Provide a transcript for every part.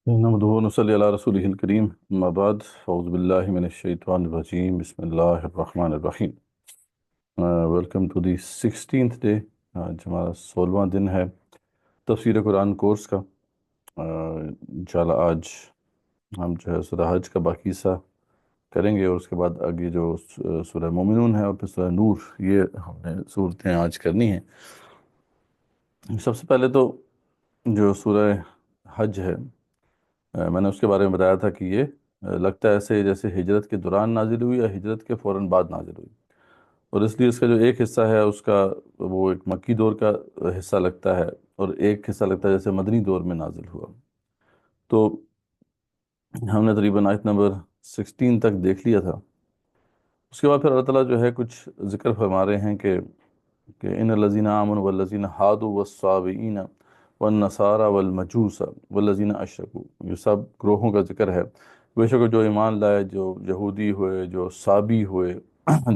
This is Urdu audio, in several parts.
نحمدہ و نصلی علی رسولہ الکریم اما بعد اعوذ باللہ من الشیطان الرجیم بسم اللہ الرحمن الرحیم welcome to the 16th day. آج ہمارا 16واں دن ہے تفسیر قرآن کورس کا. انشاءاللہ آج ہم جو ہے سورہ حج کا باقی حصہ کریں گے، اور اس کے بعد آگے جو سورہ مومنون ہے اور پھر سورہ نور، یہ ہم نے صورتیں آج کرنی ہیں. سب سے پہلے تو جو سورہ حج ہے، میں نے اس کے بارے میں بتایا تھا کہ یہ لگتا ہے ایسے جیسے ہجرت کے دوران نازل ہوئی یا ہجرت کے فوراً بعد نازل ہوئی، اور اس لیے اس کا جو ایک حصہ ہے اس کا وہ ایک مکی دور کا حصہ لگتا ہے، اور ایک حصہ لگتا ہے جیسے مدنی دور میں نازل ہوا. تو ہم نے تقریباً آیت نمبر 16 تک دیکھ لیا تھا. اس کے بعد پھر اللہ تعالیٰ جو ہے کچھ ذکر فرما رہے ہیں کہ ان الذین آمنوا والذین ہادوا والصابئین والنصارى والمجوس والذین اشرکوا، یہ سب گروہوں کا ذکر ہے. بے شک جو ایمان لائے، جو یہودی ہوئے، جو صابی ہوئے،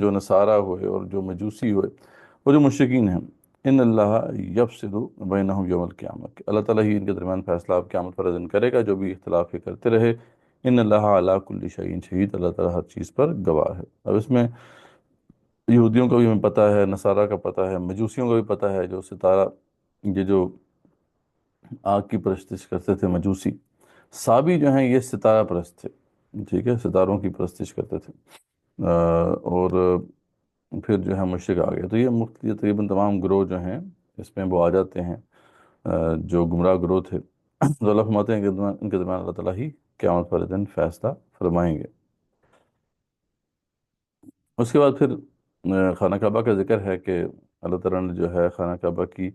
جو نصارہ ہوئے، اور جو مجوسی ہوئے، اور جو مشرکین ہیں، ان اللہ یفصل بینہم یوم القیامہ، کہ اللہ تعالیٰ ہی ان کے درمیان فیصلہ اب قیامت پر دن کرے گا، جو بھی اختلاف یہ کرتے رہے. ان اللہ علی کل شیء شہید، اللہ تعالیٰ ہر چیز پر گواہ ہے. اب اس میں یہودیوں کا بھی ہمیں پتہ ہے، نصارہ کا پتہ ہے، مجوسیوں کا بھی پتہ ہے، جو ستارہ، یہ جو آگ کی پرستش کرتے تھے مجوسی. صابی جو ہیں یہ ستارہ پرست تھے، ٹھیک ہے، ستاروں کی پرستش کرتے تھے. اور پھر جو ہے مشرک آ گئے. تو یہ مختلف تقریباً تمام گروہ جو ہیں اس میں وہ آ جاتے ہیں جو گمراہ گروہ تھے. تو اللہ فرماتے ہیں کہ ان کے درمیان اللہ تعالیٰ ہی قیامت والے دن فیصلہ فرمائیں گے. اس کے بعد پھر خانہ کعبہ کا ذکر ہے کہ اللہ تعالیٰ نے جو ہے خانہ کعبہ کی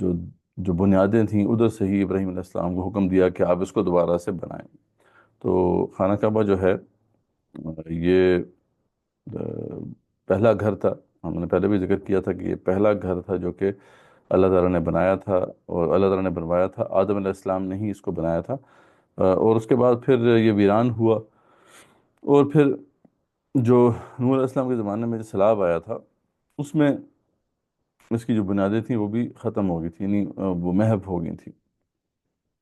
جو جو بنیادیں تھیں ادھر سے ہی ابراہیم علیہ السلام کو حکم دیا کہ آپ اس کو دوبارہ سے بنائیں. تو خانہ کعبہ جو ہے یہ پہلا گھر تھا. ہم نے پہلے بھی ذکر کیا تھا کہ یہ پہلا گھر تھا جو کہ اللہ تعالیٰ نے بنایا تھا، اور اللہ تعالیٰ نے بنوایا تھا. آدم علیہ السلام نے ہی اس کو بنایا تھا. اور اس کے بعد پھر یہ ویران ہوا، اور پھر جو نوح علیہ السلام کے زمانے میں جو سیلاب آیا تھا اس میں اس کی جو بنیادیں تھیں وہ بھی ختم ہو گئی تھیں، یعنی وہ محو ہو گئی تھیں.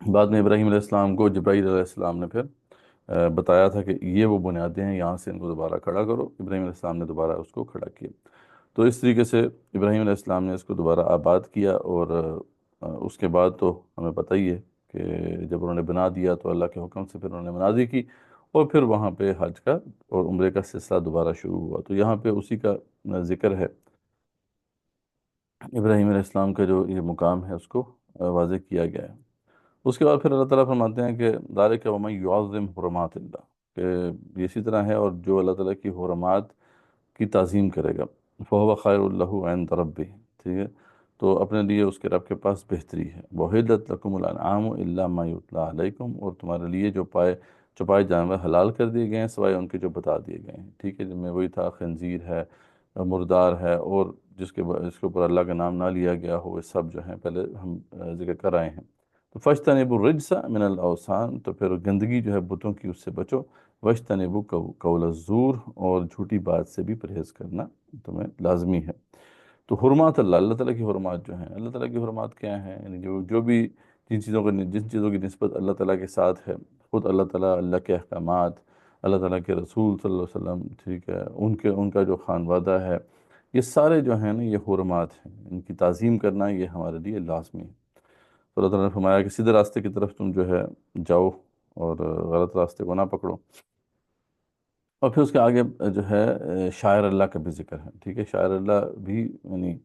بعد میں ابراہیم علیہ السلام کو جبرائیل علیہ السلام نے پھر بتایا تھا کہ یہ وہ بنیادیں ہیں، یہاں سے ان کو دوبارہ کھڑا کرو. ابراہیم علیہ السلام نے دوبارہ اس کو کھڑا کیا. تو اس طریقے سے ابراہیم علیہ السلام نے اس کو دوبارہ آباد کیا. اور اس کے بعد تو ہمیں پتہ ہی ہے کہ جب انہوں نے بنا دیا تو اللہ کے حکم سے پھر انہوں نے مناظر کی، اور پھر وہاں پہ حج کا اور عمرے کا سلسلہ دوبارہ شروع ہوا. تو یہاں پہ اسی کا ذکر ہے، ابراہیم علیہ السلام کا جو یہ مقام ہے اس کو واضح کیا گیا ہے. اس کے بعد پھر اللہ تعالیٰ فرماتے ہیں کہ ذالک ومن یعظم حرمات اللہ، کہ یہ اسی طرح ہے، اور جو اللہ تعالیٰ کی حرمات کی تعظیم کرے گا، فہو خیر اللہ عند ربہ، ٹھیک ہے، تو اپنے لیے اس کے رب کے پاس بہتری ہے. وحلت لکم الانعام الا ما یتلی علیکم، اور تمہارے لیے جو چھپائے جانور حلال کر دیے گئے ہیں سوائے ان کے جو بتا دیے گئے ہیں. ٹھیک ہے، جن میں وہی تھا خنزیر ہے، مردار ہے، اور جس کے اوپر اللہ کا نام نہ لیا گیا ہو، وہ سب جو ہیں پہلے ہم ذکر کر آئے ہیں. تو فاجتنبوا الرجس من الاوثان، تو پھر گندگی جو ہے بتوں کی اس سے بچو. واجتنبوا قول الزور، اور جھوٹی بات سے بھی پرہیز کرنا تمہیں لازمی ہے. تو حرمات اللہ، اللہ تعالیٰ کی حرمات جو ہیں، اللہ تعالیٰ کی حرمات کیا ہیں؟ یعنی جو بھی جن چیزوں کی نسبت اللہ تعالیٰ کے ساتھ ہے، خود اللہ تعالیٰ، اللہ کے احکامات، اللہ تعالیٰ کے رسول صلی اللہ علیہ وسلم، ٹھیک ہے، ان کا جو خانوادہ ہے، یہ سارے جو ہیں نا یہ حرمات ہیں. ان کی تعظیم کرنا یہ ہمارے لیے لازمی ہے. تو اللہ تعالیٰ نے فرمایا کہ سیدھے راستے کی طرف تم جو ہے جاؤ، اور غلط راستے کو نہ پکڑو. اور پھر اس کے آگے جو ہے شاعر اللہ کا بھی ذکر ہے. ٹھیک ہے، شاعر اللہ بھی یعنی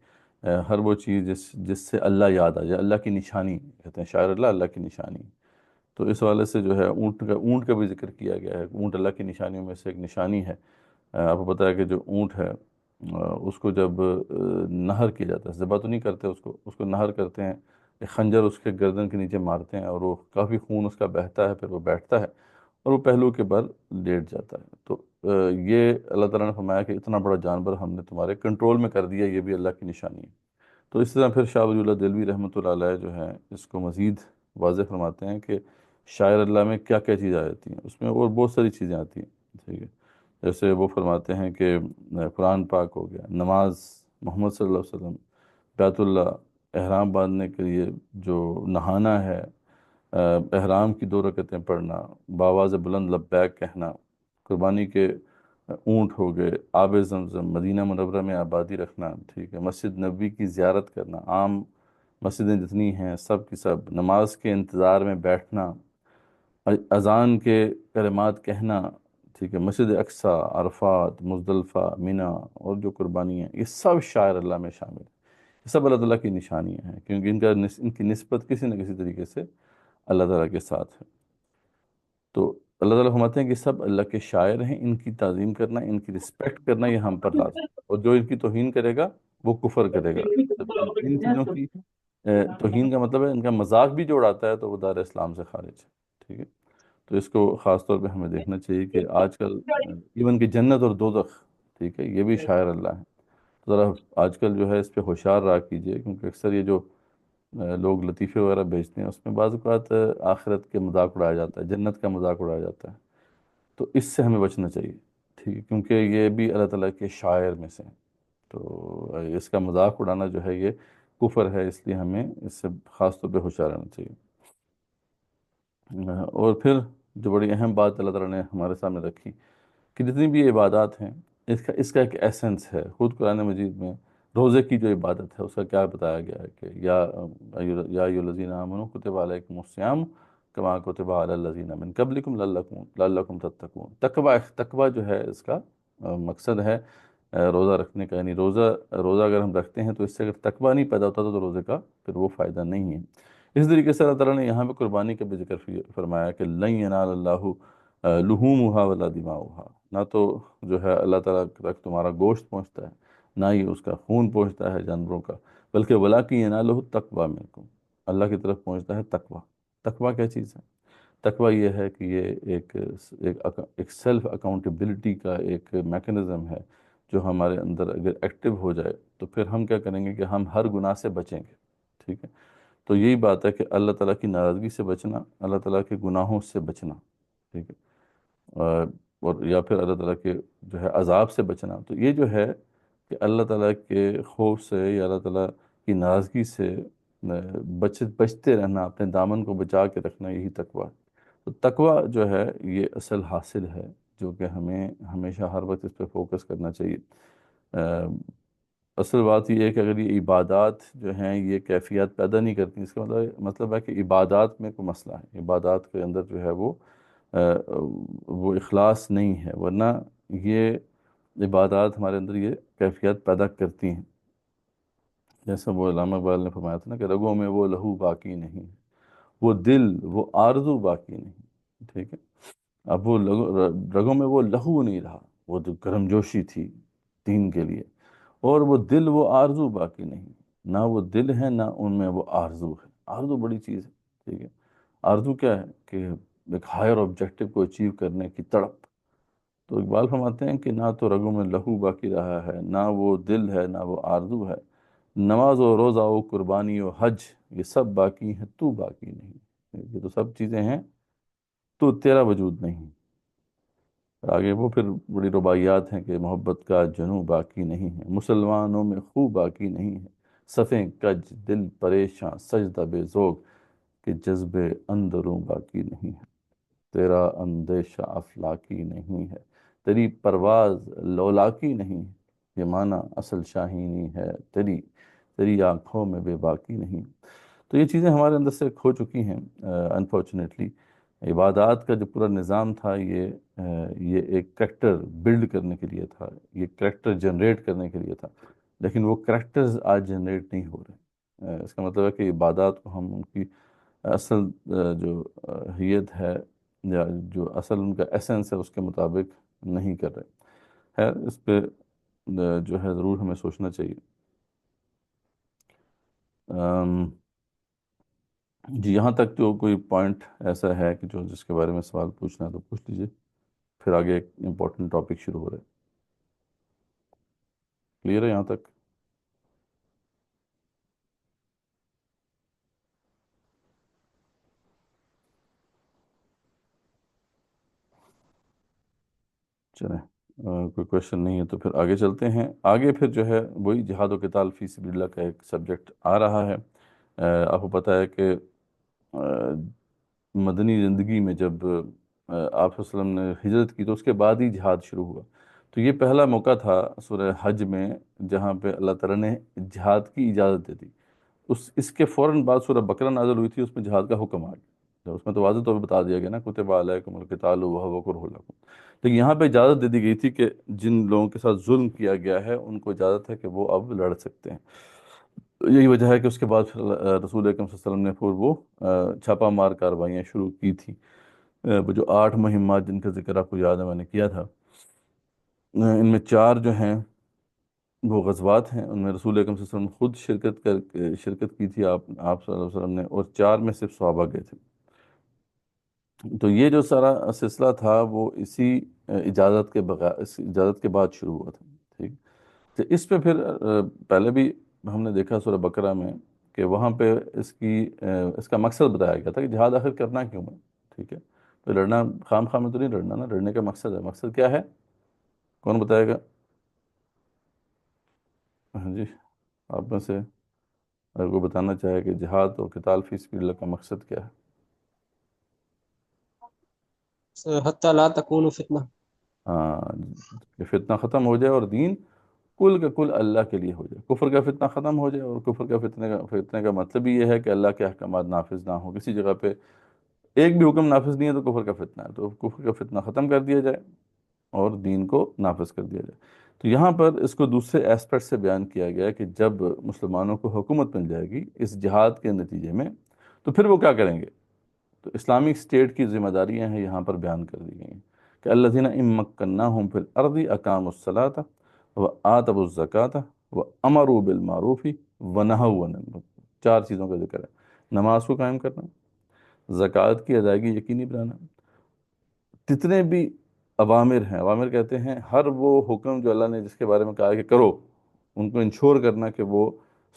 ہر وہ چیز جس سے اللہ یاد آ جائے، اللہ کی نشانی کہتے ہیں شاعر اللہ، اللہ کی نشانی. تو اس حوالے سے جو ہے اونٹ کا بھی ذکر کیا گیا ہے. اونٹ اللہ کی نشانیوں میں سے ایک نشانی ہے. آپ کو پتہ ہے کہ جو اونٹ ہے اس کو جب نہر کیا جاتا ہے، ذبح تو نہیں کرتے اس کو نہر کرتے ہیں، ایک خنجر اس کے گردن کے نیچے مارتے ہیں، اور وہ کافی خون اس کا بہتا ہے، پھر وہ بیٹھتا ہے اور وہ پہلو کے بل لیٹ جاتا ہے. تو یہ اللہ تعالیٰ نے فرمایا کہ اتنا بڑا جانور ہم نے تمہارے کنٹرول میں کر دیا، یہ بھی اللہ کی نشانی ہے. تو اس طرح پھر شاہ ولی اللہ دہلوی رحمۃ اللہ علیہ جو ہے اس کو مزید واضح فرماتے ہیں کہ شاعر اللہ میں کیا کیا چیزیں آ جاتی ہیں. اس میں اور بہت ساری چیزیں آتی ہیں. ٹھیک ہے، جیسے وہ فرماتے ہیں کہ قرآن پاک ہو گیا، نماز، محمد صلی اللہ علیہ وسلم، بیت اللہ، احرام باندھنے کے لیے جو نہانا ہے، احرام کی 2 رکعتیں پڑھنا، بآواز بلند لبیک کہنا، قربانی کے اونٹ ہو گئے، آب زمزم، مدینہ منورہ میں آبادی رکھنا، ٹھیک ہے، مسجد نبوی کی زیارت کرنا، عام مسجدیں جتنی ہیں سب کی سب، نماز کے انتظار میں بیٹھنا، اذان کے کلمات کہنا، ٹھیک ہے، مسجد اقصیٰ، عرفات، مزدلفہ، مینا، اور جو قربانی ہیں یہ سب شاعر اللہ میں شامل ہیں، یہ سب اللہ تعالیٰ کی نشانیاں ہیں، کیونکہ ان کی نسبت کسی نہ کسی طریقے سے اللہ تعالیٰ کے ساتھ ہے۔ تو اللہ تعالیٰ فرماتے ہیں کہ سب اللہ کے شاعر ہیں، ان کی تعظیم کرنا، ان کی رسپیکٹ کرنا یہ ہم پر لازم ہے، اور جو ان کی توہین کرے گا وہ کفر کرے گا۔ جب ان چیزوں کی توہین کا مطلب ہے ان کا مذاق بھی جو اڑاتا ہے تو وہ دار اسلام سے خارج ہے، ٹھیک ہے۔ تو اس کو خاص طور پہ ہمیں دیکھنا چاہیے کہ آج کل ایون کہ جنت اور دوزخ، ٹھیک ہے، یہ بھی شاعر اللہ ہے۔ تو ذرا آج کل جو ہے اس پہ ہوشیار رہا کیجیے، کیونکہ اکثر یہ جو لوگ لطیفے وغیرہ بھیجتے ہیں اس میں بعض اوقات آخرت کے مذاق اڑایا جاتا ہے، جنت کا مذاق اڑایا جاتا ہے، تو اس سے ہمیں بچنا چاہیے، ٹھیک ہے، کیونکہ یہ بھی اللہ تعالیٰ کے شاعر میں سے ہیں۔ تو اس کا مذاق اڑانا جو ہے یہ کفر ہے، اس لیے ہمیں اس سے خاص طور پہ ہوشیار رہنا چاہیے۔ اور پھر جو بڑی اہم بات اللہ تعالیٰ نے ہمارے سامنے رکھی کہ جتنی بھی عبادات ہیں اس کا ایک ایسنس ہے، خود قرآن مجید میں روزے کی جو عبادت ہے اس کا کیا بتایا گیا ہے کہ یا ایھا الذین آمنوا کتب علیکم الصیام کما کتب علی الذین من قبلکم لعلکم تتقون۔ تقوی جو ہے اس کا مقصد ہے روزہ رکھنے کا، یعنی روزہ اگر ہم رکھتے ہیں تو اس سے اگر تقوی نہیں پیدا ہوتا تو روزے کا پھر وہ فائدہ نہیں ہے۔ اس طریقے سے اللہ تعالیٰ نے یہاں پہ قربانی کا بھی ذکر فرمایا کہ لن ینال اللہ لحومها ولا دماؤها، نہ تو جو ہے اللہ تعالیٰ تک تمہارا گوشت پہنچتا ہے، نہ ہی اس کا خون پہنچتا ہے جانوروں کا، بلکہ ولاکن ینالہ التقوی منکم، اللہ کی طرف پہنچتا ہے تقوی۔ تقوی کیا چیز ہے؟ تقوی یہ ہے کہ یہ ایک سیلف اکاؤنٹیبلٹی کا ایک میکنزم ہے جو ہمارے اندر اگر ایکٹیو ہو جائے تو پھر ہم کیا کریں گے کہ ہم ہر گناہ سے بچیں گے، ٹھیک ہے۔ تو یہی بات ہے کہ اللہ تعالیٰ کی ناراضگی سے بچنا، اللہ تعالیٰ کے گناہوں سے بچنا، ٹھیک ہے، اور یا پھر اللہ تعالیٰ کے جو ہے عذاب سے بچنا۔ تو یہ جو ہے کہ اللہ تعالیٰ کے خوف سے یا اللہ تعالیٰ کی ناراضگی سے بچتے رہنا، اپنے دامن کو بچا کے رکھنا، یہی تقوی ہے۔ تو تقوی جو ہے یہ اصل حاصل ہے جو کہ ہمیں ہمیشہ ہر وقت اس پہ فوکس کرنا چاہیے۔ اصل بات یہ ہے کہ اگر یہ عبادات جو ہیں یہ کیفیت پیدا نہیں کرتی، اس کا مطلب ہے کہ عبادات میں کوئی مسئلہ ہے، عبادات کے اندر جو ہے وہ اخلاص نہیں ہے، ورنہ یہ عبادات ہمارے اندر یہ کیفیت پیدا کرتی ہیں۔ جیسا وہ علامہ اقبال نے فرمایا تھا نا کہ رگوں میں وہ لہو باقی نہیں، وہ دل وہ آرزو باقی نہیں، ٹھیک ہے۔ اب وہ رگوں میں وہ لہو نہیں رہا، وہ جو گرم جوشی تھی دین کے لیے، اور وہ دل وہ آرزو باقی نہیں، نہ وہ دل ہے نہ ان میں وہ آرزو ہے۔ آرزو بڑی چیز ہے، ٹھیک ہے۔ آرزو کیا ہے کہ ایک ہائر آبجیکٹو کو اچیو کرنے کی تڑپ۔ تو اقبال فرماتے ہیں کہ نہ تو رگوں میں لہو باقی رہا ہے، نہ وہ دل ہے نہ وہ آرزو ہے، نماز و روزہ و قربانی و حج یہ سب باقی ہیں، تو باقی نہیں، یہ تو سب چیزیں ہیں تو تیرا وجود نہیں۔ آگے وہ پھر بڑی رباعیات ہیں کہ محبت کا جنوں باقی نہیں ہے، مسلمانوں میں خو باقی نہیں ہے، صفیں کج دل پریشاں سجدہ بے ذوق کہ جذبے اندروں باقی نہیں ہے، تیرا اندیشہ افلاکی نہیں ہے، تیری پرواز لولاکی نہیں ہے، یہ معنی اصل شاہینی ہے تیری آنکھوں میں بے باکی نہیں۔ تو یہ چیزیں ہمارے اندر سے کھو چکی ہیں انفارچونیٹلی۔ عبادات کا جو پورا نظام تھا یہ ایک کریکٹر بلڈ کرنے کے لیے تھا، یہ کریکٹر جنریٹ کرنے کے لیے تھا، لیکن وہ کریکٹرز آج جنریٹ نہیں ہو رہے۔ اس کا مطلب ہے کہ عبادات کو ہم ان کی اصل جو حیت ہے یا جو اصل ان کا ایسنس ہے اس کے مطابق نہیں کر رہے۔ خیر اس پہ جو ہے ضرور ہمیں سوچنا چاہیے۔ جی یہاں تک جو کوئی پوائنٹ ایسا ہے کہ جس کے بارے میں سوال پوچھنا ہے تو پوچھ لیجئے، پھر آگے ایک امپورٹنٹ ٹاپک شروع ہو رہا ہے۔ کلیئر ہے یہاں تک؟ چلیں کوئی کویشچن نہیں ہے تو پھر آگے چلتے ہیں۔ آگے پھر جو ہے وہی جہاد و قتال فی سبیل اللہ کا ایک سبجیکٹ آ رہا ہے۔ آپ کو پتہ ہے کہ مدنی زندگی میں جب آپ صلی اللہ علیہ وسلم نے ہجرت کی تو اس کے بعد ہی جہاد شروع ہوا. تو یہ پہلا موقع تھا سورہ حج میں جہاں پہ اللہ تعالیٰ نے جہاد کی اجازت دے دی. اس کے فوراً بعد سورہ بقرہ نازل ہوئی تھی، اس میں جہاد کا حکم آ گیا. تو اس میں تو واضح طور پہ بتا دیا گیا نا، کتب علیکم القتال وہو کرہ لکم. لیکن یہاں پہ اجازت دے دی گئی تھی کہ جن لوگوں کے ساتھ ظلم کیا گیا ہے ان کو اجازت ہے کہ وہ اب لڑ سکتے ہیں. یہی وجہ ہے کہ اس کے بعد پھر رسول اکرم صلی اللہ علیہ وسلم نے پھر وہ چھاپہ مار کارروائیاں شروع کی تھیں. وہ جو 8 مہمات جن کا ذکر آپ کو یاد ہے میں نے کیا تھا، ان میں 4 جو ہیں وہ غزوات ہیں، ان میں رسول اکرم صلی اللہ علیہ وسلم خود شرکت کی تھی آپ صلی اللہ علیہ وسلم نے، اور 4 میں صرف صحابہ گئے تھے. تو یہ جو سارا سلسلہ تھا وہ اسی اس اجازت کے بعد شروع ہوا تھا. ٹھیک. تو اس پہ پھر پہلے بھی ہم نے دیکھا سورہ بقرہ میں کہ وہاں پہ اس کا مقصد بتایا گیا تھا کہ جہاد آخر کرنا کیوں ہے. ٹھیک ہے. تو لڑنا خام خواہ میں تو نہیں لڑنا نا، لڑنے کا مقصد ہے. مقصد کیا ہے؟ کون بتائے گا؟ ہاں جی، آپ میں سے اگر کوئی بتانا چاہے کہ جہاد اور قتال فی سبیل اللہ کا مقصد کیا ہے؟ حتی لا تکون فتنہ. ہاں، کہ فتنہ ختم ہو جائے اور دین کل کا کل اللہ کے لیے ہو جائے. کفر کا فتنہ ختم ہو جائے، اور کفر کا فتنے کا مطلب ہی یہ ہے کہ اللہ کے احکامات نافذ نہ ہوں. کسی جگہ پہ ایک بھی حکم نافذ نہیں ہے تو کفر کا فتنہ ہے. تو کفر کا فتنہ ختم کر دیا جائے اور دین کو نافذ کر دیا جائے. تو یہاں پر اس کو دوسرے ایسپیکٹ سے بیان کیا گیا ہے کہ جب مسلمانوں کو حکومت مل جائے گی اس جہاد کے نتیجے میں تو پھر وہ کیا کریں گے. تو اسلامک اسٹیٹ کی ذمہ داریاں ہیں یہاں پر بیان کر دی گئی ہیں کہ الذین ان مکناہم فی الارض اقاموا الصلاۃ وآتوا الزکاۃ وامروا بالمعروف ونہوا عن المنکر. 4 چیزوں کا ذکر ہے: نماز کو قائم کرنا، زکوٰۃ کی ادائیگی یقینی بنانا، جتنے بھی عوامر ہیں، عوامر کہتے ہیں ہر وہ حکم جو اللہ نے جس کے بارے میں کہا ہے کہ کرو، ان کو انشور کرنا کہ وہ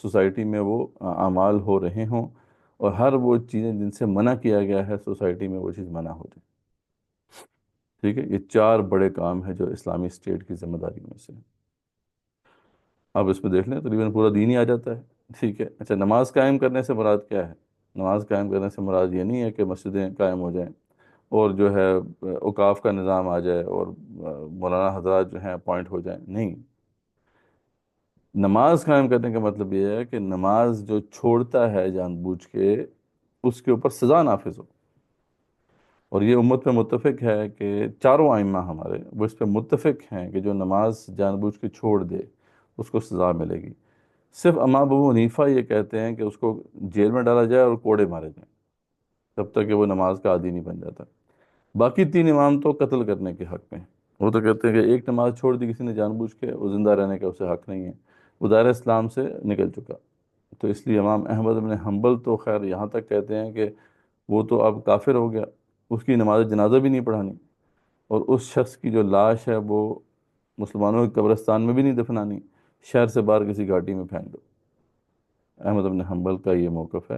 سوسائٹی میں وہ اعمال ہو رہے ہوں، اور ہر وہ چیزیں جن سے منع کیا گیا ہے سوسائٹی میں وہ چیز منع ہو جائے. ٹھیک ہے. یہ 4 بڑے کام ہیں جو اسلامی اسٹیٹ کی ذمہ داری میں سے ہیں. اب اس میں دیکھ لیں تقریباً پورا دین ہی آ جاتا ہے. ٹھیک ہے. اچھا، نماز قائم کرنے سے مراد کیا ہے؟ نماز قائم کرنے سے مراد یہ نہیں ہے کہ مسجدیں قائم ہو جائیں اور جو ہے اوقاف کا نظام آ جائے اور مولانا حضرات جو ہیں اپوائنٹ ہو جائیں. نہیں، نماز قائم کرنے کا مطلب یہ ہے کہ نماز جو چھوڑتا ہے جان بوجھ کے اس کے اوپر سزا نافذ ہو. اور یہ امت پہ متفق ہے کہ چاروں ائمہ ہمارے وہ اس پہ متفق ہیں کہ جو نماز جان بوجھ کے چھوڑ دے اس کو سزا ملے گی. صرف امام ابو حنیفہ یہ کہتے ہیں کہ اس کو جیل میں ڈالا جائے اور کوڑے مارے جائیں جب تک کہ وہ نماز کا عادی نہیں بن جاتا. باقی 3 امام تو قتل کرنے کے حق میں ہیں. وہ تو کہتے ہیں کہ ایک نماز چھوڑ دی کسی نے جان بوجھ کے، وہ زندہ رہنے کا اسے حق نہیں ہے، وہ دائرہ اسلام سے نکل چکا. تو اس لیے امام احمد بن حنبل تو خیر یہاں تک کہتے ہیں کہ وہ تو اب کافر ہو گیا، اس کی نماز جنازہ بھی نہیں پڑھانی، اور اس شخص کی جو لاش ہے وہ مسلمانوں کے قبرستان میں بھی نہیں دفنانی، شہر سے باہر کسی گھاٹی میں پھینک دو. احمد بن حنبل کا یہ موقف ہے.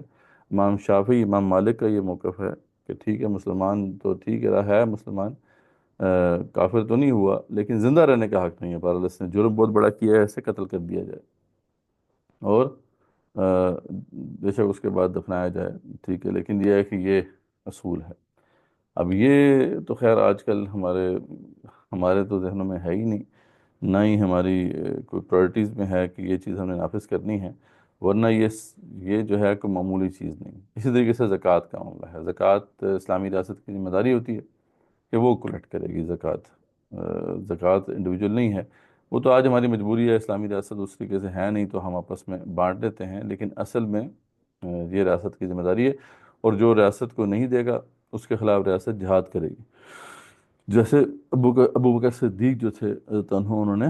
امام شافعی، امام مالک کا یہ موقف ہے کہ ٹھیک ہے مسلمان تو ٹھیک ہے مسلمان، کافر تو نہیں ہوا لیکن زندہ رہنے کا حق نہیں ہے. بہرحال اس نے جرم بہت بڑا کیا ہے، اسے قتل کر دیا جائے اور بے شک اس کے بعد دفنایا جائے. ٹھیک ہے. لیکن یہ ہے کہ یہ اصول ہے. اب یہ تو خیر آج کل ہمارے تو ذہنوں میں ہے ہی نہیں، نہ ہی ہماری کوئی پرائرٹیز میں ہے کہ یہ چیز ہم نے نافذ کرنی ہے. ورنہ یہ جو ہے کوئی معمولی چیز نہیں. اسی طریقے سے زکوٰۃ کا معاملہ ہے. زکوٰۃ اسلامی ریاست کی ذمہ داری ہوتی ہے کہ وہ کلیکٹ کرے گی زکوٰۃ. زکوٰۃ انڈیویجول نہیں ہے. وہ تو آج ہماری مجبوری ہے، اسلامی ریاست اس طریقے سے ہے نہیں تو ہم آپس میں بانٹ لیتے ہیں، لیکن اصل میں یہ ریاست کی ذمہ داری ہے. اور جو ریاست کو نہیں دے گا اس کے خلاف ریاست جہاد کرے گی. جیسے ابو بکر صدیق جو تھے حضرت عنہ، انہوں نے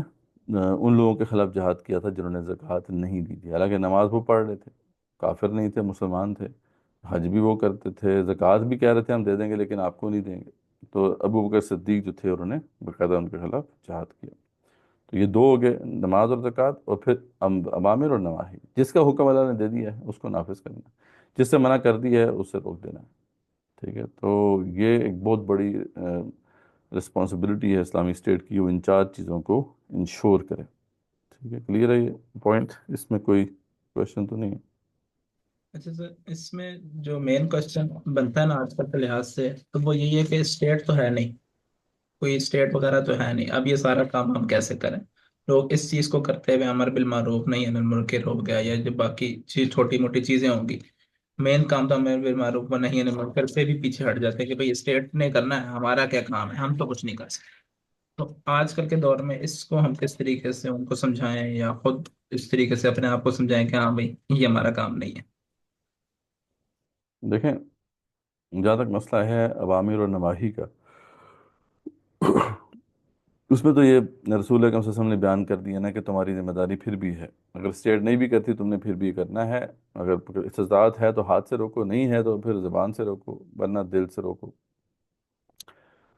ان لوگوں کے خلاف جہاد کیا تھا جنہوں نے زکوٰۃ نہیں دی تھی. حالانکہ نماز وہ پڑھ رہے تھے، کافر نہیں تھے، مسلمان تھے، حج بھی وہ کرتے تھے، زکوٰۃ بھی کہہ رہے تھے ہم دے دیں گے لیکن آپ کو نہیں دیں گے. تو ابو بکر صدیق جو تھے انہوں نے باقاعدہ ان کے خلاف جہاد کیا. تو یہ 2 ہو گئے، نماز اور زکوٰۃ. اور پھر اوامر اور نواہی، جس کا حکم اللہ نے دے دیا ہے اس کو نافذ کرنا، جس سے منع کر دی ہے اس سے روک دینا. ٹھیک ہے. تو یہ ایک بہت بڑی رسپانسبلٹی ہے اسلامی اسٹیٹ کی، وہ ان 4 چیزوں کو انشور کرے. ٹھیک ہے. کلیئر ہے یہ پوائنٹ؟ اس میں کوئی کویشچن تو نہیں ہے؟ اچھا سر، اس میں جو مین کوشچن بنتا ہے نا آج کل کے لحاظ سے، تو وہ یہی ہے کہ اسٹیٹ تو ہے نہیں، کوئی اسٹیٹ وغیرہ تو ہے نہیں، اب یہ سارا کام ہم کیسے کریں؟ لوگ اس چیز کو کرتے ہوئے امر بالمعروف نہیں انل منکر ہو گیا، یا جو باقی چیز چھوٹی موٹی چیزیں ہوں گی، مین کام تو امر بالمعروف و نہیں انل منکر سے بھی پیچھے ہٹ جاتے ہیں کہ بھائی اسٹیٹ نے کرنا ہے، ہمارا کیا کام ہے، ہم تو کچھ نہیں کر سکتے۔ تو آج کل کے دور میں اس کو ہم کس طریقے سے ان کو سمجھائیں، یا خود اس طریقے سے اپنے آپ کو سمجھائیں کہ ہاں بھائی یہ ہمارا کام نہیں ہے؟ دیکھیں، جہاں تک مسئلہ ہے عوامر اور نواحی کا، اس میں تو یہ رسول اکرم صلی اللہ علیہ وسلم نے بیان کر دیا نا کہ تمہاری ذمہ داری پھر بھی ہے، اگر اسٹیٹ نہیں بھی کرتی تم نے پھر بھی کرنا ہے، اگر استطاعت ہے تو ہاتھ سے روکو، نہیں ہے تو پھر زبان سے روکو، ورنہ دل سے روکو۔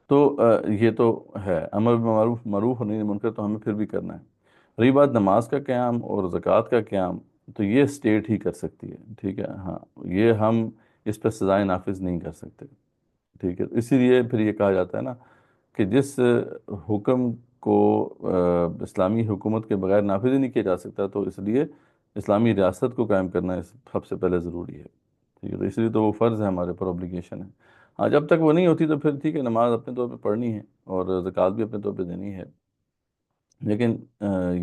تو یہ تو ہے امر بالمعروف معروف اور نہیں منکر تو ہمیں پھر بھی کرنا ہے۔ رہی بات نماز کا قیام اور زکوٰۃ کا قیام، تو یہ اسٹیٹ ہی کر سکتی ہے، ٹھیک ہے، ہاں، یہ ہم اس پہ سزائے نافذ نہیں کر سکتے، ٹھیک ہے، اسی لیے پھر یہ کہا جاتا ہے نا کہ جس حکم کو اسلامی حکومت کے بغیر نافذ ہی نہیں کیا جا سکتا، تو اس لیے اسلامی ریاست کو قائم کرنا سب سے پہلے ضروری ہے، ٹھیک ہے، تو اس لیے تو وہ فرض ہے ہمارے پر، obligation ہے۔ ہاں، جب تک وہ نہیں ہوتی تو پھر ٹھیک ہے، نماز اپنے طور پہ پڑھنی ہے اور زکوٰۃ بھی اپنے طور پہ دینی ہے، لیکن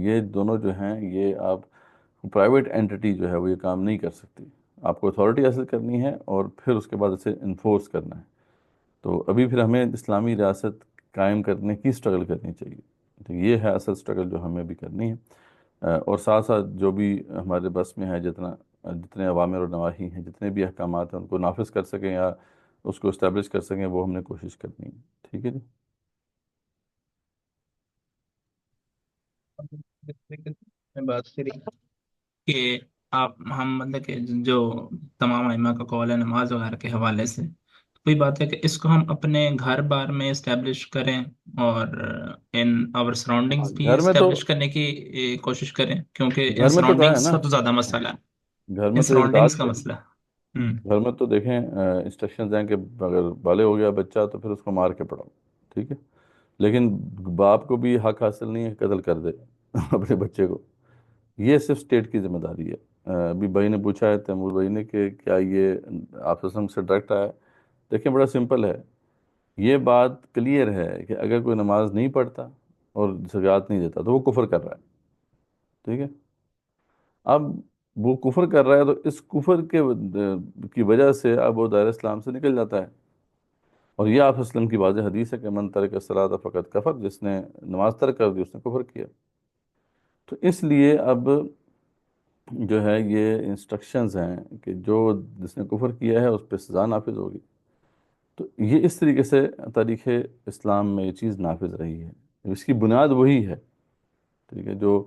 یہ دونوں جو ہیں یہ آپ پرائیویٹ اینٹی جو ہے وہ یہ کام نہیں کر سکتی، آپ کو اتھارٹی حاصل کرنی ہے اور پھر اس کے بعد اسے انفورس کرنا ہے۔ تو ابھی پھر ہمیں اسلامی ریاست قائم کرنے کی سٹرگل کرنی چاہیے، تو یہ ہے اصل سٹرگل جو ہمیں بھی کرنی ہے۔ اور ساتھ ساتھ جو بھی ہمارے بس میں ہے، جتنے عوامر اور نواحی ہیں، جتنے بھی احکامات ہیں، ان کو نافذ کر سکیں یا اس کو اسٹیبلش کر سکیں، وہ ہم نے کوشش کرنی ہے، ٹھیک ہے جی۔ میں بات کری کہ آپ ہم مطلب کہ جو تمام ائمہ کا قول ہے نماز وغیرہ کے حوالے سے، تو کوئی بات ہے کہ اس کو ہم اپنے گھر بار میں اسٹیبلش کریں، اور ان آور ہاں، سراؤنڈنگز بھی گھر میں تو اسٹیبلش کرنے کی کوشش کریں، کیونکہ ان گھر میں تو ہے سراؤنڈنگز نا، کا تو زیادہ مسئلہ ہے، گھر ان میں تو یہ سراؤنڈنگز اطاعت کا ہے، مسئلہ ہے۔ گھر میں تو دیکھیں انسٹرکشنز ہیں کہ اگر بالے ہو گیا بچہ تو پھر اس کو مار کے پڑھاؤ، ٹھیک ہے، لیکن باپ کو بھی حق حاصل نہیں ہے کہ قتل کر دے اپنے بچے کو، یہ صرف اسٹیٹ کی ذمہ داری ہے۔ ابھی بھائی نے پوچھا ہے، تیمور بھائی نے، کہ کیا یہ آپ سے ڈائریکٹ آیا ہے؟ دیکھیں، بڑا سمپل ہے، یہ بات کلیئر ہے کہ اگر کوئی نماز نہیں پڑھتا اور زکوٰۃ نہیں دیتا تو وہ کفر کر رہا ہے، ٹھیک ہے، اب وہ کفر کر رہا ہے تو اس کفر کی وجہ سے اب وہ دائرہ اسلام سے نکل جاتا ہے، اور یہ آپ وسلم کی واضح حدیث ہے کہ من ترک الصلاۃ فقط کفر، جس نے نماز ترک کر دی اس نے کفر کیا۔ تو اس لیے اب جو ہے یہ انسٹرکشنز ہیں کہ جس نے کفر کیا ہے اس پہ سزا نافذ ہوگی، تو یہ اس طریقے سے تاریخ اسلام میں یہ چیز نافذ رہی ہے، اس کی بنیاد وہی ہے، ٹھیک ہے، جو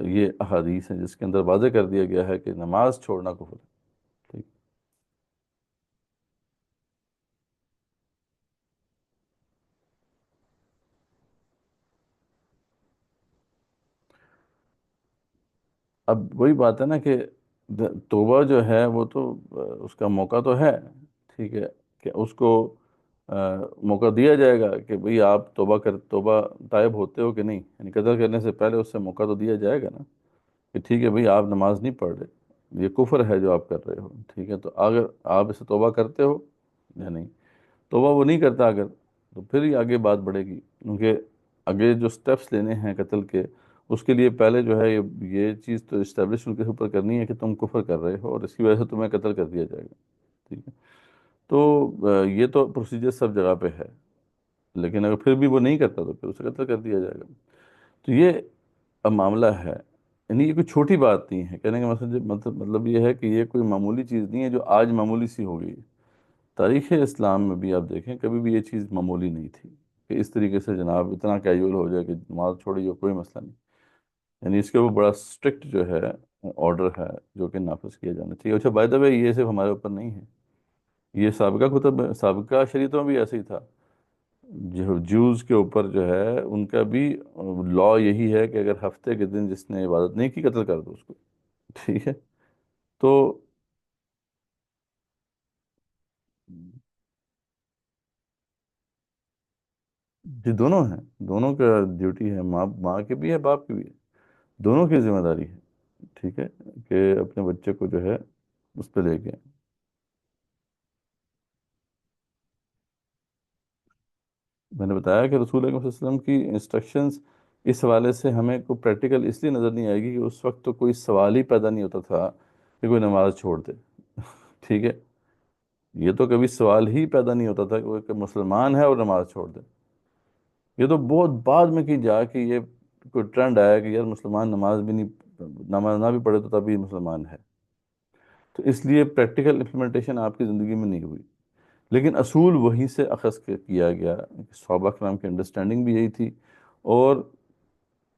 یہ احادیث ہیں جس کے اندر واضح کر دیا گیا ہے کہ نماز چھوڑنا کفر ہے، ٹھیک۔ اب وہی بات ہے نا کہ توبہ جو ہے وہ تو اس کا موقع تو ہے، ٹھیک ہے، کہ اس کو موقع دیا جائے گا کہ بھئی آپ توبہ طائب ہوتے ہو کہ نہیں، یعنی قتل کرنے سے پہلے اس سے موقع تو دیا جائے گا نا کہ ٹھیک ہے بھئی آپ نماز نہیں پڑھ رہے، یہ کفر ہے جو آپ کر رہے ہو، ٹھیک ہے، تو اگر آپ اسے توبہ کرتے ہو یا نہیں، توبہ وہ نہیں کرتا اگر، تو پھر ہی آگے بات بڑھے گی، کیونکہ آگے جو سٹیپس لینے ہیں قتل کے، اس کے لیے پہلے جو ہے یہ چیز تو اسٹیبلش ان کے اوپر کرنی ہے کہ تم کفر کر رہے ہو اور اس کی وجہ سے تمہیں قتل کر دیا جائے گا، ٹھیک ہے، تو یہ تو پروسیجر سب جگہ پہ ہے، لیکن اگر پھر بھی وہ نہیں کرتا تو پھر اسے قتل کر دیا جائے گا۔ تو یہ اب معاملہ ہے، یعنی یہ کوئی چھوٹی بات نہیں ہے، کہنے کا مطلب یہ ہے کہ یہ کوئی معمولی چیز نہیں ہے جو آج معمولی سی ہو گئی ہے۔ تاریخ اسلام میں بھی آپ دیکھیں کبھی بھی یہ چیز معمولی نہیں تھی کہ اس طریقے سے جناب اتنا کیجول ہو جائے کہ نماز چھوڑی ہو کوئی مسئلہ نہیں، یعنی اس کے اوپر بڑا اسٹرکٹ جو ہے آرڈر ہے جو کہ نافذ کیا جانا چاہیے۔ اچھا، بائی دا وے، یہ صرف ہمارے اوپر نہیں ہے، یہ سابقہ شریعتوں میں بھی ایسے ہی تھا، جو جوز کے اوپر جو ہے ان کا بھی لا یہی ہے کہ اگر ہفتے کے دن جس نے عبادت نہیں کی قتل کر دو اس کو، ٹھیک ہے، تو یہ دونوں ہیں، دونوں کا ڈیوٹی ہے، ماں ماں کی بھی ہے باپ کی بھی ہے، دونوں کی ذمہ داری ہے، ٹھیک ہے، کہ اپنے بچے کو جو ہے اس پہ لے کے میں نے بتایا کہ رسول اکرم صلی اللہ علیہ وسلم کی انسٹرکشنز اس حوالے سے ہمیں کو پریکٹیکل اس لیے نظر نہیں آئے گی کہ اس وقت تو کوئی سوال ہی پیدا نہیں ہوتا تھا کہ کوئی نماز چھوڑ دے ٹھیک ہے، یہ تو کبھی سوال ہی پیدا نہیں ہوتا تھا کہ وہ ایک مسلمان ہے اور نماز چھوڑ دے. یہ تو بہت بعد میں کی جا کہ یہ کوئی ٹرینڈ آیا کہ یار مسلمان نماز بھی نہیں، نماز نہ بھی پڑھے تو تبھی مسلمان ہے. تو اس لیے پریکٹیکل امپلیمنٹیشن آپ کی زندگی میں نہیں ہوئی، لیکن اصول وہیں سے اخذ کیا گیا. صحابہ کرام کی انڈرسٹینڈنگ بھی یہی تھی، اور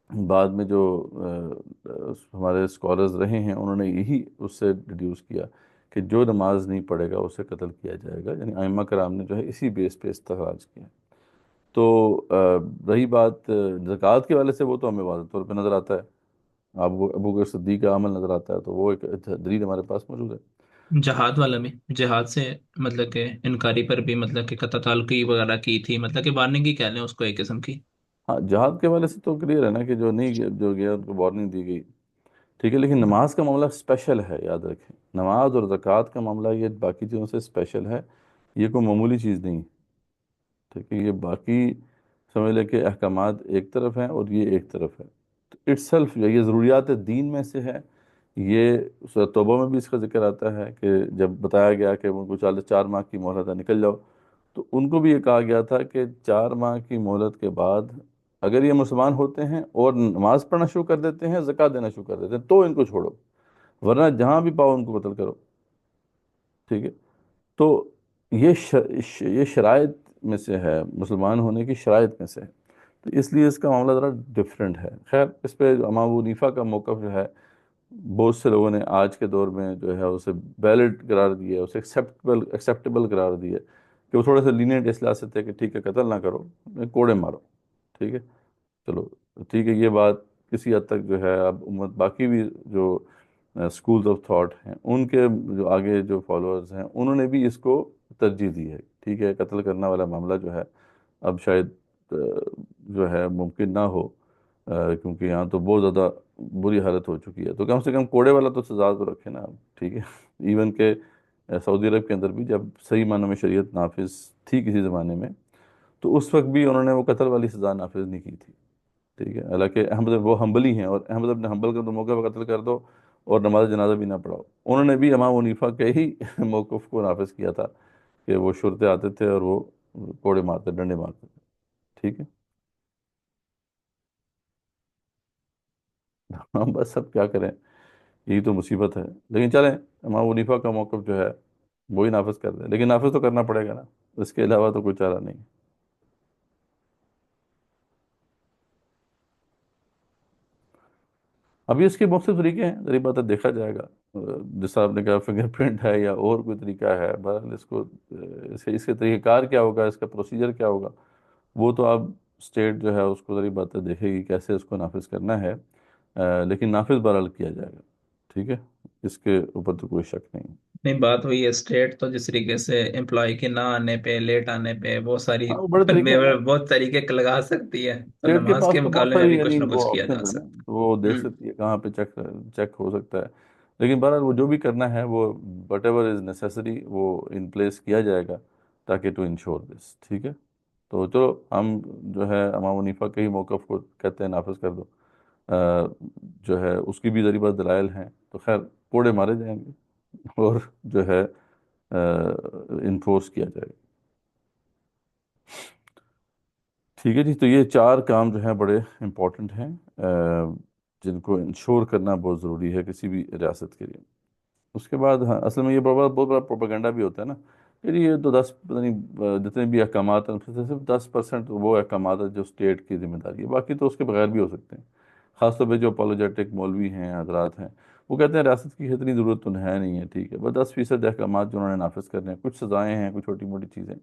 بعد میں جو ہمارے اسکالرز رہے ہیں انہوں نے یہی اس سے ڈیڈیوس کیا کہ جو نماز نہیں پڑھے گا اسے قتل کیا جائے گا. یعنی ائمہ کرام نے جو ہے اسی بیس پہ استخراج کیا. تو رہی بات زکوٰۃ کے والے سے، وہ تو ہمیں واضح طور پہ نظر آتا ہے، ابو بکر صدیق کا عمل نظر آتا ہے، تو وہ ایک دلیل ہمارے پاس موجود ہے. جہاد والا میں جہاد سے مطلب کہ انکاری پر بھی مطلب کہ قطع تعلقی وغیرہ کی تھی، مطلب کہ وارننگ ہی کہہ لیں اس کو ایک قسم کی. ہاں جہاد کے والے سے تو کلیئر ہے نا کہ جو نہیں جو گیا ان کو وارننگ دی گئی، ٹھیک ہے. لیکن نماز کا معاملہ اسپیشل ہے، یاد رکھیں، نماز اور زکوٰۃ کا معاملہ یہ باقی چیزوں سے اسپیشل ہے، یہ کوئی معمولی چیز نہیں. ٹھیک ہے، یہ باقی سمجھ لے کہ احکامات ایک طرف ہیں اور یہ ایک طرف ہے. تو اٹ سیلف یہ ضروریات دین میں سے ہے. یہ سورۃ توبہ میں بھی اس کا ذکر آتا ہے کہ جب بتایا گیا کہ ان کو 4 ماہ کی مہلت ہے، نکل جاؤ، تو ان کو بھی یہ کہا گیا تھا کہ 4 ماہ کی مہلت کے بعد اگر یہ مسلمان ہوتے ہیں اور نماز پڑھنا شروع کر دیتے ہیں، زکوٰۃ دینا شروع کر دیتے ہیں، تو ان کو چھوڑو، ورنہ جہاں بھی پاؤ ان کو قتل کرو. ٹھیک ہے. تو یہ شرائط میں سے ہے، مسلمان ہونے کی شرائط میں سے ہے. تو اس لیے اس کا معاملہ ذرا ڈفرینٹ ہے. خیر، اس پہ امام ابو حنیفہ کا موقف جو ہے، بہت سے لوگوں نے آج کے دور میں جو ہے اسے ویلڈ قرار دیا، اسے ایکسیپٹیبل قرار دیا، کہ وہ تھوڑے سے لینیٹ اس لحاظ سے تھے کہ ٹھیک ہے قتل نہ کرو، کوڑے مارو. ٹھیک ہے، چلو ٹھیک ہے. یہ بات کسی حد تک جو ہے اب امت باقی بھی جو اسکولز آف تھاٹ ہیں ان کے جو آگے جو فالوورز ہیں انہوں نے بھی اس کو ترجیح دی ہے. ٹھیک ہے، قتل کرنا والا معاملہ جو ہے اب شاید جو ہے ممکن نہ ہو، کیونکہ یہاں تو بہت زیادہ بری حالت ہو چکی ہے. تو کم سے کم کوڑے والا تو سزا تو رکھے نا. ٹھیک ہے. ایون کہ سعودی عرب کے اندر بھی جب صحیح معنوں میں شریعت نافذ تھی کسی زمانے میں، تو اس وقت بھی انہوں نے وہ قتل والی سزا نافذ نہیں کی تھی. ٹھیک ہے، حالانکہ احمد وہ حنبلی ہیں، اور احمد بن حنبل کا تو موقع پہ قتل کر دو اور نماز جنازہ بھی نہ پڑھاؤ. انہوں نے بھی امام حنیفہ کے ہی موقف کو نافذ کیا تھا کہ وہ شرطے آتے تھے اور وہ کوڑے مارتے، ڈنڈے مارتے تھے. ٹھیک ہے. ہاں بس اب کیا کریں، یہی تو مصیبت ہے. لیکن چلیں، امام حنیفہ کا موقف جو ہے وہی نافذ کر دیں، لیکن نافذ تو کرنا پڑے گا نا، اس کے علاوہ تو کوئی چارہ نہیں. ابھی اس کے مختلف طریقے ہیں، ذریعہ بات ہے، دیکھا جائے گا. جیسا آپ نے کہا فنگر پرنٹ ہے یا اور کوئی طریقہ ہے، بہرحال اس کو اس کے طریقہ کار کیا ہوگا، اس کا پروسیجر کیا ہوگا، وہ تو اب اسٹیٹ جو ہے اس کو ذریعہ بات ہے دیکھے گی کیسے اس کو نافذ کرنا ہے. لیکن نافذ بہرحال کیا جائے گا. ٹھیک ہے، اس کے اوپر تو کوئی شک نہیں. نہیں، بات وہی ہے، اسٹیٹ تو جس طریقے سے امپلائی کے نہ آنے پہ، لیٹ آنے پہ وہ ساری ہاں وہ بڑے طریقے ہیں نا، بہت طریقے لگا سکتی ہے، تو اسٹیٹ کے نماز پاس کے تو بہت مقابلے میں ساری بھی کچھ یعنی نہ وہ کچھ کیا جا آپشنز ہیں، سکتا وہ دیکھ ہے. سکتی ہے کہاں پہ چیک ہو سکتا ہے. لیکن بہرحال وہ جو بھی کرنا ہے وہ وٹ ایور از نیسیسری وہ ان پلیس کیا جائے گا تاکہ ٹو انشور دس. ٹھیک ہے. تو چلو ہم جو ہے امام حنیفہ کے ہی موقف کو کہتے ہیں نافذ کر دو. جو ہے اس کی بھی ذریعہ بات دلائل ہیں، تو خیر کوڑے مارے جائیں گے اور جو ہے انفورس کیا جائے گا. ٹھیک ہے جی. تو یہ 4 کام جو ہیں بڑے امپورٹنٹ ہیں، جن کو انشور کرنا بہت ضروری ہے کسی بھی ریاست کے لیے. اس کے بعد ہاں اصل میں یہ بہت بڑا پروپیگنڈا بھی ہوتا ہے نا کہ جی یہ تو پتہ نہیں جتنے بھی احکامات ہیں ان سے صرف 10% وہ احکامات ہیں جو اسٹیٹ کی ذمہ داری ہے، باقی تو اس کے بغیر بھی ہو سکتے ہیں. خاص طور پہ جو اپولوجیٹک مولوی ہیں، حضرات ہیں، وہ کہتے ہیں ریاست کی اتنی ضرورت تو ہے نہیں ہے. ٹھیک ہے، بس 10% احکامات جو انہوں نے نافذ کرنے ہیں، کچھ سزائیں ہیں، کچھ چھوٹی موٹی چیزیں.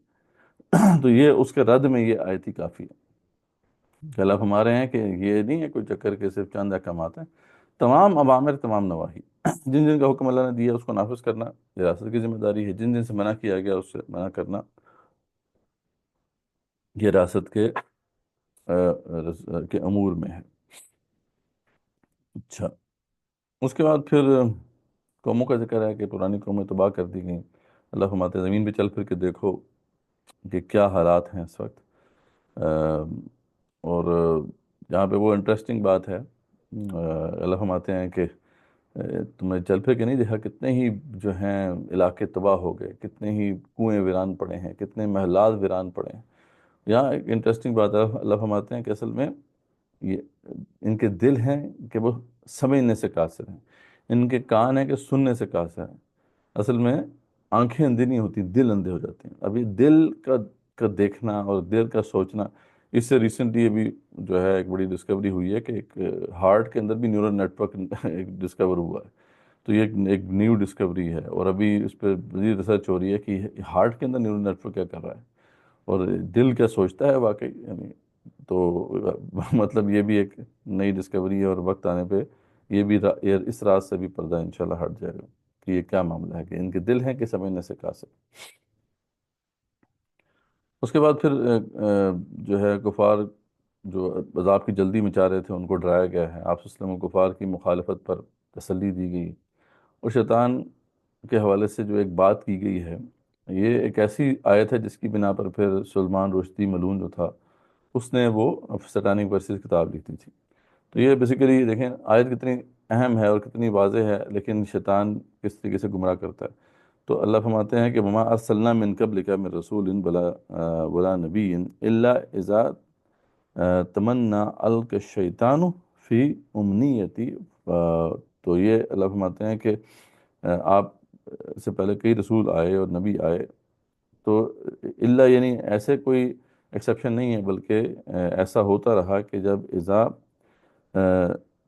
تو یہ اس کے رد میں یہ آیت ہی کافی ہے. خلاف ہمارے ہیں کہ یہ نہیں ہے کوئی چکر کے صرف چند احکامات ہیں، تمام اوامر، تمام نواہی، جن جن کا حکم اللہ نے دیا اس کو نافذ کرنا ریاست کی ذمہ داری ہے. جن جن سے منع کیا گیا اس سے منع کرنا یہ ریاست کے امور میں ہے. اچھا، اس کے بعد پھر قوموں کا ذکر ہے کہ پرانی قومیں تباہ کر دی گئیں. اللہ فرماتے ہیں زمین پہ چل پھر کے دیکھو کہ کیا حالات ہیں اس وقت. اور جہاں پہ وہ انٹرسٹنگ بات ہے، اللہ فرماتے ہیں کہ تم نے چل پھر کے نہیں دیکھا کتنے ہی جو ہیں علاقے تباہ ہو گئے، کتنے ہی کنویں ویران پڑے ہیں، کتنے محلات ویران پڑے ہیں. یہاں ایک انٹرسٹنگ بات ہے، اللہ فرماتے ہیں کہ اصل میں یہ ان کے دل ہیں کہ وہ سمجھنے سے قاصر ہیں، ان کے کان ہیں کہ سننے سے قاصر ہیں. اصل میں آنکھیں اندھی نہیں ہوتی، دل اندھے ہو جاتے ہیں. ابھی دل کا دیکھنا اور دل کا سوچنا، اس سے ریسنٹلی ابھی جو ہے ایک بڑی ڈسکوری ہوئی ہے کہ ایک ہارٹ کے اندر بھی نیورل نیٹ ورک ایک ڈسکور ہوا ہے. تو یہ ایک نیو ڈسکوری ہے، اور ابھی اس پہ مزید ریسرچ ہو رہی ہے کہ ہارٹ کے اندر نیورل نیٹ ورک کیا کر رہا ہے اور دل کیا سوچتا ہے واقعی. یعنی تو مطلب یہ بھی ایک نئی ڈسکوری ہے، اور وقت آنے پہ یہ بھی اس راز سے بھی پردہ انشاءاللہ ہٹ جائے گا کہ یہ کیا معاملہ ہے کہ ان کے دل ہیں کہ سمجھنے سے قاصر. اس کے بعد پھر جو ہے کفار جو عذاب کی جلدی مچا رہے تھے ان کو ڈرایا گیا ہے. آپ صلی اللہ علیہ وسلم کو کفار کی مخالفت پر تسلی دی گئی، اور شیطان کے حوالے سے جو ایک بات کی گئی ہے، یہ ایک ایسی آیت ہے جس کی بنا پر پھر سلمان رشدی ملون جو تھا اس نے وہ سیٹانک ورسز کتاب لکھی تھی. تو یہ بیسیکلی دیکھیں آیت کتنی اہم ہے اور کتنی واضح ہے، لیکن شیطان کس طریقے سے گمراہ کرتا ہے. تو اللہ فرماتے ہیں کہ وما ارسلنا من قبلک من رسول ولا نبی الا اذا تمنا القى الشیطان فی امنیتی. تو یہ اللہ فرماتے ہیں کہ آپ سے پہلے کئی رسول آئے اور نبی آئے، تو اللہ یعنی ایسے کوئی ایکسیپشن نہیں ہے، بلکہ ایسا ہوتا رہا کہ جب اذا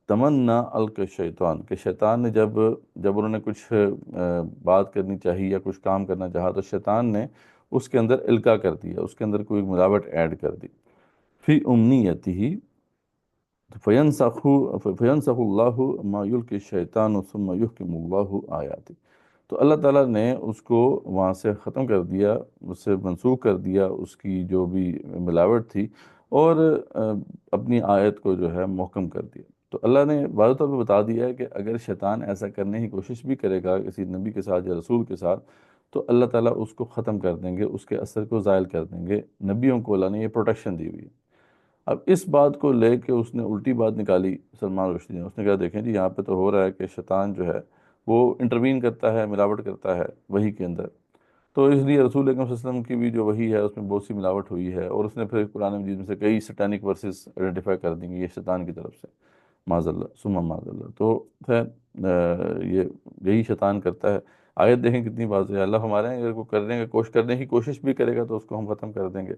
تمنا القى شیطان، کہ شیطان نے جب انہوں نے کچھ بات کرنی چاہی یا کچھ کام کرنا چاہا تو شیطان نے اس کے اندر القاء کر دیا، اس کے اندر کوئی ملاوٹ ایڈ کر دی. فی امنیتہ فینسخ اللہ ما یلقی الشیطان ثم یحکم اللہ آیاتہ. تو اللہ تعالیٰ نے اس کو وہاں سے ختم کر دیا، اس سے منسوخ کر دیا اس کی جو بھی ملاوٹ تھی، اور اپنی آیت کو جو ہے محکم کر دیا. تو اللہ نے واضح طور پہ بتا دیا ہے کہ اگر شیطان ایسا کرنے کی کوشش بھی کرے گا کسی نبی کے ساتھ یا رسول کے ساتھ، تو اللہ تعالیٰ اس کو ختم کر دیں گے، اس کے اثر کو زائل کر دیں گے. نبیوں کو اللہ نے یہ پروٹیکشن دی ہوئی ہے. اب اس بات کو لے کے اس نے الٹی بات نکالی سلمان رشدی نے. اس نے کہا دیکھیں جی یہاں پہ تو ہو رہا ہے کہ شیطان جو ہے وہ انٹروین کرتا ہے، ملاوٹ کرتا ہے وحی کے اندر. تو اس لیے رسول اکرم صلی اللہ علیہ وسلم کی بھی جو وحی ہے اس میں بہت سی ملاوٹ ہوئی ہے، اور اس نے پھر قرآن مجید میں سے کئی سٹینک ورسز آئیڈینٹیفائی کر دیں گے یہ شیطان کی طرف سے، معاذ اللہ ثم معاذ اللہ. تو یہی شیطان کرتا ہے. آیت دیکھیں کتنی واضح ہے. اللہ ہمارے ہیں اگر کوئی کرنے کی کوشش بھی کرے گا تو اس کو ہم ختم کر دیں گے.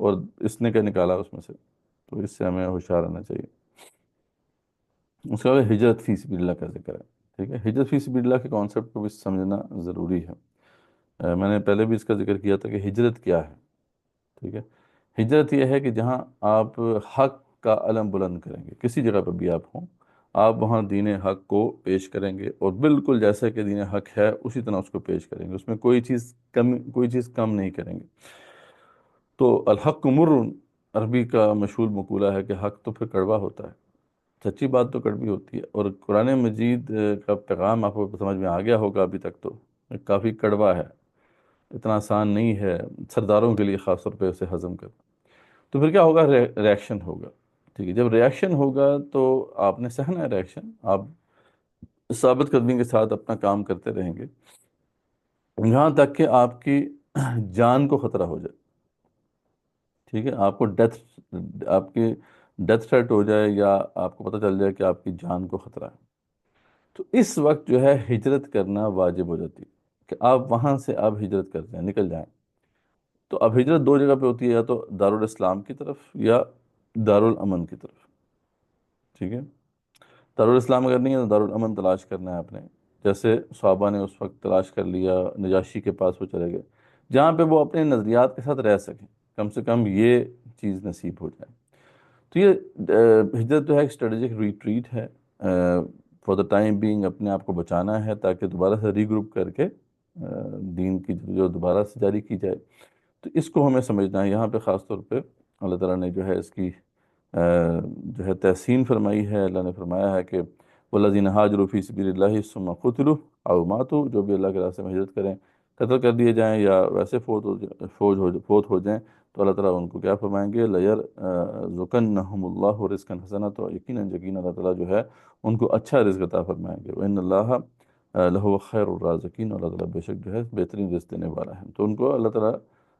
اور اس نے کیا نکالا اس میں سے، تو اس سے ہمیں ہوشیار رہنا چاہیے. اس کے بعد ہجرت فی سبیل اللہ کا ذکر ہے. ٹھیک ہے، ہجرت فی سبیل اللہ کے کانسیپٹ کو بھی سمجھنا ضروری ہے. میں نے پہلے بھی اس کا ذکر کیا تھا کہ ہجرت کیا ہے. ٹھیک ہے، ہجرت یہ ہے کہ جہاں آپ حق کا علم بلند کریں گے، کسی جگہ پہ بھی آپ ہوں، آپ وہاں دین حق کو پیش کریں گے، اور بالکل جیسا کہ دین حق ہے اسی طرح اس کو پیش کریں گے، اس میں کوئی چیز کم نہیں کریں گے. تو الحق مر، عربی کا مشہور مقولہ ہے کہ حق تو پھر کڑوا ہوتا ہے. سچی بات تو کڑوی ہوتی ہے، اور قرآن مجید کا پیغام آپ کو سمجھ میں آ گیا ہوگا ابھی تک، تو کافی کڑوا ہے، اتنا آسان نہیں ہے سرداروں کے لیے خاص طور پہ اسے ہضم کرنا. تو پھر کیا ہوگا، ریاکشن ہوگا. ٹھیک ہے، جب ریاکشن ہوگا تو آپ نے سہنا ہے ریاکشن، آپ ثابت قدمی کے ساتھ اپنا کام کرتے رہیں گے یہاں تک کہ آپ کی جان کو خطرہ ہو جائے. ٹھیک ہے، آپ کی ڈیتھ تھریٹ ہو جائے، یا آپ کو پتہ چل جائے کہ آپ کی جان کو خطرہ ہے. تو اس وقت جو ہے ہجرت کرنا واجب ہو جاتی ہے کہ آپ وہاں سے آپ ہجرت کر جائیں، نکل جائیں. تو اب ہجرت دو جگہ پہ ہوتی ہے، یا تو دارالاسلام کی طرف یا دارالامن کی طرف. ٹھیک ہے، دارالاسلام اگر نہیں ہے تو دارالامن تلاش کرنا ہے آپ نے. جیسے صحابہ نے اس وقت تلاش کر لیا، نجاشی کے پاس وہ چلے گئے جہاں پہ وہ اپنے نظریات کے ساتھ رہ سکیں، کم سے کم یہ چیز نصیب ہو جائے. تو یہ ہجرت جو ہے ایک اسٹریٹجک ریٹریٹ ہے، فار دا ٹائم بینگ اپنے آپ کو بچانا ہے تاکہ دوبارہ سے ری گروپ کر کے دین کی جو دوبارہ سے جاری کی جائے. تو اس کو ہمیں سمجھنا ہے. یہاں پہ خاص طور پہ اللہ تعالیٰ نے جو ہے اس کی جو ہے تحسین فرمائی ہے. اللہ نے فرمایا ہے کہ وَالَّذِينَ هَاجَرُوا فِي سَبِيلِ اللَّهِ ثُمَّ قُتِلُوا او ماتو، جو بھی اللہ کے راستے میں ہجرت کریں قتل کر دیے جائیں یا ویسے فوت ہو جائیں، تو اللہ تعالیٰ ان کو کیا فرمائیں گے، لیر ذکنہم اللہ رزقا حسنا، تو یقیناً اللہ تعالیٰ جو ہے ان کو اچھا رزق عطا فرمائیں گے، وان اللہ لہو خیر الرازقین، اللہ تعالیٰ بے شک جو ہے بہترین رزق دینے والا ہے، تو ان کو اللہ تعالیٰ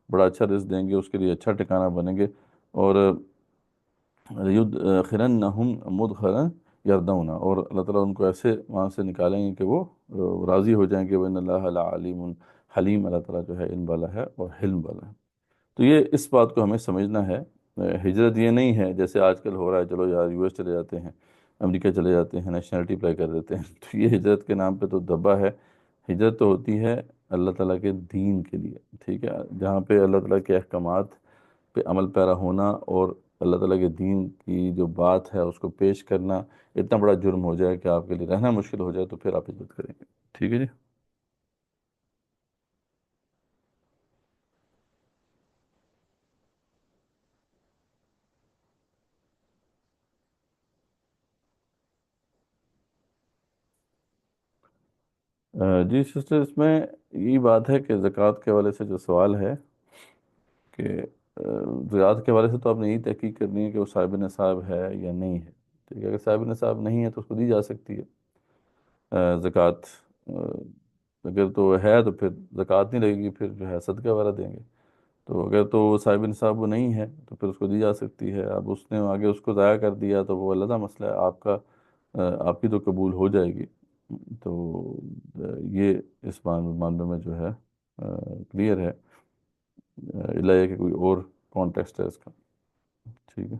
بڑا اچھا رزق دیں گے، اس کے لیے اچھا ٹھکانہ بنیں گے، اور یدخلنہم مدخلا یردونا، اور اللہ تعالیٰ ان کو ایسے وہاں سے نکالیں گے کہ وہ راضی ہو جائیں گے، وَإِنَّ اللَّهَ لَعَلِيمٌ حلیم، اللہ تعالیٰ جو ہے علم والا ہے اور حلم والا ہے۔ تو یہ اس بات کو ہمیں سمجھنا ہے، ہجرت یہ نہیں ہے جیسے آج کل ہو رہا ہے، چلو یار US چلے جاتے ہیں، امریکہ چلے جاتے ہیں، نیشنلٹی اپلائی کر دیتے ہیں، تو یہ ہجرت کے نام پہ تو دبا ہے۔ ہجرت تو ہوتی ہے اللہ تعالیٰ کے دین کے لیے، ٹھیک ہے، جہاں پہ اللہ تعالیٰ کے احکامات پہ عمل پیرا ہونا اور اللہ تعالیٰ کے دین کی جو بات ہے اس کو پیش کرنا اتنا بڑا جرم ہو جائے کہ آپ کے لیے رہنا مشکل ہو جائے، تو پھر آپ ہجرت کریں گے، ٹھیک ہے جی۔ جی سسٹر، اس میں یہی بات ہے کہ زکوٰۃ کے حوالے سے جو سوال ہے کہ زکوٰۃ کے حوالے سے تو آپ نے یہی تحقیق کرنی ہے کہ وہ صاحب نصاب ہے یا نہیں ہے، ٹھیک ہے، اگر صاحب نصاب نہیں ہے تو اس کو دی جا سکتی ہے زکوٰۃ، اگر تو ہے تو پھر زکوٰۃ نہیں لگے گی، پھر جو ہے صدقہ وغیرہ دیں گے، تو اگر تو صاحب نصاب وہ نہیں ہے تو پھر اس کو دی جا سکتی ہے، اب اس نے آگے اس کو ضائع کر دیا تو وہ علیحدہ مسئلہ ہے، آپ کا آپ کی تو قبول ہو جائے گی، تو یہ اس معاملے میں جو ہے کلیئر ہے، اللہ یہ کہ کوئی اور کانٹیکسٹ ہے اس کا، ٹھیک ہے۔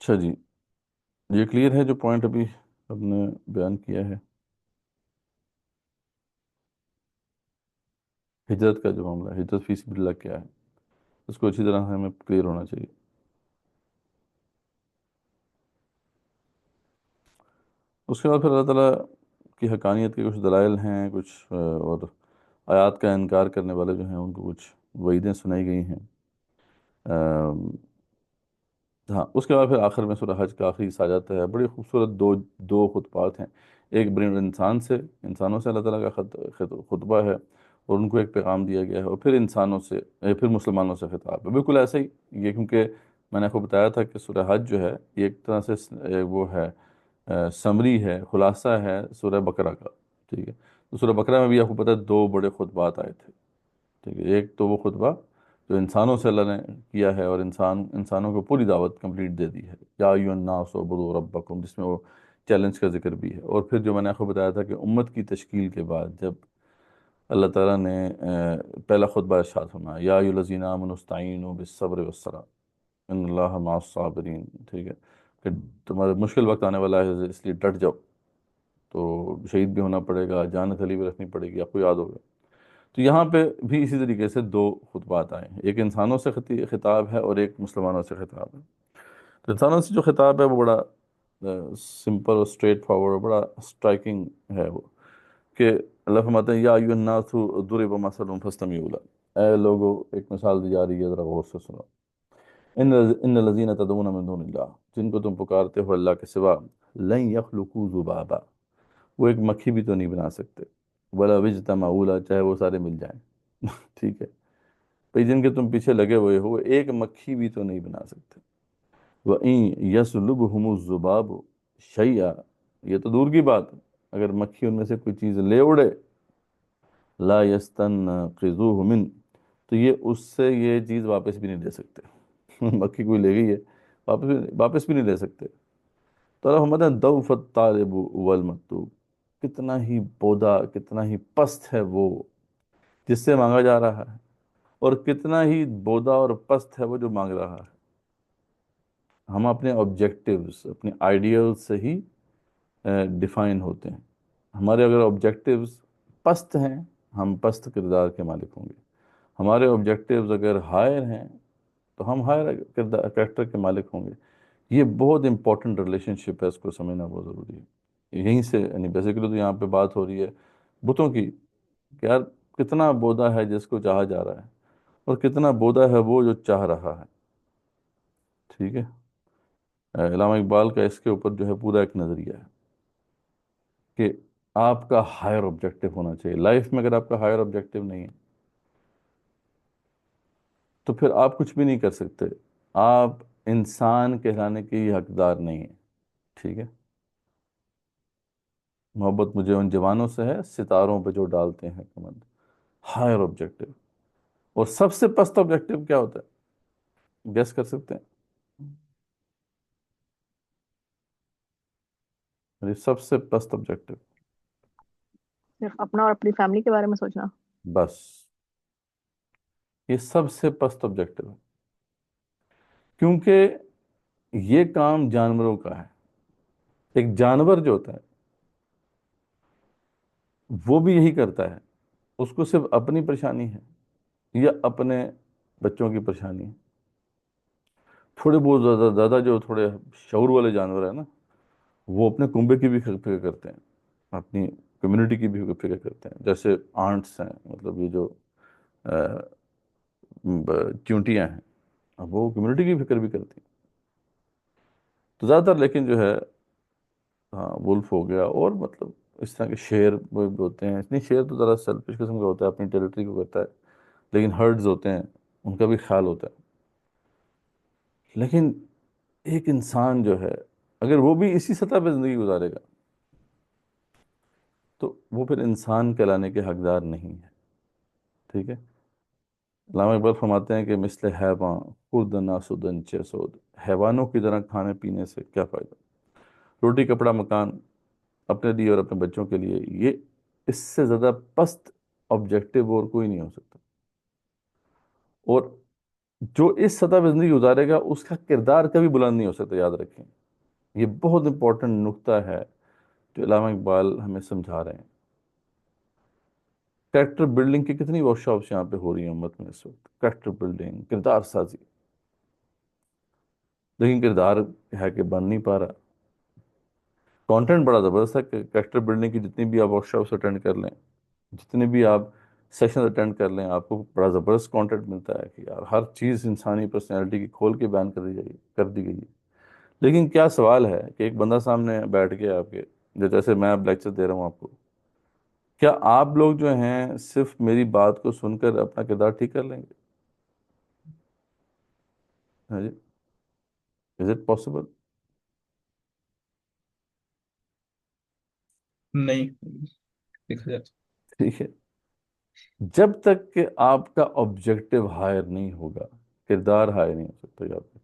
اچھا جی، یہ کلیئر ہے جو پوائنٹ ابھی ہم نے بیان کیا ہے، ہجرت کا جو معاملہ ہے، ہجرت فی سبیل اللہ کیا ہے، اس کو اچھی طرح سے ہمیں کلیئر ہونا چاہیے۔ اس کے بعد پھر اللہ تعالیٰ کی حقانیت کے کچھ دلائل ہیں، کچھ اور آیات کا انکار کرنے والے جو ہیں ان کو کچھ وعیدیں سنائی گئی ہیں۔ ہاں، اس کے بعد پھر آخر میں سورہ حج کا آخری حصہ آ جاتا ہے، بڑی خوبصورت دو خطبات ہیں، ایک بڑے انسانوں سے اللہ تعالیٰ کا خطبہ ہے اور ان کو ایک پیغام دیا گیا ہے، اور پھر انسانوں سے پھر مسلمانوں سے خطاب ہے، بالکل ایسے ہی یہ، کیونکہ میں نے آپ کو بتایا تھا کہ سورہ حج جو ہے یہ ایک طرح سے وہ ہے سمری ہے، خلاصہ ہے سورہ بقرہ کا، ٹھیک ہے، تو سورہ بقرہ میں بھی آپ کو پتہ ہے دو بڑے خطبات آئے تھے، ٹھیک ہے، ایک تو وہ خطبہ جو انسانوں سے اللہ نے کیا ہے اور انسانوں کو پوری دعوت کمپلیٹ دے دی ہے، یا ایھا الناس اعبدوا ربکم، جس میں وہ چیلنج کا ذکر بھی ہے، اور پھر جو میں نے آپ کو بتایا تھا کہ امت کی تشکیل کے بعد جب اللہ تعالیٰ نے پہلا خطبہ ارشاد فرمایا، یا ایھا الذین آمنوا استعینوا بالصبر والصلاۃ ان اللہ مع الصابرین، ٹھیک ہے، کہ تمہارا مشکل وقت آنے والا ہے اس لیے ڈٹ جاؤ، تو شہید بھی ہونا پڑے گا، جان تھلی بھی رکھنی پڑے گی، آپ کو یاد ہوگا، تو یہاں پہ بھی اسی طریقے سے دو خطبات آئے ہیں، ایک انسانوں سے خطاب ہے اور ایک مسلمانوں سے خطاب ہے، تو انسانوں سے جو خطاب ہے وہ بڑا سمپل اور اسٹریٹ فارورڈ اور بڑا اسٹرائکنگ ہے، وہ کہ اللہ فرماتے ہیں، یا ایھا الناس ضرب مثل فاستمعوا لہ، اے لوگو ایک مثال دی جا رہی ہے، ذرا غور سے سنو، ان الذین تدعون من دون اللہ، جن کو تم پکارتے ہو اللہ کے سوا، لن یخلقوا ذبابا، وہ ایک مکھی بھی تو نہیں بنا سکتے، ولا اجتمعوا لہ، چاہے وہ سارے مل جائیں، ٹھیک ہے، بھئی جن کے تم پیچھے لگے ہوئے ہو وہ ایک مکھی بھی تو نہیں بنا سکتے، وَإِن يَسْلُبْهُمُ الذُّبَابُ شَيْئًا، یہ تو دور کی بات ہے، اگر مکھی ان میں سے کوئی چیز لے اڑے، لا يستنقذوه من، تو یہ اس سے یہ چیز واپس بھی نہیں لے سکتے، مکھی کوئی لے گئی ہے، واپس بھی نہیں لے سکتے، تو اللہ فرماتے ہیں ضعف الطالب والمطلوب، کتنا ہی بودا، کتنا ہی پست ہے وہ جس سے مانگا جا رہا ہے، اور کتنا ہی بودا اور پست ہے وہ جو مانگ رہا ہے۔ ہم اپنے آبجیکٹیوز، اپنے آئیڈیل سے ہی ڈیفائن ہوتے ہیں، ہمارے اگر آبجیکٹیوز پست ہیں ہم پست کردار کے مالک ہوں گے، ہمارے آبجیکٹیوز اگر ہائر ہیں تو ہم ہائر کریکٹر کے مالک ہوں گے، یہ بہت امپورٹنٹ ریلیشن شپ ہے، اس کو سمجھنا بہت ضروری ہے، یہیں سے یعنی بیسیکلی تو یہاں پہ بات ہو رہی ہے بتوں کی، کہ یار کتنا بودا ہے جس کو چاہا جا رہا ہے، اور کتنا بودا ہے وہ جو چاہ رہا ہے، ٹھیک ہے، علامہ اقبال کا اس کے اوپر جو ہے پورا ایک نظریہ ہے کہ آپ کا ہائر آبجیکٹو ہونا چاہیے لائف میں. اگر آپ کا ہائر آبجیکٹو نہیں ہے تو پھر آپ کچھ بھی نہیں کر سکتے. آپ انسان کہلانے کے یہ حقدار نہیں ہیں. ٹھیک ہے. محبت مجھے ان جوانوں سے ہے ستاروں پہ جو ڈالتے ہیں کمند. Higher objective. اور سب سے پست آبجیکٹو کیا ہوتا ہے؟ گیس کر سکتے ہیں؟ یہ سب سے پست آبجیکٹو. صرف اپنا اور اپنی فیملی کے بارے میں سوچنا. بس یہ سب سے پست آبجیکٹو ہے. کیونکہ یہ کام جانوروں کا ہے. ایک جانور جو ہوتا ہے وہ بھی یہی کرتا ہے. اس کو صرف اپنی پریشانی ہے یا اپنے بچوں کی پریشانی ہے. تھوڑے بہت زیادہ زیادہ جو تھوڑے شعور والے جانور ہیں نا وہ اپنے کنبے کی بھی فکر کرتے ہیں, اپنی کمیونٹی کی بھی فکر کرتے ہیں. جیسے آنٹس ہیں, مطلب یہ جو چونٹیاں ہیں, اب وہ کمیونٹی کی فکر بھی کرتی ہیں. تو زیادہ تر لیکن جو ہے ہاں ولف ہو گیا اور مطلب اس طرح کے شیر وہ بھی ہوتے ہیں. اتنی شیر تو ذرا سیلفش قسم کا ہوتا ہے, اپنی ٹیریٹری کو کرتا ہے. لیکن ہرڈز ہوتے ہیں ان کا بھی خیال ہوتا ہے. لیکن ایک انسان جو ہے اگر وہ بھی اسی سطح پہ زندگی گزارے گا تو وہ پھر انسان کہلانے کے حقدار نہیں ہے. ٹھیک ہے. علامہ اقبال فرماتے ہیں کہ مثل حیوان خوردن آسودن چیسود, حیوانوں کی طرح کھانے پینے سے کیا فائدہ. روٹی کپڑا مکان اپنے لیے اور اپنے بچوں کے لیے, یہ اس سے زیادہ پست آبجیکٹو اور کوئی نہیں ہو سکتا. اور جو اس سطح پہ زندگی گزارے گا اس کا کردار کبھی بلند نہیں ہو سکتا. یاد رکھیں یہ بہت امپورٹنٹ نقطہ ہے جو علامہ اقبال ہمیں سمجھا رہے ہیں. کریکٹر بلڈنگ کی کتنی ورک شاپس یہاں پہ ہو رہی ہیں امت میں اس وقت. کریکٹر بلڈنگ, کردار سازی, لیکن کردار ہے کہ بن نہیں پا رہا. کانٹینٹ بڑا زبردست ہے کہ کریکٹر بلڈنگ کی جتنی بھی آپ ورک شاپس اٹینڈ کر لیں, جتنے بھی آپ سیشن اٹینڈ کر لیں, آپ کو بڑا زبردست کانٹینٹ ملتا ہے کہ یار ہر چیز انسانی پرسنالٹی کی کھول کے بیان کر دی گئی ہے. لیکن کیا سوال ہے کہ ایک بندہ سامنے بیٹھ گیا آپ کے, جیسے میں اب لیکچر دے رہا ہوں آپ کو, کیا آپ لوگ جو ہیں صرف میری بات کو سن کر اپنا کردار ٹھیک کر لیں گے؟ ہاں جی, از اٹ پاسبل؟ نہیں دیکھا جائے. ٹھیک ہے. جب تک کہ آپ کا آبجیکٹو ہائر نہیں ہوگا کردار ہائر نہیں ہو سکتا. یاد رکھیں.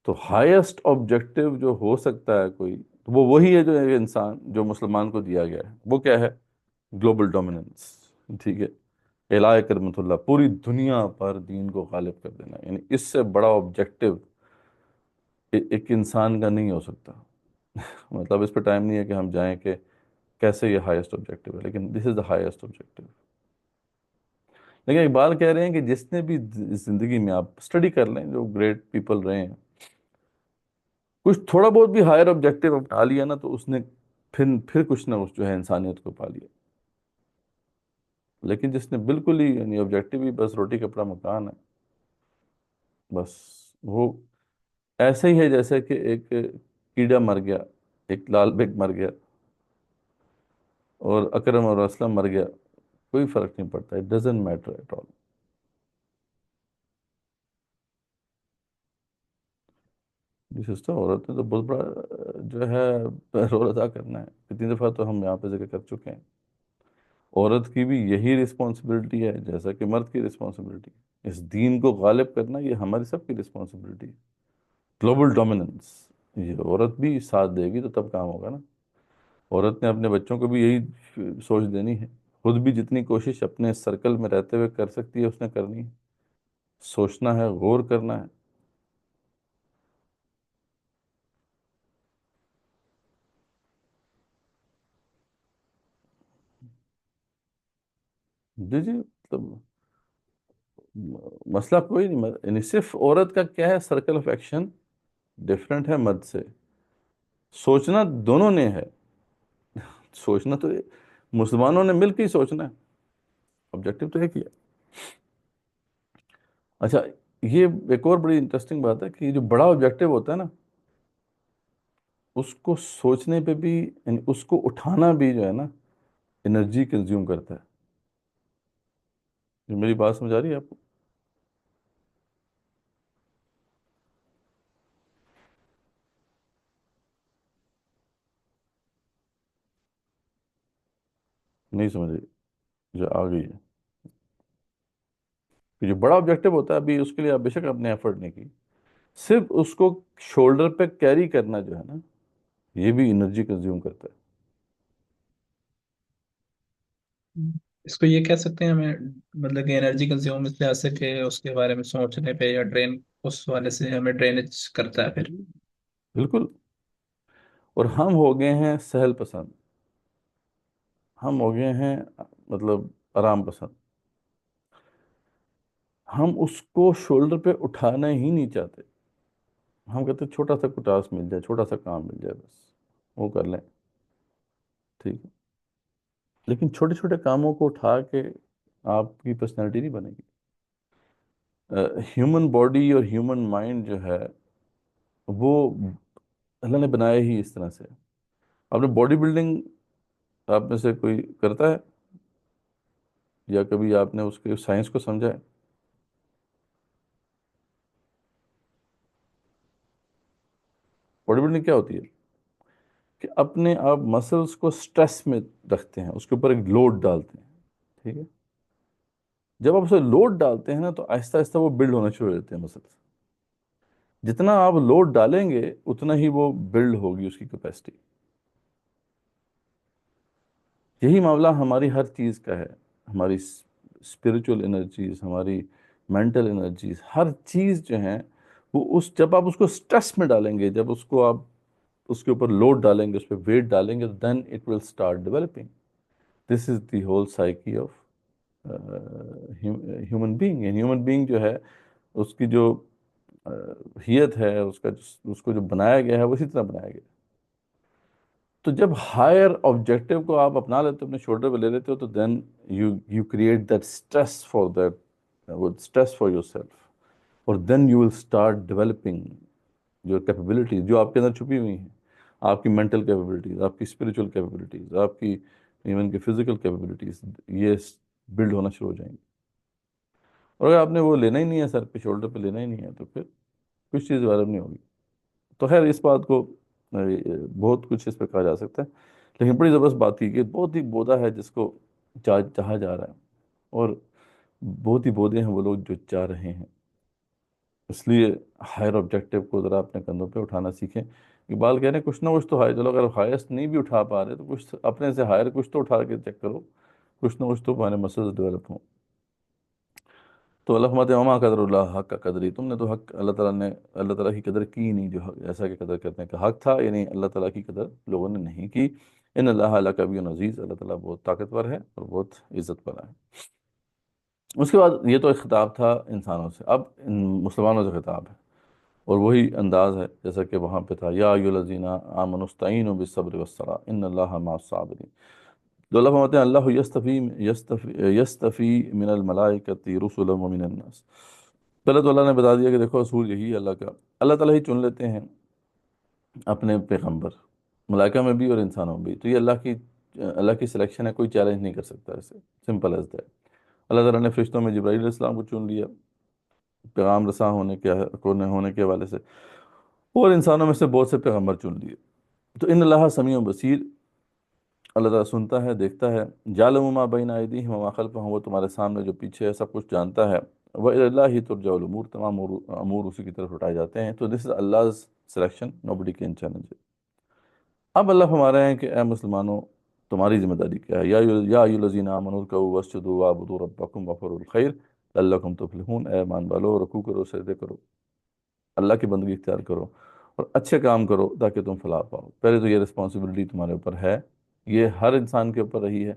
تو ہائیسٹ آبجیکٹو جو ہو سکتا ہے کوئی تو وہ وہی ہے جو انسان جو مسلمان کو دیا گیا ہے. وہ کیا ہے؟ Global dominance. ٹھیک ہے. الہ کرمت اللہ, پوری دنیا پر دین کو غالب کر دینا. یعنی اس سے بڑا آبجیکٹو ایک انسان کا نہیں ہو سکتا. مطلب اس پہ ٹائم نہیں ہے کہ ہم جائیں کہ کیسے یہ ہائیسٹ آبجیکٹو ہے, لیکن دس از دا ہائیسٹ آبجیکٹو. لیکن اقبال کہہ رہے ہیں کہ جس نے بھی زندگی میں آپ اسٹڈی کر لیں جو گریٹ پیپل رہے ہیں, کچھ تھوڑا بہت بھی ہائر آبجیکٹو پا لیا نا تو اس نے پھر کچھ نہ کچھ جو ہے انسانیت کو پا لیا. لیکن جس نے بالکل ہی یعنی آبجیکٹو ہی بس روٹی کپڑا مکان ہے, بس وہ ایسے ہی ہے جیسے کہ ایک کیڑا مر گیا, ایک لال بیگ مر گیا اور اکرم اور اسلم مر گیا, کوئی فرق نہیں پڑتا. It doesn't matter at all. یہ سسٹم عورت نے تو بہت بڑا جو ہے رول ادا کرنا ہے. کتنی دفعہ تو ہم یہاں پہ ذکر کر چکے ہیں. عورت کی بھی یہی رسپانسبلٹی ہے جیسا کہ مرد کی رسپانسبلٹی. اس دین کو غالب کرنا یہ ہماری سب کی رسپانسبلٹی ہے. گلوبل ڈومیننس, یہ عورت بھی ساتھ دے گی تو تب کام ہوگا نا. عورت نے اپنے بچوں کو بھی یہی سوچ دینی ہے. خود بھی جتنی کوشش اپنے سرکل میں رہتے ہوئے کر سکتی ہے اس نے کرنی ہے. سوچنا ہے, غور کرنا ہے. جی جی, مطلب مسئلہ کوئی نہیں. یعنی صرف عورت کا کیا ہے, سرکل آف ایکشن ڈفرینٹ ہے مرد سے. سوچنا دونوں نے ہے. سوچنا تو مسلمانوں نے مل کے ہی سوچنا ہے. آبجیکٹو تو ایک ہی ہے. اچھا, یہ ایک اور بڑی انٹرسٹنگ بات ہے کہ یہ جو بڑا آبجیکٹو ہوتا ہے نا، اس کو سوچنے پہ بھی، یعنی اس کو اٹھانا بھی جو ہے نا انرجی کنزیوم کرتا ہے. میری بات سمجھ آ رہی ہے آپ کو؟ نہیں سمجھ رہی؟ جو آ گئی ہے کہ جو بڑا آبجیکٹو ہوتا ہے، ابھی اس کے لیے آپ بے شک آپ نے ایفرٹ نہیں کی، صرف اس کو شولڈر پہ کیری کرنا جو ہے نا، یہ بھی انرجی کنزیوم کرتا ہے. اس کو یہ کہہ سکتے ہیں ہمیں، مطلب کہ انرجی کنزیوم اس لحاظ سے کہ اس کے بارے میں سوچنے پہ یا ڈرین، اس والے سے ہمیں ڈرینج کرتا ہے پھر. بالکل. اور ہم ہو گئے ہیں سہل پسند، ہم ہو گئے ہیں مطلب آرام پسند. ہم اس کو شولڈر پہ اٹھانا ہی نہیں چاہتے. ہم کہتے ہیں چھوٹا سا کوئی ٹاسک مل جائے، چھوٹا سا کام مل جائے، بس وہ کر لیں، ٹھیک ہے. لیکن چھوٹے چھوٹے کاموں کو اٹھا کے آپ کی پرسنالٹی نہیں بنے گی. ہیومن باڈی اور ہیومن مائنڈ جو ہے وہ اللہ نے بنایا ہی اس طرح سے. آپ نے باڈی بلڈنگ، آپ میں سے کوئی کرتا ہے یا کبھی آپ نے اس کے سائنس کو سمجھا ہے؟ باڈی بلڈنگ کیا ہوتی ہے؟ کہ اپنے آپ مسلس کو سٹریس میں رکھتے ہیں، اس کے اوپر ایک لوڈ ڈالتے ہیں، ٹھیک ہے. جب آپ اسے لوڈ ڈالتے ہیں نا تو آہستہ آہستہ وہ بلڈ ہونا شروع ہو جاتے ہیں مسلس. جتنا آپ لوڈ ڈالیں گے اتنا ہی وہ بلڈ ہوگی اس کی کیپیسٹی. یہی معاملہ ہماری ہر چیز کا ہے. ہماری اسپریچول انرجیز، ہماری مینٹل انرجیز، ہر چیز جو ہیں وہ جب آپ اس کو سٹریس میں ڈالیں گے، جب اس کو آپ اس کے اوپر لوڈ ڈالیں گے، اس پہ ویٹ ڈالیں گے، then it will start developing. This is the whole psyche of human being. Human being جو ہے اس کی جو ہیت ہے، اس کو جو بنایا گیا ہے وہ اسی طرح بنایا گیا ہے. تو جب ہائر آبجیکٹو کو آپ اپنا لیتے ہو، اپنے شولڈر پہ لے لیتے ہو، تو then you create that stress for that, stress for یور سیلف. اور then you will start developing جو کیپیبلٹیز جو آپ کے اندر چھپی ہوئی ہیں، آپ کی مینٹل کیپیبلٹیز، آپ کی اسپریچول کیپیبلٹیز، آپ کی ایون کی فزیکل کیپیبلٹیز، یہ بلڈ ہونا شروع ہو جائیں گی. اور اگر آپ نے وہ لینا ہی نہیں ہے، سر پہ شولڈر پہ لینا ہی نہیں ہے، تو پھر کچھ چیز غالب نہیں ہوگی. تو خیر اس بات کو بہت کچھ اس پہ کہا جا سکتا ہے، لیکن بڑی زبردست بات کی کہ بہت ہی بودا ہے جس کو چاہا جا رہا ہے، اور بہت ہی بودے ہیں وہ لوگ جو چاہ رہے ہیں. اس لیے ہائر آبجیکٹیو کو ذرا اپنے کندھوں پہ اٹھانا سیکھیں. اقبال کہہ رہے ہیں کچھ نہ کچھ تو ہائر، چلو اگر ہائیسٹ نہیں بھی اٹھا پا رہے تو کچھ اپنے سے ہائر کچھ تو اٹھا کے چیک کرو، کچھ نہ کچھ تو ہمارے مسلز ڈیولپ ہوں. تو اللہ فرماتے ہیں وما قدر اللہ حق کا قدری، تم نے تو حق اللہ تعالیٰ نے اللہ تعالیٰ کی قدر کی نہیں جو ایسا کہ قدر کرنے کا حق تھا، یعنی اللہ تعالیٰ کی قدر لوگوں نے نہیں کی. ان اللہ لقوی عزیز، اللہ تعالیٰ بہت طاقتور ہے اور بہت عزت والا ہے. اس کے بعد یہ تو ایک خطاب تھا انسانوں سے، اب ان مسلمانوں سے خطاب ہے، اور وہی انداز ہے جیسا کہ وہاں پہ تھا، یا ایھا الذین آمنوا استعینوا بالصبر والصلاۃ ان اللہ مع الصابرین. تو اللہ فرماتے ہیں اللہ یستفی من الملائکۃ رسلا ومن الناس. پہلے تو اللہ نے بتا دیا کہ دیکھو اصول یہی ہے اللہ کا، اللہ تعالیٰ ہی چن لیتے ہیں اپنے پیغمبر، ملائکہ میں بھی اور انسانوں میں بھی. تو یہ اللہ کی سلیکشن ہے، کوئی چیلنج نہیں کر سکتا اسے، سمپل ایز دیٹ. اللہ تعالیٰ نے فرشتوں میں جبرائیل علیہ السلام کو چن لیا پیغام رساں ہونے کے حوالے سے، اور انسانوں میں سے بہت سے پیغمبر چن لیے. تو ان اللہ سمیع بصیر، اللہ تعالیٰ سنتا ہے، دیکھتا ہے. یعلم ما بین ایدیہم وما خلفہم، وہ تمہارے سامنے جو پیچھے ہے سب کچھ جانتا ہے. وإلی اللہ ترجع الامور، تمام امور اسی کی طرف اٹھائے جاتے ہیں. تو دس از Allah's selection, nobody can challenge it. اب اللہ فرما رہے ہیں کہ اے مسلمانوں تمہاری ذمہ داری کیا ہے. یا ایھا الذین آمنوا ارکعوا واسجدوا واعبدوا ربکم وافعلوا الخیر لعلکم تفلحون. اے ایمان والو رکوع کرو، سجدے کرو، اللہ کی بندگی اختیار کرو اور اچھے کام کرو تاکہ تم فلاح پاؤ. پہلے تو یہ رسپانسبلٹی تمہارے اوپر ہے، یہ ہر انسان کے اوپر رہی ہے،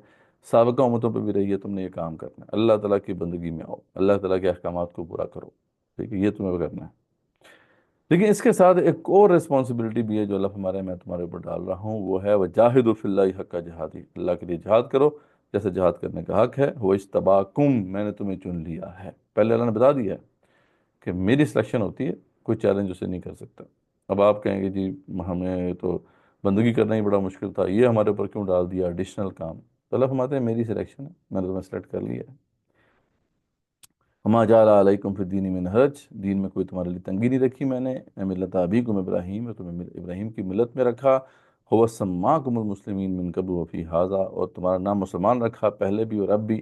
سابقہ امتوں پہ بھی رہی ہے. تم نے یہ کام کرنا ہے، اللہ تعالیٰ کی بندگی میں آؤ، اللہ تعالیٰ کے احکامات کو پورا کرو، ٹھیک ہے، یہ تمہیں کرنا ہے. لیکن اس کے ساتھ ایک اور رسپانسبلٹی بھی ہے جو اللہ ہمارے میں تمہارے اوپر ڈال رہا ہوں، وہ ہے وجاہدوا فی اللہ حق جہادی، اللہ کے لیے جہاد کرو جیسے جہاد کرنے کا حق ہے. وہ اجتباکم، میں نے تمہیں چن لیا ہے. پہلے اللہ نے بتا دیا ہے کہ میری سلیکشن ہوتی ہے، کوئی چیلنج اسے نہیں کر سکتا۔ اب آپ کہیں گے جی ہمیں تو بندگی کرنا ہی بڑا مشکل تھا، یہ ہمارے اوپر کیوں ڈال دیا ایڈیشنل کام؟ تو اللہ فرماتے ہیں میری سلیکشن ہے، میں نے تمہیں سلیکٹ کر لیا ہے۔ ہما جعل علیکم فی الدین من حرج، دین میں کوئی تمہارے لیے تنگی نہیں رکھی میں نے، ملت ابیکم ابراہیم، میں تمہیں ابراہیم کی ملت میں رکھا، هو سماکم المسلمین من قبل وفی ھذا، اور تمہارا نام مسلمان رکھا پہلے بھی اور اب بھی۔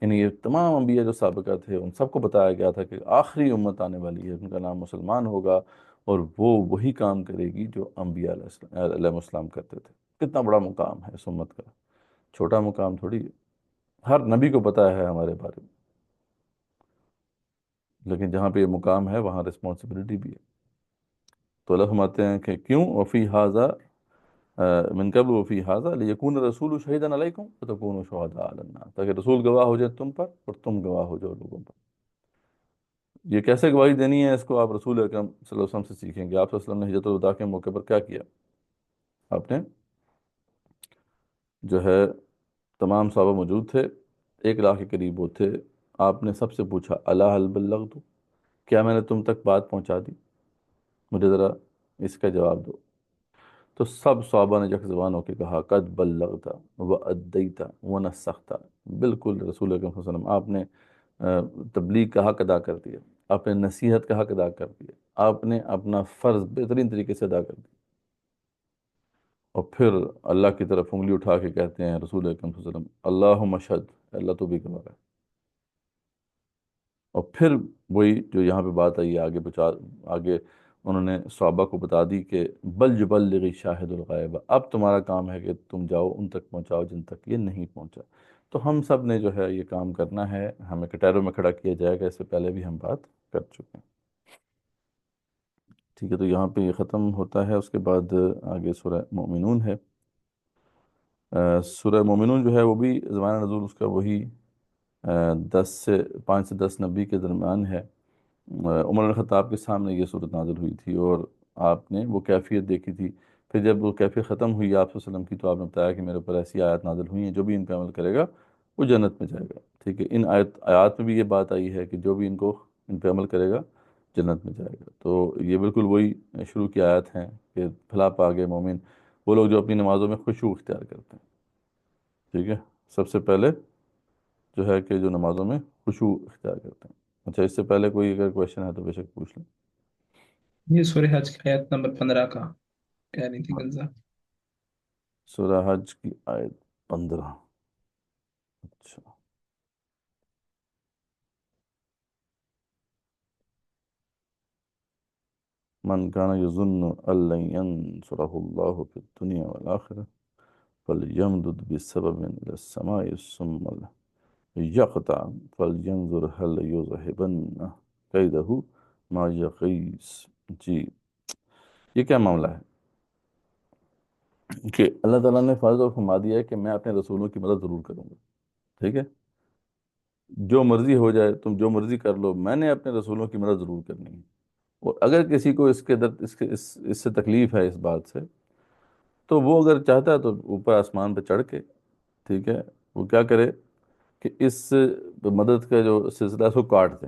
یعنی یہ تمام انبیاء جو سابقہ تھے ان سب کو بتایا گیا تھا کہ آخری امت آنے والی ہے، ان کا نام مسلمان ہوگا، اور وہ وہی کام کرے گی جو انبیاء علیہ السلام کرتے تھے۔ کتنا بڑا مقام ہے اس امت کا، چھوٹا مقام تھوڑی ہے۔ ہر نبی کو پتہ ہے ہمارے بارے میں، لیکن جہاں پہ یہ مقام ہے وہاں رسپانسبلٹی بھی ہے۔ تو اللہ فرماتے ہیں کہ کیوں؟ وفی ھذا من قبل وفی ھذا لیکون الرسول شہیدا علیکم وتکونوا شہداء علی الناس، تاکہ رسول گواہ ہو جائے تم پر اور تم گواہ ہو جاؤ لوگوں پر۔ یہ کیسے گواہی دینی ہے، اس کو آپ رسول اکرم صلی اللہ علیہ وسلم سے سیکھیں گے۔ آپ صلی اللہ علیہ وسلم نے ہجرت الوداع کے موقع پر کیا کیا؟ آپ نے جو ہے تمام صحابہ موجود تھے، 1 لاکھ کے قریب وہ تھے، آپ نے سب سے پوچھا الا هل بلغت، کیا میں نے تم تک بات پہنچا دی؟ مجھے ذرا اس کا جواب دو۔ تو سب صحابہ نے یک زبان ہو کے کہا قد بلغت وادیت ونصحت، بالکل رسول اکرم صلی اللہ علیہ وسلم آپ نے تبلیغ کا حق ادا کر دیا، آپ نے نصیحت کا حق ادا کر دیا، آپ نے اپنا فرض بہترین طریقے سے ادا کر دیا۔ اور پھر اللہ کی طرف انگلی اٹھا کے کہتے ہیں رسول اکرم صلی اللہ علیہ وسلم اللہم اشہد، اللہ تو بھی گواہ ہے۔ اور پھر وہی جو یہاں پہ بات آئی آگے آگے انہوں نے صحابہ کو بتا دی کہ بل یبلغ شاہد الغائب، اب تمہارا کام ہے کہ تم جاؤ ان تک پہنچاؤ جن تک یہ نہیں پہنچا۔ تو ہم سب نے جو ہے یہ کام کرنا ہے، ہمیں کٹہروں میں کھڑا کیا جائے گا، اس سے پہلے بھی ہم بات کر چکے ہیں۔ ٹھیک ہے، تو یہاں پہ یہ ختم ہوتا ہے، اس کے بعد آگے سورہ مومنون ہے۔ سورہ مومنون جو ہے وہ بھی زمانہ نزول اس کا وہی 5 سے 10 نبی کے درمیان ہے۔ عمر بن الخطاب کے سامنے یہ صورت نازل ہوئی تھی اور آپ نے وہ کیفیت دیکھی تھی۔ پھر جب وہ کیفیت ختم ہوئی آپ صلی اللہ علیہ وسلم کی، تو آپ نے بتایا کہ میرے اوپر ایسی آیات نازل ہوئی ہیں جو بھی ان پہ عمل کرے گا وہ جنت میں جائے گا۔ ٹھیک ہے، ان آیات میں بھی یہ بات آئی ہے کہ جو بھی ان پہ عمل کرے گا جنت میں جائے گا۔ تو یہ بالکل وہی شروع کی آیات ہیں کہ بھلا پاگے مومن وہ لوگ جو اپنی نمازوں میں خشوع اختیار کرتے ہیں۔ ٹھیک ہے، سب سے پہلے جو ہے کہ جو نمازوں میں خشوع اختیار کرتے ہیں۔ اچھا، اس سے پہلے کوئی اگر کویشچن ہے تو بے شک پوچھ لیں۔ یہ سورہ حج کی آیت نمبر 15 کا کہہ رہی تھی گنزا۔ سورہ حج کی آیت 15۔ اچھا، من کان یظن ان لن ینصرہ اللہ فی الدنیا والآخرہ فلیمدد بسبب الی السماء ثم یقطع فلینظر هل یذہبن کیدہ ما یغیظ۔ جی، یہ کیا معاملہ ہے کہ اللہ تعالیٰ نے فرض اور فرما دیا ہے کہ میں اپنے رسولوں کی مدد ضرور کروں گا۔ ٹھیک ہے، جو مرضی ہو جائے، تم جو مرضی کر لو، میں نے اپنے رسولوں کی مدد ضرور کرنی ہے۔ اور اگر کسی کو اس کے درد اس سے تکلیف ہے اس بات سے، تو وہ اگر چاہتا ہے تو اوپر آسمان پہ چڑھ کے، ٹھیک ہے، وہ کیا کرے کہ اس مدد کا جو سلسلہ ہے اس کو کاٹ دے،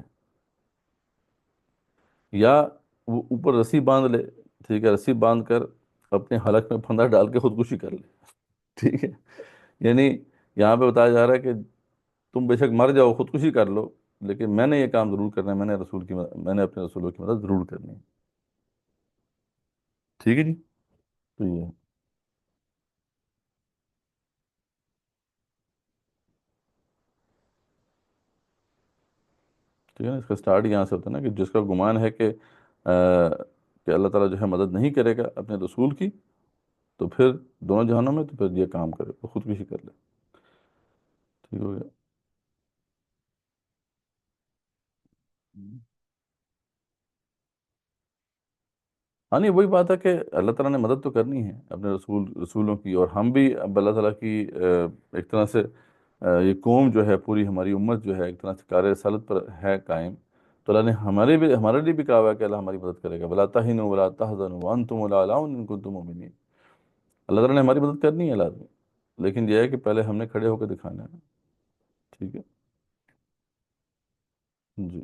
یا وہ اوپر رسی باندھ لے، ٹھیک ہے، رسی باندھ کر اپنے حلق میں پھندا ڈال کے خودکشی کر لے۔ ٹھیک ہے، یعنی یہاں پہ بتایا جا رہا ہے کہ تم بے شک مر جاؤ، خودکشی کر لو، لیکن میں نے یہ کام ضرور کرنا ہے، میں نے اپنے رسولوں کی مدد ضرور کرنی ہے۔ ٹھیک ہے جی، تو یہ ہے۔ ٹھیک ہے نا، اس کا سٹارٹ یہاں سے ہوتا ہے نا کہ جس کا گمان ہے کہ اللہ تعالیٰ جو ہے مدد نہیں کرے گا اپنے رسول کی، تو پھر دونوں جہانوں میں تو پھر یہ کام کرے، وہ خودکشی کر لے۔ ٹھیک ہو گیا۔ ہاں نہیں، وہی بات ہے کہ اللہ تعالیٰ نے مدد تو کرنی ہے اپنے رسولوں کی، اور ہم بھی اب اللہ تعالیٰ کی ایک طرح سے یہ قوم جو ہے، پوری ہماری امت جو ہے ایک طرح سے کار رسالت پر ہے قائم، تو اللہ نے ہمارے لیے بھی کہا ہوا ہے کہ اللہ ہماری مدد کرے گا، وَلَا تَهِنُوا وَلَا تَحْزَنُوا وَأَنْتُمُ الْأَعْلَوْنَ إِن كُنتُم مُؤْمِنِينَ۔ اللہ تعالیٰ نے ہماری مدد کرنی ہے لازمی، لیکن یہ ہے کہ پہلے ہم نے کھڑے ہو کے دکھانا ہے۔ ٹھیک ہے جی۔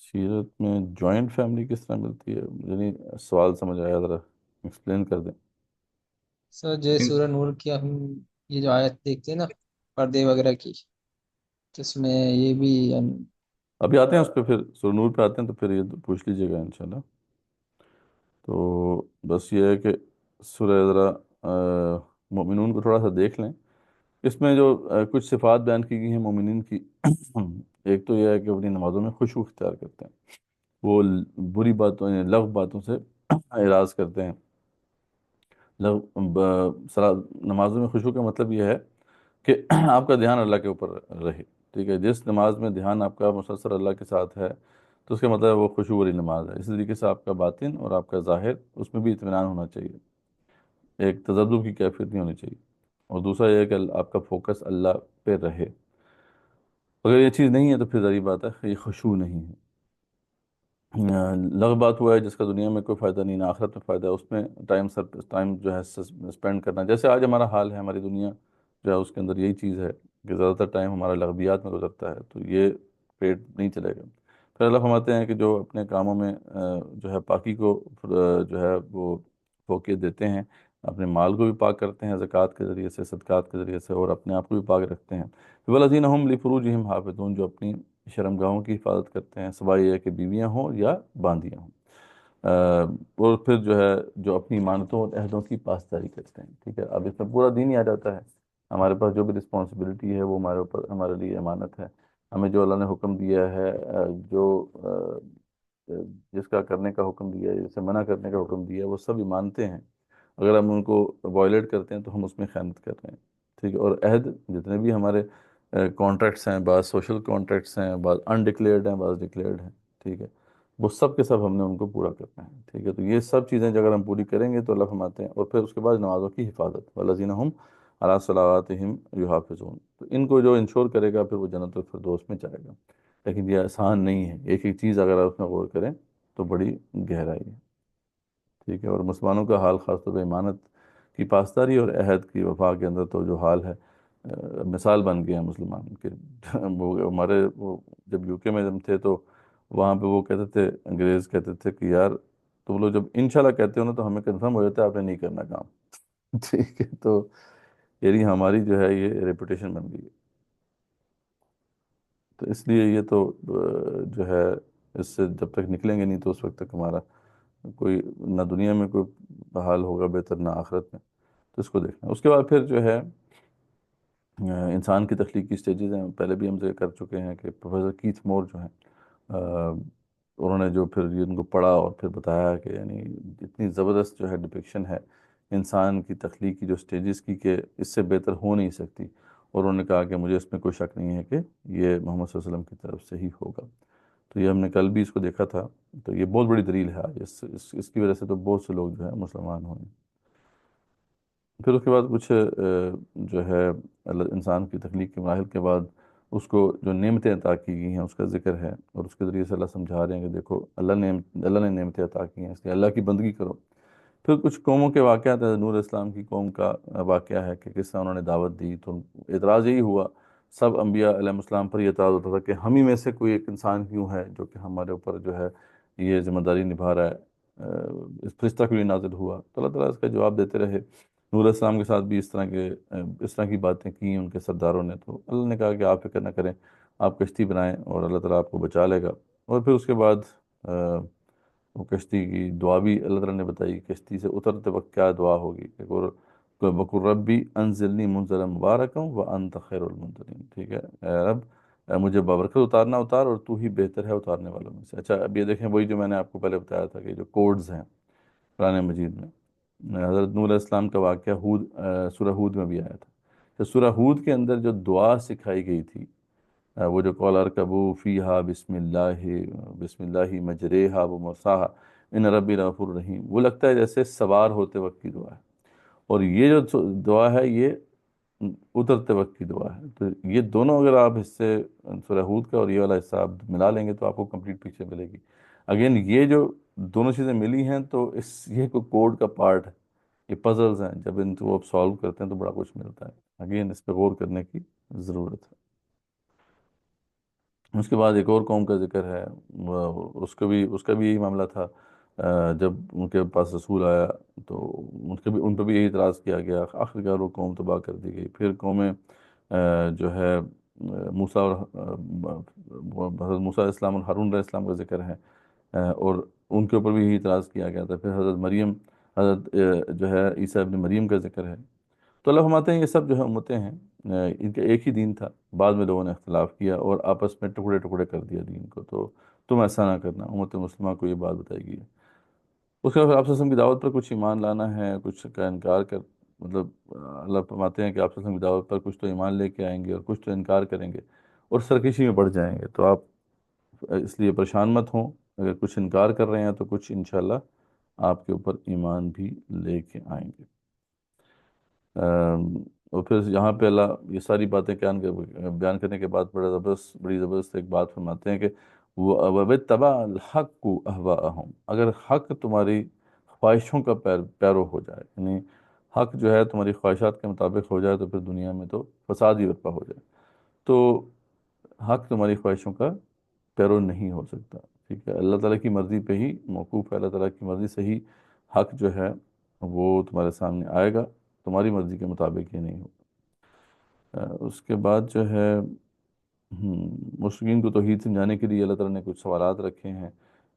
سیرت میں جوائنٹ فیملی کس طرح ملتی ہے؟ یعنی سوال سمجھ آیا، ذرا ایکسپلین کر دیں۔ سر جیسے سورہ نور کی ہم یہ جو آیت دیکھتے ہیں نا پردے وغیرہ کی، تو اس میں یہ بھی ابھی آتے ہیں اس پہ، پھر سورہ نور پہ آتے ہیں، تو پھر یہ پوچھ لیجیے گا انشاءاللہ۔ تو بس یہ ہے کہ سورہ ذرا مومنون کو تھوڑا سا دیکھ لیں۔ اس میں جو کچھ صفات بیان کی گئی ہیں مومنین کی، ایک تو یہ ہے کہ اپنی نمازوں میں خشوع اختیار کرتے ہیں، وہ بری باتوں یعنی لغو باتوں سے اعراض کرتے ہیں۔ نمازوں میں خشوع کا مطلب یہ ہے کہ آپ کا دھیان اللہ کے اوپر رہے، ٹھیک ہے؟ جس نماز میں دھیان آپ کا مسلسل اللہ کے ساتھ ہے تو اس کا مطلب ہے وہ خشوع والی نماز ہے۔ اسی طریقے سے آپ کا باطن اور آپ کا ظاہر، اس میں بھی اطمینان ہونا چاہیے، ایک تذبذب کی کیفیت نہیں ہونی چاہیے۔ اور دوسرا یہ ہے کہ آپ کا فوکس اللہ پہ رہے۔ اگر یہ چیز نہیں ہے تو پھر ظاہری بات ہے کہ یہ خشوع نہیں ہے۔ لغو بات ہوا ہے جس کا دنیا میں کوئی فائدہ نہیں، نہ آخرت میں فائدہ ہے، اس میں ٹائم جو ہے اسپینڈ کرنا، جیسے آج ہمارا حال ہے، ہماری دنیا جو ہے اس کے اندر یہی چیز ہے کہ زیادہ تر ٹائم ہمارا لغویات میں گزرتا ہے، تو یہ پیٹ نہیں چلے گا۔ پھر اللہ فرماتے ہیں کہ جو اپنے کاموں میں جو ہے پاکی کو جو ہے وہ فوقیت دیتے ہیں، اپنے مال کو بھی پاک کرتے ہیں زکوٰۃ کے ذریعے سے، صدقات کے ذریعے سے، اور اپنے آپ کو بھی پاک رکھتے ہیں۔ والذین هم لفروجہم حافظون، جو اپنی شرمگاہوں کی حفاظت کرتے ہیں، سوائے یہ کہ بیویاں ہوں یا باندیاں ہوں۔ اور پھر جو ہے جو اپنی امانتوں اور عہدوں کی پاسداری کرتے ہیں، ٹھیک ہے؟ اب اس میں پورا دین ہی آ جاتا ہے۔ ہمارے پاس جو بھی رسپانسبلٹی ہے وہ ہمارے اوپر، ہمارے لیے امانت ہے۔ ہمیں جو اللہ نے حکم دیا ہے، جو جس کا کرنے کا حکم دیا ہے، جسے منع کرنے کا حکم دیا ہے، وہ سب مانتے ہیں۔ اگر ہم ان کو وائلیٹ کرتے ہیں تو ہم اس میں خیانت کر رہے ہیں، ٹھیک ہے؟ اور عہد جتنے بھی ہمارے کانٹریکٹس ہیں، بعض سوشل کانٹریکٹس ہیں، بعض انڈکلیئرڈ ہیں، بعض ڈکلیئرڈ ہیں، ٹھیک ہے؟ وہ سب کے سب ہم نے ان کو پورا کرنا ہے، ٹھیک ہے؟ تو یہ سب چیزیں اگر ہم پوری کریں گے تو اللہ فرماتے ہیں، اور پھر اس کے بعد نمازوں کی حفاظت، والذین هم علی صلواتہم یحافظون، تو ان کو جو انشور کرے گا پھر وہ جنت الفردوس میں جائے گا۔ لیکن یہ آسان نہیں ہے، ایک ایک چیز اگر آپ اس میں غور کریں تو بڑی گہرائی ہے، ٹھیک ہے؟ اور مسلمانوں کا حال خاص طور پہ امانت کی پاسداری اور عہد کی وفا کے اندر تو جو حال ہے، مثال بن گئے ہیں مسلمان کے۔ وہ ہمارے وہ جب یو کے میں ہم تھے تو وہاں پہ وہ کہتے تھے، انگریز کہتے تھے کہ یار تم لوگ جب انشاءاللہ کہتے ہو نا تو ہمیں کنفرم ہو جاتا ہے آپ نے نہیں کرنا کام، ٹھیک ہے؟ تو یعنی ہماری جو ہے یہ ریپوٹیشن بن گئی ہے۔ تو اس لیے یہ تو جو ہے اس سے جب تک نکلیں گے نہیں تو اس وقت تک ہمارا کوئی نہ دنیا میں کوئی حال ہوگا بہتر، نہ آخرت میں۔ تو اس کو دیکھنا ہے۔ اس کے بعد پھر جو ہے انسان کی تخلیق کی سٹیجز ہیں، پہلے بھی ہم ذکر کر چکے ہیں کہ پروفیسر کیتھ مور جو ہیں، انہوں نے جو پھر یہ ان کو پڑھا اور پھر بتایا کہ یعنی اتنی زبردست جو ہے ڈپکشن ہے انسان کی تخلیق کی جو سٹیجز کی کہ اس سے بہتر ہو نہیں سکتی، اور انہوں نے کہا کہ مجھے اس میں کوئی شک نہیں ہے کہ یہ محمد صلی اللہ علیہ وسلم کی طرف سے ہی ہوگا۔ تو یہ ہم نے کل بھی اس کو دیکھا تھا، تو یہ بہت بڑی دلیل ہے آج، اس کی وجہ سے تو بہت سے لوگ جو ہے مسلمان ہوئے۔ پھر اس کے بعد کچھ جو ہے اللہ انسان کی تخلیق کے مراحل کے بعد اس کو جو نعمتیں عطا کی گئی ہیں اس کا ذکر ہے، اور اس کے ذریعے سے اللہ سمجھا رہے ہیں کہ دیکھو اللہ نے نعمتیں عطا کی ہیں، اس لیے اللہ کی بندگی کرو۔ پھر کچھ قوموں کے واقعات ہیں، نور اسلام کی قوم کا واقعہ ہے کہ کس طرح انہوں نے دعوت دی، تو اعتراض یہی ہوا، سب انبیاء علیہ السلام پر یہ اعتراض ہوتا تھا کہ ہم ہی میں سے کوئی ایک انسان کیوں ہے جو کہ ہمارے اوپر جو ہے یہ ذمہ داری نبھا رہا ہے، اس فرشتہ کیوں نہیں نازل ہوا؟ تو اللہ تعالیٰ اس کا جواب دیتے رہے۔ نور علیہ السلام کے ساتھ بھی اس طرح کی باتیں کی ان کے سرداروں نے، تو اللہ نے کہا کہ آپ فکر نہ کریں، آپ کشتی بنائیں اور اللہ تعالیٰ آپ کو بچا لے گا۔ اور پھر اس کے بعد وہ کشتی کی دعا بھی اللہ تعالیٰ نے بتائی، کشتی سے اترتے وقت کیا دعا ہوگی کہ وَقُلْ رَبِّ أَنزِلْنِي مُنزَلًا مُبَارَكًا وَأَنْتَ خَيْرُ الْمُنزِلِينَ، ٹھیک ہے؟ اے رب مجھے بابرکت اتارنا اتار، اور تو ہی بہتر ہے اتارنے والوں میں سے۔ اچھا اب یہ دیکھیں وہی جو میں نے آپ کو پہلے بتایا تھا کہ جو کوڈز ہیں قرآن مجید میں، حضرت نوح علیہ السلام کا واقعہ سورہ ہود میں بھی آیا تھا۔ تو سورہ ہود کے اندر جو دعا سکھائی گئی تھی، وہ جو قَالَ ارْكَبُوا فِيهَا بسم اللہ مجریہا و مرساہا ان ربی غفور رحیم، وہ لگتا ہے جیسے سوار ہوتے وقت کی دعا ہے، اور یہ جو دعا ہے یہ اترتے وقت کی دعا ہے۔ تو یہ دونوں اگر آپ حصے سورہ ہود کا اور یہ والا حصہ آپ ملا لیں گے تو آپ کو کمپلیٹ پکچر ملے گی۔ اگین یہ جو دونوں چیزیں ملی ہیں تو یہ کوئی کوڈ کا پارٹ ہے، یہ پزلز ہیں، جب ان کو آپ سالو کرتے ہیں تو بڑا کچھ ملتا ہے۔ اگین اس پہ غور کرنے کی ضرورت ہے۔ اس کے بعد ایک اور قوم کا ذکر ہے، اس کا بھی یہی معاملہ تھا۔ جب ان کے پاس رسول آیا تو ان پہ بھی یہی اعتراض کیا گیا، آخر کار وہ قوم تباہ کر دی گئی۔ پھر قومیں جو ہے موسیٰ اور حضرت موسیٰ علیہ السلام اور ہارون علیہ السلام کا ذکر ہے، اور ان کے اوپر بھی یہی اعتراض کیا گیا تھا۔ پھر حضرت جو ہے عیسیٰ ابن مریم کا ذکر ہے۔ تو اللہ فرماتے ہیں یہ سب جو ہے امتیں ہیں، ان کا ایک ہی دین تھا، بعد میں لوگوں نے اختلاف کیا اور آپس میں ٹکڑے ٹکڑے کر دیا دین کو، تو تم ایسا نہ کرنا۔ امت مسلمہ کو یہ بات بتائی گئی ہے۔ اس کے بعد آپ صلی اللہ علیہ وسلم کی دعوت پر کچھ ایمان لانا ہے، کچھ کا انکار کر، مطلب اللہ فرماتے ہیں کہ آپ صلی اللہ علیہ وسلم کی دعوت پر کچھ تو ایمان لے کے آئیں گے اور کچھ تو انکار کریں گے اور سرکشی میں بڑھ جائیں گے، تو آپ اس لیے پریشان مت ہوں۔ اگر کچھ انکار کر رہے ہیں تو کچھ انشاءاللہ آپ کے اوپر ایمان بھی لے کے آئیں گے۔ اور پھر یہاں پہ اللہ یہ ساری باتیں بیان کرنے کے بعد بڑی زبردست ایک بات فرماتے ہیں کہ وَاتَّبَعَ الْحَقُّ أَهْوَاءَهُمْ، اگر حق تمہاری خواہشوں کا پیرو ہو جائے، یعنی حق جو ہے تمہاری خواہشات کے مطابق ہو جائے، تو پھر دنیا میں تو فساد ہی برپا ہو جائے۔ تو حق تمہاری خواہشوں کا پیرو نہیں ہو سکتا، ٹھیک ہے؟ اللہ تعالیٰ کی مرضی پہ ہی موقوف ہے، اللہ تعالیٰ کی مرضی سے ہی حق جو ہے وہ تمہارے سامنے آئے گا، تمہاری مرضی کے مطابق یہ نہیں ہوگا۔ اس کے بعد جو ہے مشرکین کو توحید سمجھانے کے لیے اللہ تعالیٰ نے کچھ سوالات رکھے ہیں،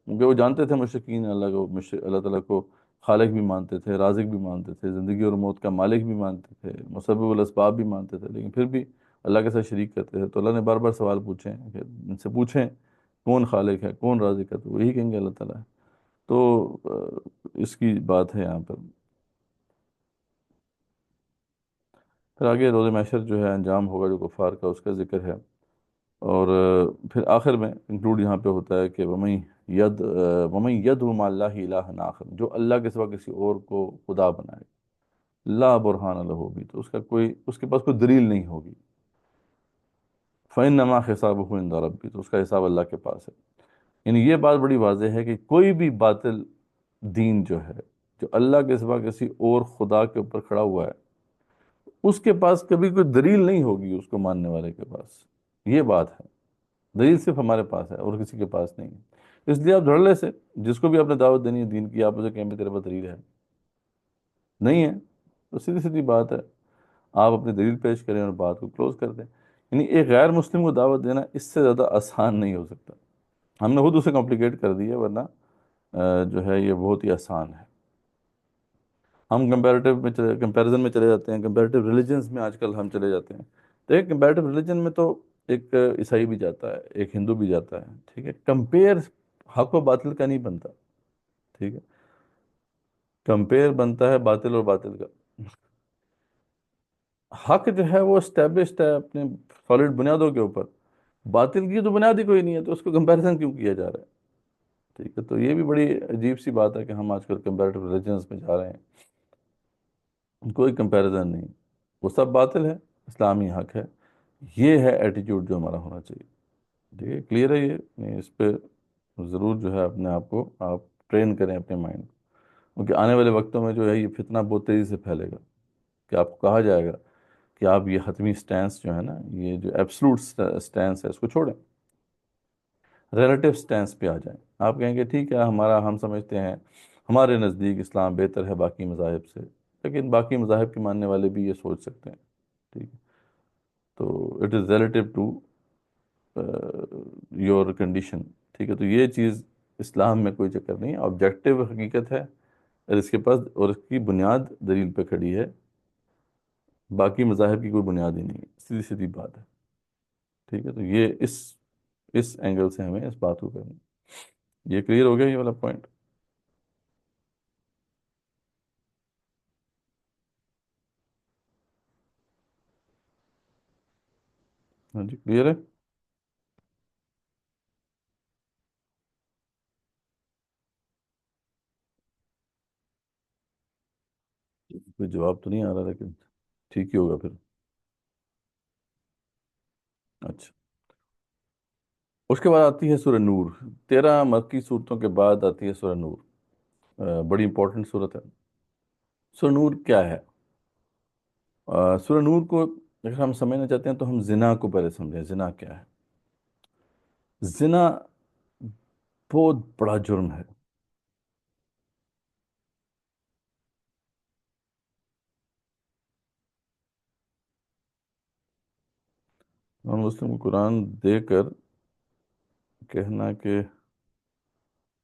کیونکہ وہ جانتے تھے مشرکین اللہ تعالیٰ کو خالق بھی مانتے تھے، رازق بھی مانتے تھے، زندگی اور موت کا مالک بھی مانتے تھے، مسبب الاسباب بھی مانتے تھے، لیکن پھر بھی اللہ کے ساتھ شریک کرتے تھے۔ تو اللہ نے بار بار سوال پوچھے ہیں کہ ان سے پوچھیں کون خالق ہے، کون رازق ہے، تو وہی کہیں گے اللہ تعالیٰ ہے۔ تو اس کی بات ہے یہاں پر۔ پھر آگے روز محشر جو ہے انجام ہوگا جو کفار کا، اس کا ذکر ہے، اور پھر آخر میں انکلوڈ یہاں پہ ہوتا ہے کہ وَمَن يَدْعُ مَعَ اللَّهِ إِلَٰهًا آخر، جو اللہ کے سوا کسی اور کو خدا بنائے، لا برہان لہ بھی، تو اس کے پاس کوئی دلیل نہیں ہوگی، فَإِنَّمَا حِسَابُهُ عِندَ رَبِّهِ، تو اس کا حساب اللہ کے پاس ہے۔ یعنی یہ بات بڑی واضح ہے کہ کوئی بھی باطل دین جو ہے، جو اللہ کے سوا کسی اور خدا کے اوپر کھڑا ہوا ہے، اس کے پاس کبھی کوئی دلیل نہیں ہوگی، اس کو ماننے والے کے پاس۔ یہ بات ہے، دلیل صرف ہمارے پاس ہے اور کسی کے پاس نہیں ہے۔ اس لیے آپ دھڑلے سے جس کو بھی آپ نے دعوت دینی ہے دین کی، آپ اسے کہیں بھی تیرے پاس دلیل ہے، نہیں ہے تو سیدھی سیدھی بات ہے، آپ اپنی دلیل پیش کریں اور بات کو کلوز کر دیں۔ یعنی ایک غیر مسلم کو دعوت دینا اس سے زیادہ آسان نہیں ہو سکتا۔ ہم نے خود اسے کمپلیکیٹ کر دیا، ورنہ جو ہے یہ بہت ہی آسان ہے۔ ہم کمپیریزن میں چلے جاتے ہیں، کمپیریٹیو ریلیجنز میں آج کل ہم چلے جاتے ہیں، تو ایک کمپیریٹیو ریلیجن میں تو ایک عیسائی بھی جاتا ہے، ایک ہندو بھی جاتا ہے، ٹھیک ہے؟ کمپیئر حق و باطل کا نہیں بنتا، ٹھیک ہے؟ کمپیئر بنتا ہے باطل اور باطل کا۔ حق جو ہے وہ اسٹیبلشڈ ہے اپنے سالڈ بنیادوں کے اوپر، باطل کی تو بنیاد ہی کوئی نہیں ہے، تو اس کو کمپیریزن کیوں کیا جا رہا ہے؟ ٹھیک ہے، تو یہ بھی بڑی عجیب سی بات ہے کہ ہم آج کل کمپیریٹیو ریلیجنز میں جا رہے ہیں، کوئی کمپیریزن نہیں، وہ سب باطل ہے، اسلامی حق ہے۔ یہ ہے ایٹیٹیوڈ جو ہمارا ہونا چاہیے، ٹھیک ہے؟ کلیئر ہے یہ؟ اس پہ ضرور جو ہے اپنے آپ کو آپ ٹرین کریں، اپنے مائنڈ کو، کیونکہ آنے والے وقتوں میں جو ہے یہ فتنہ بہت تیزی سے پھیلے گا، کہ آپ کو کہا جائے گا کہ آپ یہ حتمی سٹینس جو ہے نا، یہ جو ایبسلوٹ سٹینس ہے، اس کو چھوڑیں، ریلیٹیو سٹینس پہ آ جائیں۔ آپ کہیں گے ٹھیک ہے، ہم سمجھتے ہیں ہمارے نزدیک اسلام بہتر ہے باقی مذاہب سے، لیکن باقی مذاہب کے ماننے والے بھی یہ سوچ سکتے ہیں، ٹھیک ہے؟ تو it is relative to your condition, ٹھیک ہے؟ تو یہ چیز اسلام میں کوئی چکر نہیں ہے، آبجیکٹو حقیقت ہے، اور اس کے پاس اور اس کی بنیاد دلیل پہ کھڑی ہے، باقی مذاہب کی کوئی بنیاد ہی نہیں ہے، سیدھی سیدھی بات ہے، ٹھیک ہے؟ تو یہ اس اینگل سے ہمیں اس بات کو کرنا ہے۔ یہ کلیئر ہو گیا یہ والا پوائنٹ؟ ہاں جی، کلیئر ہے؟ کوئی جواب تو نہیں آ رہا، لیکن ٹھیک ہی ہوگا پھر۔ اچھا، اس کے بعد آتی ہے سورہ نور، 13 مکی صورتوں کے بعد آتی ہے سورہ نور، بڑی امپورٹنٹ صورت ہے۔ سورہ نور کیا ہے؟ سورہ نور کو اگر ہم سمجھنا چاہتے ہیں تو ہم زنا کو پہلے سمجھیں، زنا کیا ہے؟ زنا بہت بڑا جرم ہے. ہم مسلم کو قرآن دے کر کہنا کہ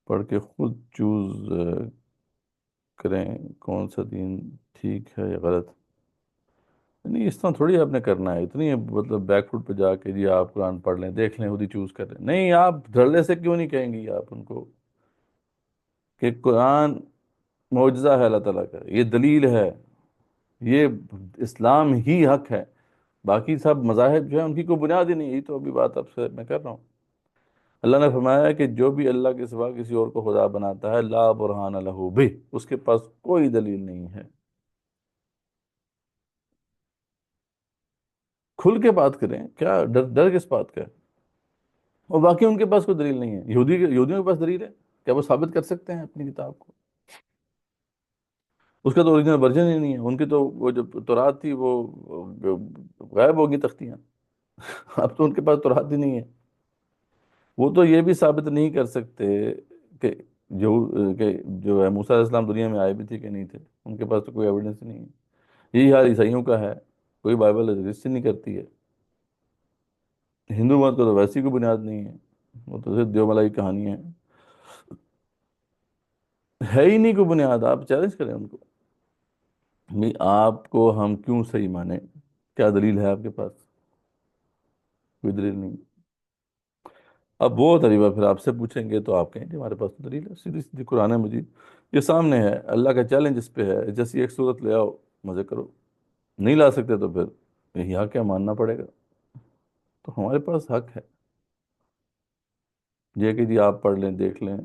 پڑھ کے خود چوز کریں کون سا دین ٹھیک ہے یا غلط. نہیں، اس طرح تھوڑی آپ نے کرنا ہے. اتنی مطلب بیک فوٹ پہ جا کے جی آپ قرآن پڑھ لیں، دیکھ لیں، خود ہی چوز کر لیں. نہیں، آپ دھڑلے سے کیوں نہیں کہیں گی آپ ان کو کہ قرآن معجزہ ہے اللہ تعالیٰ کا، یہ دلیل ہے، یہ اسلام ہی حق ہے، باقی سب مذاہب جو ہیں ان کی کوئی بنیاد ہی نہیں. یہی تو ابھی بات آپ سے میں کر رہا ہوں. اللہ نے فرمایا کہ جو بھی اللہ کے سوا کسی اور کو خدا بناتا ہے لا برہان لہ بہ، اس کے پاس کوئی دلیل نہیں ہے. کھل کے بات کریں، کیا ڈر ڈر کس بات کا ہے؟ اور باقی ان کے پاس کوئی دلیل نہیں ہے. یہودیوں کے پاس دلیل ہے، کیا وہ ثابت کر سکتے ہیں اپنی کتاب کو؟ اس کا تو اوریجنل ورژن ہی نہیں ہے. ان کی تو وہ جو تورات تھی وہ غائب ہوگی تختیاں. اب تو ان کے پاس تورات ہی نہیں ہے. وہ تو یہ بھی ثابت نہیں کر سکتے کہ جو کہ جو ہے موسیٰ علیہ السلام دنیا میں آئے بھی تھے کہ نہیں تھے. ان کے پاس تو کوئی ایویڈنس ہی نہیں ہے. یہی حال عیسائیوں کا ہے، کوئی بائبل ایگزسٹ ہی نہیں کرتی ہے. ہندو مت کو تو ویسی کوئی بنیاد نہیں ہے، وہ تو صرف دیوملائی کہانی ہے ہی نہیں کوئی بنیاد. آپ چیلنج کریں ان کو، نہیں آپ کو ہم کیوں صحیح مانیں، کیا دلیل ہے آپ کے پاس؟ کوئی دلیل نہیں. اب وہ طریقہ پھر آپ سے پوچھیں گے تو آپ کہیں کہ ہمارے پاس تو دلیل ہے، سیدھی سیدھی قرآن مجید یہ سامنے ہے. اللہ کا چیلنج اس پہ ہے، جیسی ایک صورت لے آؤ، مزے کرو. نہیں لا سکتے تو پھر یہی حق ہے، ماننا پڑے گا. تو ہمارے پاس حق ہے یہ کہ جی آپ پڑھ لیں، دیکھ لیں،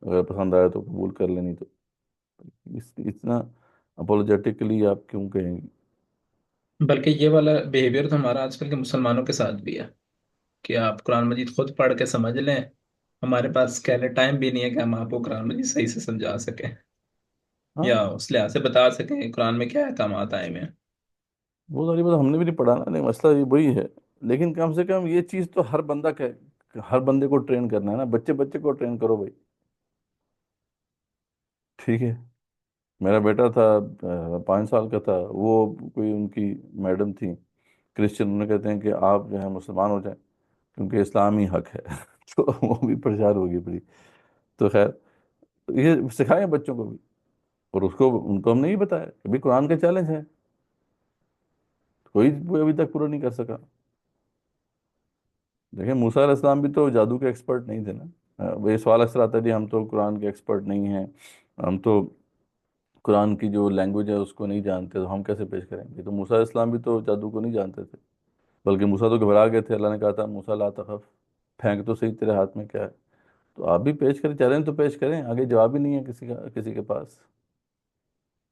اگر پسند آئے تو قبول کر لیں، نہیں تو اتنا اپولوجیٹکلی آپ کیوں کہیں گی؟ بلکہ یہ والا بیہیویئر تو ہمارا آج کل کے مسلمانوں کے ساتھ بھی ہے کہ آپ قرآن مجید خود پڑھ کے سمجھ لیں، ہمارے پاس کہہ لیں ٹائم بھی نہیں ہے کہ ہم آپ کو قرآن مجید صحیح سے سمجھا سکیں ہاں، یا اس لحاظ سے بتا سکیں کہ قرآن میں کیا احکامات آئے ہوئے ہیں. وہ ساری بات ہم نے بھی نہیں پڑھانا. نہیں، مسئلہ یہ وہی ہے. لیکن کم سے کم یہ چیز تو ہر بندہ ہر بندے کو ٹرین کرنا ہے نا. بچے بچے کو ٹرین کرو بھائی. ٹھیک ہے، میرا بیٹا تھا 5 سال کا تھا، وہ کوئی ان کی میڈم تھی کرسچن، انہیں کہتے ہیں کہ آپ جو ہے مسلمان ہو جائیں کیونکہ اسلام ہی حق ہے. تو وہ بھی پریشان ہوگی بڑی. تو خیر، یہ سکھائیں بچوں کو بھی. اور اس کو ان کو ہم نے یہ بتایا کہ بھی قرآن کا چیلنج ہے، کوئی ابھی تک پورا نہیں کر سکا. دیکھیں موسیٰ علیہ السلام بھی تو جادو کے ایکسپرٹ نہیں تھے نا. وہ یہ سوال اکثر آتا ہے جی ہم تو قرآن کے ایکسپرٹ نہیں ہیں، ہم تو قرآن کی جو لینگویج ہے اس کو نہیں جانتے، تو ہم کیسے پیش کریں گے؟ تو موسیٰ علیہ السلام بھی تو جادو کو نہیں جانتے تھے، بلکہ موسیٰ تو گھبرا گئے تھے. اللہ نے کہا تھا موسیٰ لا تخف، پھینک تو صحیح، تیرے ہاتھ میں کیا ہے. تو آپ بھی پیش کریں، چیلنج تو پیش کریں، آگے جواب ہی نہیں ہے کسی کے پاس.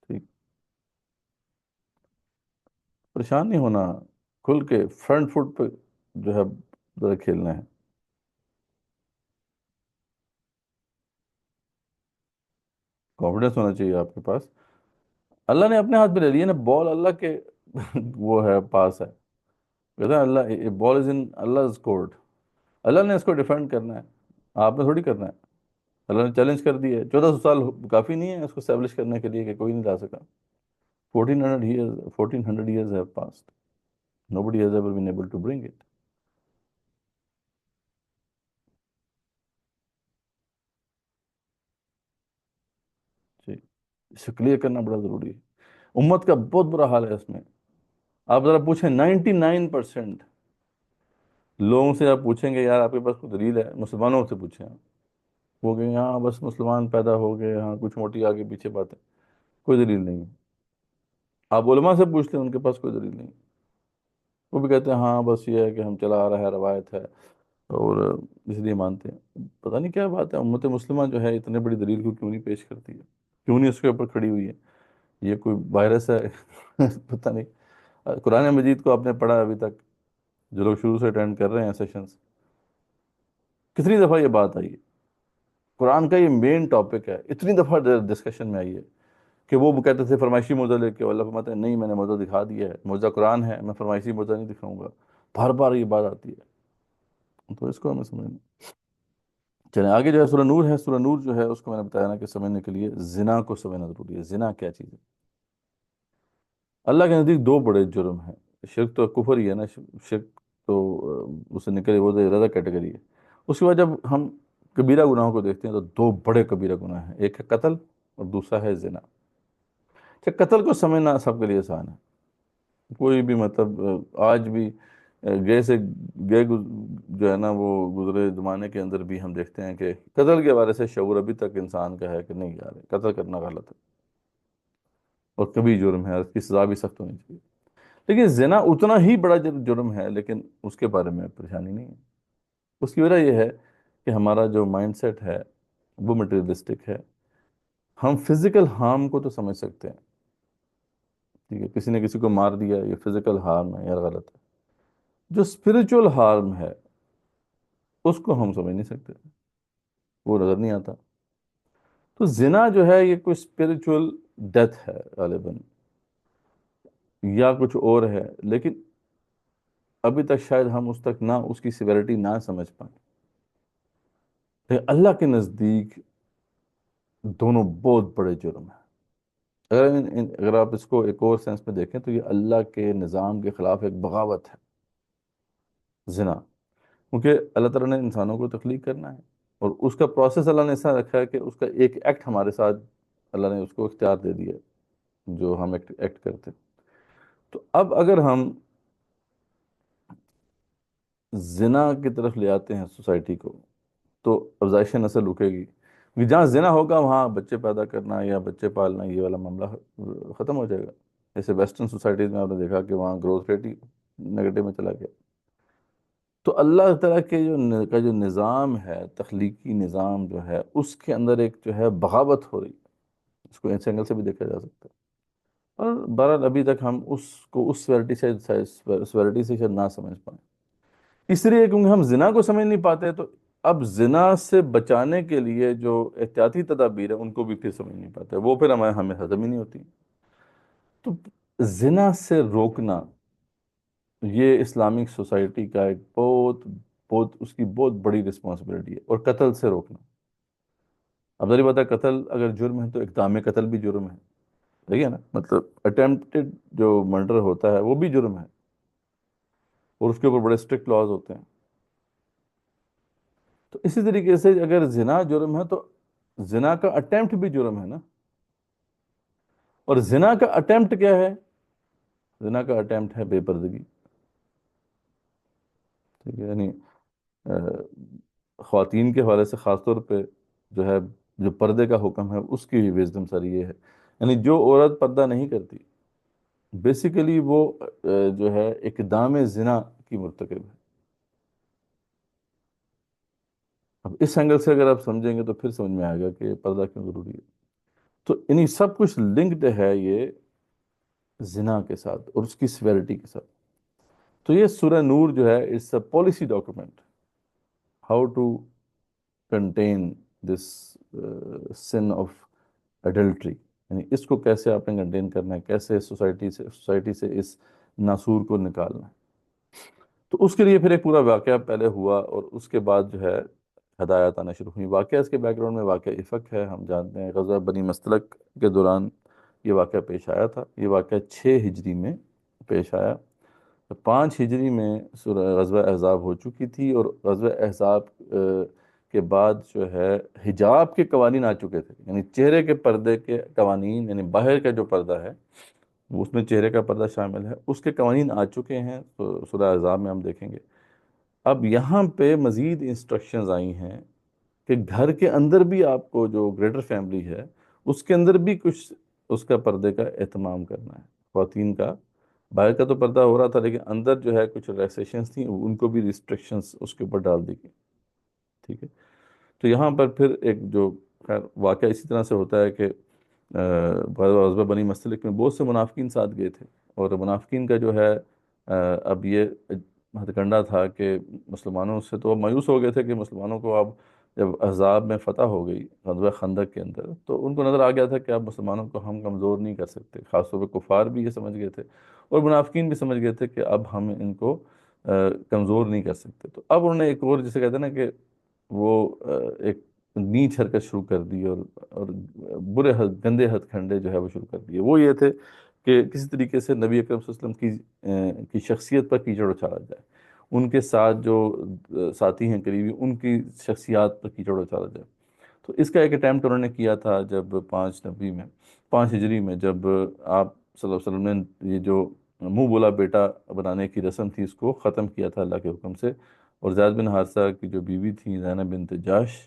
ٹھیک، پریشان نہیں ہونا، کھل کے فرنٹ فٹ پہ جو ہے ذرا کھیلنا ہے. کانفیڈنس ہونا چاہیے آپ کے پاس. اللہ نے اپنے ہاتھ میں لے لیا نا بال، اللہ کے وہ ہے پاس ہے. کہتا ہے اللہ بال از ان اللہ کورٹ. اللہ نے اس کو ڈیفینڈ کرنا ہے، آپ نے تھوڑی کرنا ہے. اللہ نے چیلنج کر دی ہے. 1400 سال کافی نہیں ہے اس کو اسٹیبلش کرنے کے لیے کہ کوئی نہیں لا سکا. 1400 years have passed. Nobody has ever been able to bring it. جی، اس کو کلیئر کرنا بڑا ضروری ہے. امت کا بہت برا حال ہے اس میں. آپ ذرا پوچھیں 99% لوگوں سے، آپ پوچھیں گے یار آپ کے پاس کوئی دلیل ہے، مسلمانوں سے پوچھیں آپ، وہ کہیں ہاں بس مسلمان پیدا ہو گئے، ہاں کچھ موٹی آگے پیچھے باتیں، کوئی دلیل نہیں ہے. آپ علماء سے پوچھتے ہیں ان کے پاس کوئی دلیل نہیں. وہ بھی کہتے ہیں ہاں بس یہ ہے کہ ہم چلا آ رہا ہے، روایت ہے اور اس لیے مانتے ہیں. پتہ نہیں کیا بات ہے، امت مسلمہ جو ہے اتنے بڑی دلیل کو کیوں نہیں پیش کرتی ہے، کیوں نہیں اس کے اوپر کھڑی ہوئی ہے؟ یہ کوئی وائرس ہے؟ پتہ نہیں. قرآن مجید کو آپ نے پڑھا ابھی تک، جو لوگ شروع سے اٹینڈ کر رہے ہیں سیشنز، کتنی دفعہ یہ بات آئی ہے؟ قرآن کا یہ مین ٹاپک ہے، اتنی دفعہ ڈسکشن میں آئی ہے کہ وہ کہتے تھے فرمائشی موضوع لے کے، اللہ فرماتے ہیں نہیں میں نے موضوع دکھا دیا ہے، موضوع قرآن ہے، میں فرمائشی موضوع نہیں دکھاؤں گا. بار بار یہ بات آتی ہے. تو اس کو ہمیں سمجھنا. چلیں آگے جو ہے سورہ نور ہے. سورہ نور جو ہے اس کو میں نے بتایا نا کہ سمجھنے کے لیے زنا کو سمجھنا ضروری ہے. زنا کیا چیز ہے؟ اللہ کے نزدیک دو بڑے جرم ہیں. شرک تو کفر ہی ہے نا. شرک تو اس سے نکلے وہ رضا کیٹیگری ہے. اس کے بعد جب ہم کبیرہ گناہوں کو دیکھتے ہیں تو دو بڑے کبیرہ گناہ ہیں. ایک ہے قتل اور دوسرا ہے زنا. کہ قتل کو سمجھنا سب کے لیے آسان ہے. کوئی بھی مطلب آج بھی گئے سے گئے جو ہے نا وہ گزرے زمانے کے اندر بھی ہم دیکھتے ہیں کہ قتل کے بارے سے شعور ابھی تک انسان کا ہے کہ نہیں یار قتل کرنا غلط ہے اور کبھی جرم ہے, اس کی سزا بھی سخت ہونی چاہیے. لیکن زنا اتنا ہی بڑا جرم ہے لیکن اس کے بارے میں پریشانی نہیں ہے. اس کی وجہ یہ ہے کہ ہمارا جو مائنڈ سیٹ ہے وہ مٹیریلسٹک ہے. ہم فزیکل ہارم کو تو سمجھ سکتے ہیں, ٹھیک ہے, کسی نے کسی کو مار دیا یہ فزیکل ہارم ہے, یار غلط ہے. جو اسپرچول ہارم ہے اس کو ہم سمجھ نہیں سکتے, وہ نظر نہیں آتا. تو زنا جو ہے یہ کوئی اسپرچول ڈیتھ ہے غالباً یا کچھ اور ہے, لیکن ابھی تک شاید ہم اس تک نہ اس کی سیویرٹی نہ سمجھ پائیں. لیکن اللہ کے نزدیک دونوں بہت بڑے جرم ہیں. اگر آپ اس کو ایک اور سینس میں دیکھیں تو یہ اللہ کے نظام کے خلاف ایک بغاوت ہے زنا. کیونکہ اللہ تعالیٰ نے انسانوں کو تخلیق کرنا ہے اور اس کا پروسیس اللہ نے ایسا رکھا ہے کہ اس کا ایک ایکٹ ہمارے ساتھ اللہ نے اس کو اختیار دے دیا ہے جو ہم ایکٹ کرتے. تو اب اگر ہم زنا کی طرف لے آتے ہیں سوسائٹی کو تو افزائش نسل رکے گی. کہ جہاں زنا ہوگا وہاں بچے پیدا کرنا یا بچے پالنا یہ والا معاملہ ختم ہو جائے گا. جیسے ویسٹرن سوسائٹیز میں آپ نے دیکھا کہ وہاں گروتھ ریٹ ہی نگیٹو میں چلا گیا. تو اللہ تعالیٰ کے جو نظام ہے تخلیقی نظام جو ہے اس کے اندر ایک جو ہے بغاوت ہو رہی ہے. اس کو اس اینگل سے بھی دیکھا جا سکتا ہے. اور بہرحال ابھی تک ہم اس کو اس سیورٹی سے شاید نہ سمجھ پائیں. اس لیے کیونکہ ہم زنا کو سمجھ نہیں پاتے تو اب زنا سے بچانے کے لیے جو احتیاطی تدابیر ہیں ان کو بھی پھر سمجھ نہیں پاتے, وہ پھر ہمیں ہضم ہی نہیں ہوتی. تو زنا سے روکنا یہ اسلامک سوسائٹی کا ایک بہت بہت اس کی بہت بڑی رسپانسبلٹی ہے. اور قتل سے روکنا, اب ذری بات ہے قتل اگر جرم ہے تو اقدام قتل بھی جرم ہے, ٹھیک ہے نا. مطلب اٹیمپٹڈ جو مرڈر ہوتا ہے وہ بھی جرم ہے اور اس کے اوپر بڑے اسٹرکٹ لاز ہوتے ہیں. تو اسی طریقے سے اگر زنا جرم ہے تو زنا کا اٹیمپٹ بھی جرم ہے نا. اور زنا کا اٹیمپٹ کیا ہے؟ زنا کا اٹیمپٹ ہے بے پردگی, ٹھیک ہے. یعنی خواتین کے حوالے سے خاص طور پہ جو ہے جو پردے کا حکم ہے اس کی وزڈم سر یہ ہے, یعنی جو عورت پردہ نہیں کرتی بیسیکلی وہ جو ہے اقدام زنا کی مرتکب ہے. اب اس اینگل سے اگر آپ سمجھیں گے تو پھر سمجھ میں آئے گا کہ پردہ کیوں ضروری ہے. تو انہی سب کچھ لنکڈ ہے یہ زنا کے ساتھ اور اس کی سیویرٹی کے ساتھ. تو یہ سورہ نور جو ہے it's a policy document how to contain this sin of adultery, یعنی اس کو کیسے آپ نے کنٹین کرنا ہے, کیسے سوسائٹی سے اس ناسور کو نکالنا ہے. تو اس کے لیے پھر ایک پورا واقعہ پہلے ہوا اور اس کے بعد جو ہے ہدایات آنا شروع ہوئی. واقعہ اس کے بیک گراؤنڈ میں واقعہ افق ہے, ہم جانتے ہیں غزوہ بنی مستلق کے دوران یہ واقعہ پیش آیا تھا. یہ واقعہ 6 ہجری میں پیش آیا. 5 ہجری میں غزوہ احزاب ہو چکی تھی اور غزوہ احزاب کے بعد جو ہے حجاب کے قوانین آ چکے تھے, یعنی چہرے کے پردے کے قوانین, یعنی باہر کا جو پردہ ہے اس میں چہرے کا پردہ شامل ہے, اس کے قوانین آ چکے ہیں. تو سورہ احزاب میں ہم دیکھیں گے. اب یہاں پہ مزید انسٹرکشنز آئی ہیں کہ گھر کے اندر بھی آپ کو جو گریٹر فیملی ہے اس کے اندر بھی کچھ اس کا پردے کا اہتمام کرنا ہے. خواتین کا باہر کا تو پردہ ہو رہا تھا لیکن اندر جو ہے کچھ ریلیکسیشنز تھیں, ان کو بھی ریسٹرکشنز اس کے اوپر ڈال دی گئی, ٹھیک ہے. تو یہاں پر پھر ایک جو خیر واقعہ اسی طرح سے ہوتا ہے کہ غزوہ بنی مستلق میں بہت سے منافقین ساتھ گئے تھے اور منافقین کا جو ہے اب یہ ہتھ کنڈا تھا کہ مسلمانوں سے تو اب مایوس ہو گئے تھے کہ مسلمانوں کو اب جب احزاب میں فتح ہو گئی غزوہ خندق کے اندر تو ان کو نظر آ گیا تھا کہ اب مسلمانوں کو ہم کمزور نہیں کر سکتے. خاص طور پہ کفار بھی یہ سمجھ گئے تھے اور منافقین بھی سمجھ گئے تھے کہ اب ہم ان کو کمزور نہیں کر سکتے. تو اب انہوں نے ایک اور جسے کہتے ہیں نا کہ وہ ایک نیچ حرکت شروع کر دی اور برے گندے ہتھ کھنڈے جو ہے وہ شروع کر دیے. وہ یہ تھے کہ کسی طریقے سے نبی اکرم صلی اللہ علیہ وسلم کی شخصیت پر کیچڑ اچھالا جائے, ان کے ساتھ جو ساتھی ہیں قریبی ان کی شخصیات پر کیچڑ اچھالا جائے. تو اس کا ایک اٹیمپٹ انہوں نے کیا تھا جب 5 ہجری میں جب آپ صلی اللہ علیہ وسلم نے یہ جو منہ بولا بیٹا بنانے کی رسم تھی اس کو ختم کیا تھا اللہ کے حکم سے, اور زید بن حارثہ کی جو بیوی تھی زینب بنت جاش,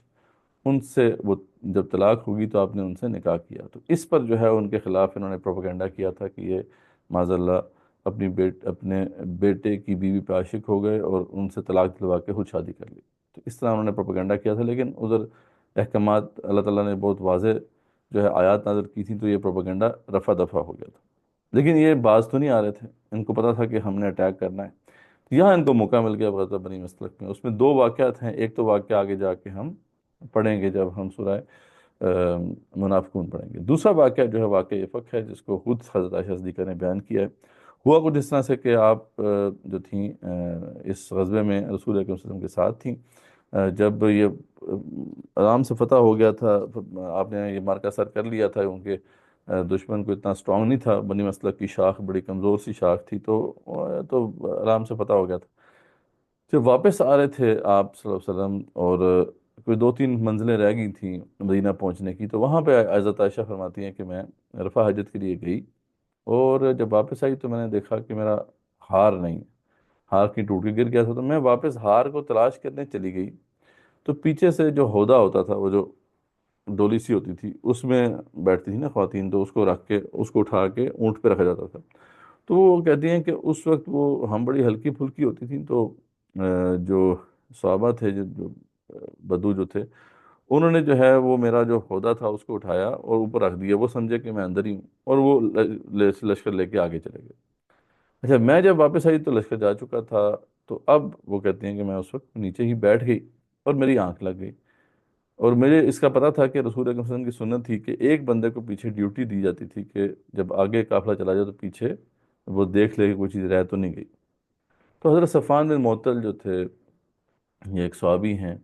ان سے وہ جب طلاق ہوگی تو آپ نے ان سے نکاح کیا. تو اس پر جو ہے ان کے خلاف انہوں نے پروپیگنڈا کیا تھا کہ یہ معاذ اللہ اپنے بیٹے کی بیوی پہ عاشق ہو گئے اور ان سے طلاق دلوا کے خود شادی کر لی. تو اس طرح انہوں نے پروپیگنڈا کیا تھا, لیکن ادھر احکامات اللہ تعالیٰ نے بہت واضح جو ہے آیات نازل کی تھیں, تو یہ پروپیگنڈا رفع دفع ہو گیا تھا. لیکن یہ باز تو نہیں آ رہے تھے, ان کو پتا تھا کہ ہم نے اٹیک کرنا ہے. یہاں ان کو موقع مل گیا غزوہ بنی مستلق میں. اس میں 2 واقعات ہیں, ایک تو واقعہ آگے جا کے ہم پڑھیں گے جب ہم سورہ منافقون پڑھیں گے. دوسرا واقعہ جو ہے واقعہ افق ہے, جس کو خود حضرت عائشہ صدیقہ نے بیان کیا ہے. ہوا کچھ اس طرح سے کہ آپ جو تھیں اس غزوے میں رسول اکرم صلی اللہ علیہ وسلم کے ساتھ تھیں. جب یہ آرام سے فتح ہو گیا تھا, آپ نے یہ مارکہ سر کر لیا تھا, کیونکہ دشمن کو اتنا سٹرونگ نہیں تھا, بنی مسلک کی شاخ بڑی کمزور سی شاخ تھی, تو آرام سے فتح ہو گیا تھا. جب واپس آ رہے تھے آپ صلی اللہ علیہ وسلم اور کوئی 2-3 منزلیں رہ گئی تھیں مدینہ پہنچنے کی, تو وہاں پہ حضرت عائشہ فرماتی ہیں کہ میں رفع حاجت کے لیے گئی, اور جب واپس آئی تو میں نے دیکھا کہ میرا ہار نہیں, ہار کی ٹوٹ کے گر گیا تھا. تو میں واپس ہار کو تلاش کرنے چلی گئی, تو پیچھے سے جو ہودہ ہوتا تھا, وہ جو ڈولی سی ہوتی تھی اس میں بیٹھتی تھی نا خواتین, تو اس کو رکھ کے اس کو اٹھا کے اونٹ پہ رکھا جاتا تھا. تو وہ کہتی ہیں کہ اس وقت وہ ہم بڑی ہلکی پھلکی ہوتی تھیں, تو جو صحابہ تھے جو بدو جو تھے, انہوں نے جو ہے وہ میرا جو ہودہ تھا اس کو اٹھایا اور اوپر رکھ دیا, وہ سمجھے کہ میں اندر ہی ہوں, اور وہ لشکر لے کے آگے چلے گئے. اچھا, میں جب واپس آئی تو لشکر جا چکا تھا. تو اب وہ کہتی ہیں کہ میں اس وقت نیچے ہی بیٹھ گئی اور میری آنکھ لگ گئی, اور مجھے اس کا پتہ تھا کہ رسول اکرم صلی اللہ علیہ وسلم کی سنت تھی کہ ایک بندے کو پیچھے ڈیوٹی دی جاتی تھی کہ جب آگے قافلہ چلا جائے تو پیچھے وہ دیکھ لے کہ کوئی چیز رہ تو نہیں گئی. تو حضرت صفوان بن معطل جو تھے, یہ ایک صحابی ہیں,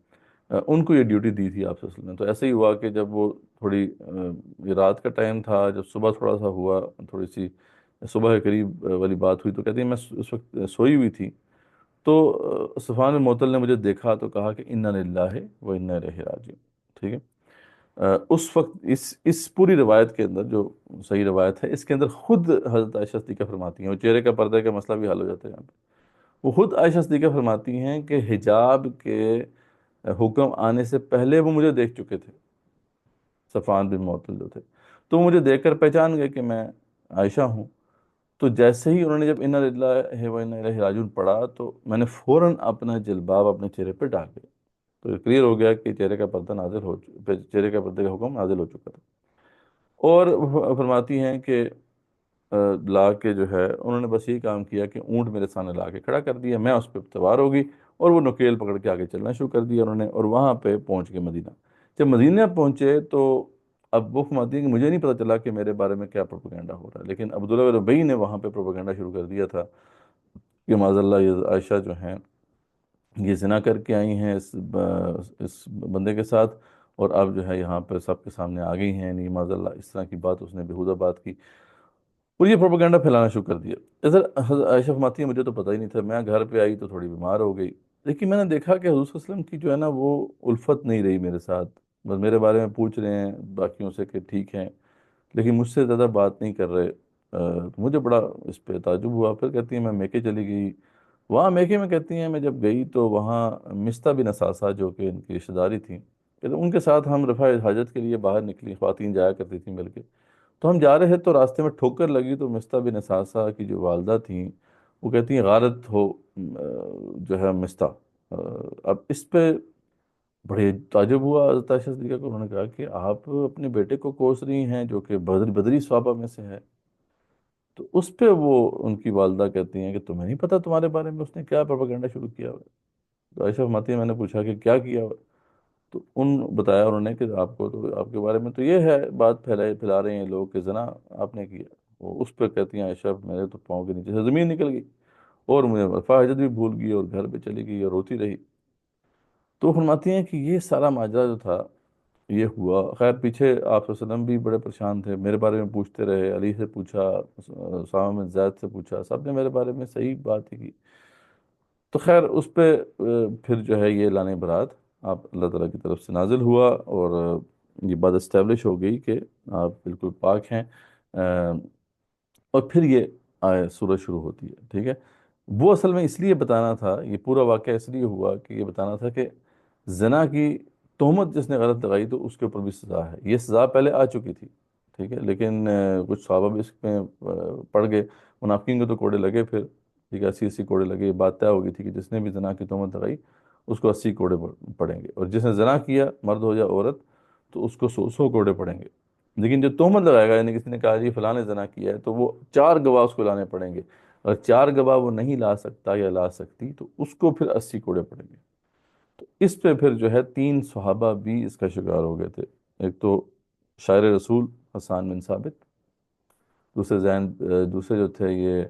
ان کو یہ ڈیوٹی دی تھی آپ صلی اللہ علیہ وسلم نے. تو ایسے ہی ہوا کہ جب وہ تھوڑی یہ رات کا ٹائم تھا, جب صبح تھوڑا سا ہوا, تھوڑی سی صبح کے قریب والی بات ہوئی, تو کہتی ہیں میں اس وقت سوئی ہوئی تھی. تو صفوان بن معطل نے مجھے دیکھا تو کہا کہ انا للہ و انا الیہ راجعون. ٹھیک ہے, اس وقت اس پوری روایت کے اندر جو صحیح روایت ہے, اس کے اندر خود حضرت عائشہ صدیقہ فرماتی ہیں, اور چہرے کا پردہ کا مسئلہ بھی حل ہو جاتا ہے یہاں پہ. وہ خود عائشہ صدیقہ فرماتی ہیں کہ حجاب کے حکم آنے سے پہلے وہ مجھے دیکھ چکے تھے, صفوان بن معطل جو تھے. تو مجھے دیکھ کر پہچان گئے کہ میں عائشہ ہوں. تو جیسے ہی انہوں نے جب انا للہ و انا الیہ راجعون پڑھا, تو میں نے فوراً اپنا جلباب اپنے چہرے پہ ڈال دیا. تو کلیئر ہو گیا کہ چہرے کا پردہ چہرے کا پردے کا حکم نازل ہو چکا تھا. اور فرماتی ہیں کہ لا کے جو ہے انہوں نے بس یہی کام کیا کہ اونٹ میرے سامنے لا کے کھڑا کر دیا, میں اس پہ سوار ہوگی, اور وہ نکیل پکڑ کے آگے چلنا شروع کر دیا انہوں نے, اور وہاں پہ پہنچ گئے مدینہ. جب مدینہ پہنچے تو اب وہ فرماتی ہیں کہ مجھے نہیں پتہ چلا کہ میرے بارے میں کیا پروپیگنڈا ہو رہا ہے, لیکن عبداللہ بن ربیع نے وہاں پہ پروپیگنڈا شروع کر دیا تھا کہ معاذ اللہ یہ عائشہ جو ہیں یہ زنا کر کے آئی ہیں اس بندے کے ساتھ, اور اب جو ہے یہاں پہ سب کے سامنے آ گئی ہیں, نہیں معاذ اللہ اس طرح کی بات اس نے بیہودہ بات کی, اور یہ پروپیگنڈا پھیلانا شروع کر دیا. ادھر عائشہ فرماتی ہے مجھے تو پتہ ہی نہیں تھا, میں گھر پہ آئی تو تھوڑی بیمار ہو گئی, لیکن میں نے دیکھا کہ حضور صلی اللہ علیہ وسلم کی جو ہے نا وہ الفت نہیں رہی میرے ساتھ. بس میرے بارے میں پوچھ رہے ہیں باقیوں سے کہ ٹھیک ہیں, لیکن مجھ سے زیادہ بات نہیں کر رہے. تو مجھے بڑا اس پہ تعجب ہوا. پھر کہتی ہیں میں میکے چلی گئی. وہاں میکے میں کہتی ہیں میں جب گئی تو وہاں مستہ بن اساسہ جو کہ ان کی رشتہ داری تھیں, ان کے ساتھ ہم رفع حاجت کے لیے باہر نکلی, خواتین جایا کرتی تھیں بلکہ. تو ہم جا رہے تو راستے میں ٹھوکر لگی, تو مستہ بن اساسہ کی جو والدہ تھیں وہ کہتی ہیں غارت ہو جو ہے مستہ. اب اس پہ بڑے تعجب ہوا حضرت عائشہ صدیقہ کو. انہوں نے کہا کہ آپ اپنے بیٹے کو کوس رہی ہیں جو کہ بدری صحابہ میں سے ہے. تو اس پہ وہ ان کی والدہ کہتی ہیں کہ تمہیں نہیں پتہ تمہارے بارے میں اس نے کیا پروپیگنڈا شروع کیا ہوا ہے. تو عائشہ فرماتی ہیں میں نے پوچھا کہ کیا کیا ہوا ہے؟ تو بتایا انہوں نے کہ آپ کو تو آپ کے بارے میں تو یہ ہے بات پھیلا رہے ہیں لوگ کہ زنا آپ نے کیا. وہ اس پہ کہتی ہیں عائشہ میرے تو پاؤں کے نیچے سے زمین نکل گئی, اور مجھے فاحشت بھی بھول گئی اور گھر پہ چلی گئی اور روتی رہی. تو فرماتی ہیں کہ یہ سارا ماجرا جو تھا یہ ہوا. خیر پیچھے آپ صلی اللہ علیہ وسلم بھی بڑے پریشان تھے، میرے بارے میں پوچھتے رہے، علی سے پوچھا، اسامہ بن زید سے پوچھا، سب نے میرے بارے میں صحیح بات ہی کی. تو خیر اس پہ پھر جو ہے یہ اعلان برات آپ اللہ تعالیٰ کی طرف سے نازل ہوا، اور یہ بات اسٹیبلش ہو گئی کہ آپ بالکل پاک ہیں. اور پھر یہ سورج شروع ہوتی ہے. ٹھیک ہے، وہ اصل میں اس لیے بتانا تھا، یہ پورا واقعہ اس لیے ہوا کہ یہ بتانا تھا کہ زنا کی تہمت جس نے غلط لگائی تو اس کے اوپر بھی سزا ہے. یہ سزا پہلے آ چکی تھی. ٹھیک ہے، لیکن کچھ صحابہ بھی اس میں پڑ گئے، منافقین کو تو کوڑے لگے پھر. ٹھیک ہے، 80 کوڑے لگے. یہ بات طے ہو گئی تھی کہ جس نے بھی زنا کی تہمت لگائی اس کو 80 کوڑے پڑیں گے، اور جس نے زنا کیا مرد ہو یا عورت تو اس کو 100 کوڑے پڑیں گے. لیکن جو تہمت لگائے گا، یعنی کسی نے کہا جی فلاں نے زنا کیا ہے، تو وہ 4 گواہ اس کو لانے پڑیں گے. اگر 4 گواہ وہ نہیں لا سکتا یا لا سکتی تو اس کو پھر 80 کوڑے پڑیں گے. تو اس پہ پھر جو ہے 3 صحابہ بھی اس کا شکار ہو گئے تھے. ایک تو شاعر رسول حسان بن ثابت، دوسرے جو تھے یہ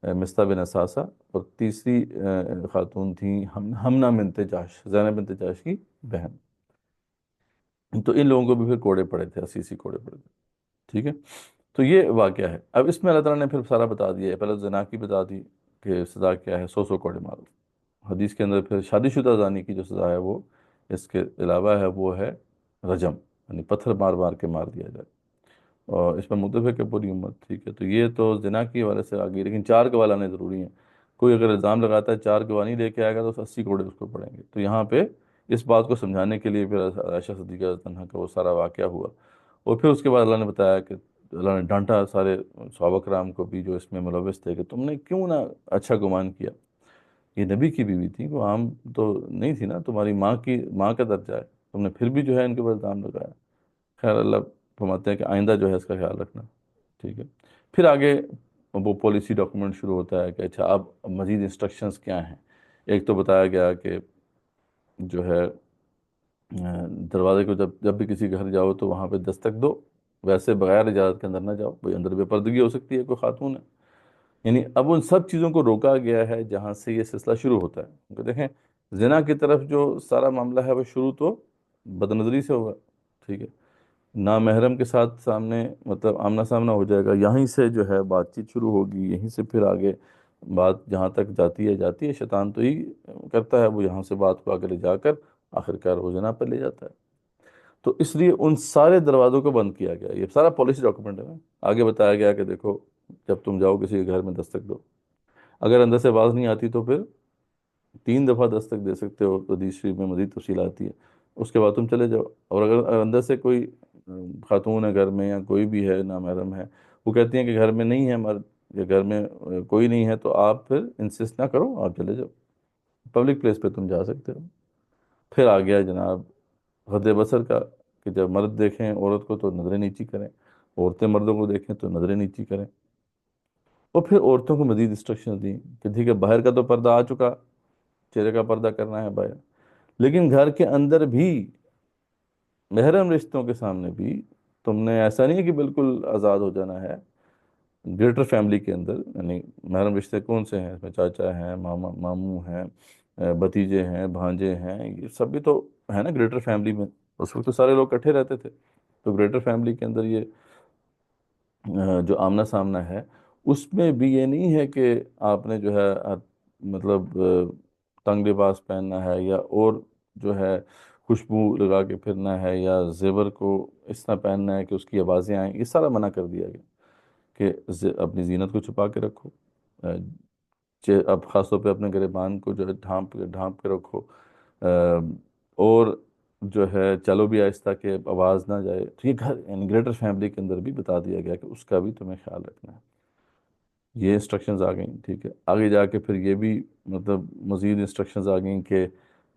مصطح بن اساسہ، اور تیسری خاتون تھیں حمنہ بنت جاش، زینب بنت جاش کی بہن. تو ان لوگوں کو بھی پھر کوڑے پڑے تھے، 80 کوڑے پڑے تھے. ٹھیک ہے، تو یہ واقعہ ہے. اب اس میں اللہ تعالیٰ نے پھر سارا بتا دیا ہے. پہلے زنا کی بتا دی کہ سزا کیا ہے، 100 کوڑے مارو. حدیث کے اندر پھر شادی شدہ زانی کی جو سزا ہے وہ اس کے علاوہ ہے، وہ ہے رجم، یعنی پتھر مار مار کے مار دیا جائے. اور اس میں متفق ہے کہ پوری امت. ٹھیک ہے، تو یہ تو زنا کی حوالے سے آ گئی. لیکن 4 گواہ لانے ضروری ہیں. کوئی اگر الزام لگاتا ہے 4 گواہ نہیں لے کے آئے گا تو 80 کوڑے اس کو پڑیں گے. تو یہاں پہ اس بات کو سمجھانے کے لیے پھر عائشہ صدیقہ رضی اللہ عنہا کا وہ سارا واقعہ ہوا. اور پھر اس کے بعد اللہ نے بتایا کہ اللہ نے ڈانٹا سارے صحابہ کرام کو بھی جو اس میں ملوث تھے کہ تم نے کیوں نہ اچھا گمان کیا. یہ نبی کی بیوی تھی، وہ عام تو نہیں تھی نا، تمہاری ماں کا درجہ ہے، تم نے پھر بھی جو ہے ان کے اوپر الزام لگایا. خیر اللہ فرماتے ہیں کہ آئندہ جو ہے اس کا خیال رکھنا. ٹھیک ہے، پھر آگے وہ پالیسی ڈاکومنٹ شروع ہوتا ہے کہ اچھا اب مزید انسٹرکشنز کیا ہیں. ایک تو بتایا گیا کہ جو ہے دروازے کو جب جب بھی کسی گھر جاؤ تو وہاں پہ دستک دو، ویسے بغیر اجازت کے اندر نہ جاؤ. بھئی اندر بے پردگی ہو سکتی ہے، کوئی خاتون ہے. یعنی اب ان سب چیزوں کو روکا گیا ہے جہاں سے یہ سلسلہ شروع ہوتا ہے. کیونکہ دیکھیں زنا کی طرف جو سارا معاملہ ہے وہ شروع تو بد نظری سے ہوگا. ٹھیک ہے، نامحرم کے ساتھ سامنے مطلب آمنا سامنا ہو جائے گا، یہیں سے جو ہے بات چیت شروع ہوگی، یہیں سے پھر آگے بات جہاں تک جاتی ہے. شیطان تو ہی کرتا ہے، وہ یہاں سے بات کو آگے لے جا کر آخرکار وہ زنا پر لے جاتا ہے. تو اس لیے ان سارے دروازوں کو بند کیا گیا. یہ سارا پالیسی ڈاکومنٹ ہے نا. آگے بتایا گیا کہ دیکھو جب تم جاؤ کسی کے گھر میں دستک دو، اگر اندر سے آواز نہیں آتی تو پھر 3 دفعہ دستک دے سکتے ہو. تو حدیث شریف میں مزید تفصیل آتی ہے. اس کے بعد تم چلے جاؤ. اور اگر اندر سے کوئی خاتون ہے گھر میں یا کوئی بھی ہے نامحرم ہے، وہ کہتی ہیں کہ گھر میں نہیں ہے مرد یا گھر میں کوئی نہیں ہے، تو آپ پھر انسسٹ نہ کرو، آپ چلے جاؤ، پبلک پلیس پہ تم جا سکتے ہو. پھر آ گیا جناب حد بصر کا، کہ جب مرد دیکھیں عورت کو تو نظریں نیچی کریں، عورتیں مردوں کو دیکھیں تو نظریں نیچی کریں. اور پھر عورتوں کو مزید انسٹرکشن دیں کہ ٹھیک ہے باہر کا تو پردہ آ چکا، چہرے کا پردہ کرنا ہے باہر، لیکن گھر کے اندر بھی محرم رشتوں کے سامنے بھی تم نے ایسا نہیں ہے کہ بالکل آزاد ہو جانا ہے. گریٹر فیملی کے اندر یعنی محرم رشتے کون سے ہیں؟ اس میں چاچا ہیں، ماما ماموں ہیں، بھتیجے ہیں، بھانجے ہیں، یہ سب بھی تو ہے نا گریٹر فیملی میں. اس وقت تو سارے لوگ اکٹھے رہتے تھے. تو گریٹر فیملی کے اندر یہ جو آمنا سامنا ہے، اس میں بھی یہ نہیں ہے کہ آپ نے جو ہے مطلب تنگ لباس پہننا ہے یا اور جو ہے خوشبو لگا کے پھرنا ہے یا زیور کو اس طرح پہننا ہے کہ اس کی آوازیں آئیں. یہ سارا منع کر دیا گیا کہ اپنی زینت کو چھپا کے رکھو. اب خاص طور پہ اپنے گریبان کو جو ہے ڈھانپ کے رکھو. اور جو ہے چلو بھی آہستہ کہ آواز نہ جائے. تو یہ گھر یعنی گریٹر فیملی کے اندر بھی بتا دیا گیا کہ اس کا بھی تمہیں خیال رکھنا ہے. یہ انسٹرکشنز آ گئیں. ٹھیک ہے، آگے جا کے پھر یہ بھی مطلب مزید انسٹرکشنز آ گئیں کہ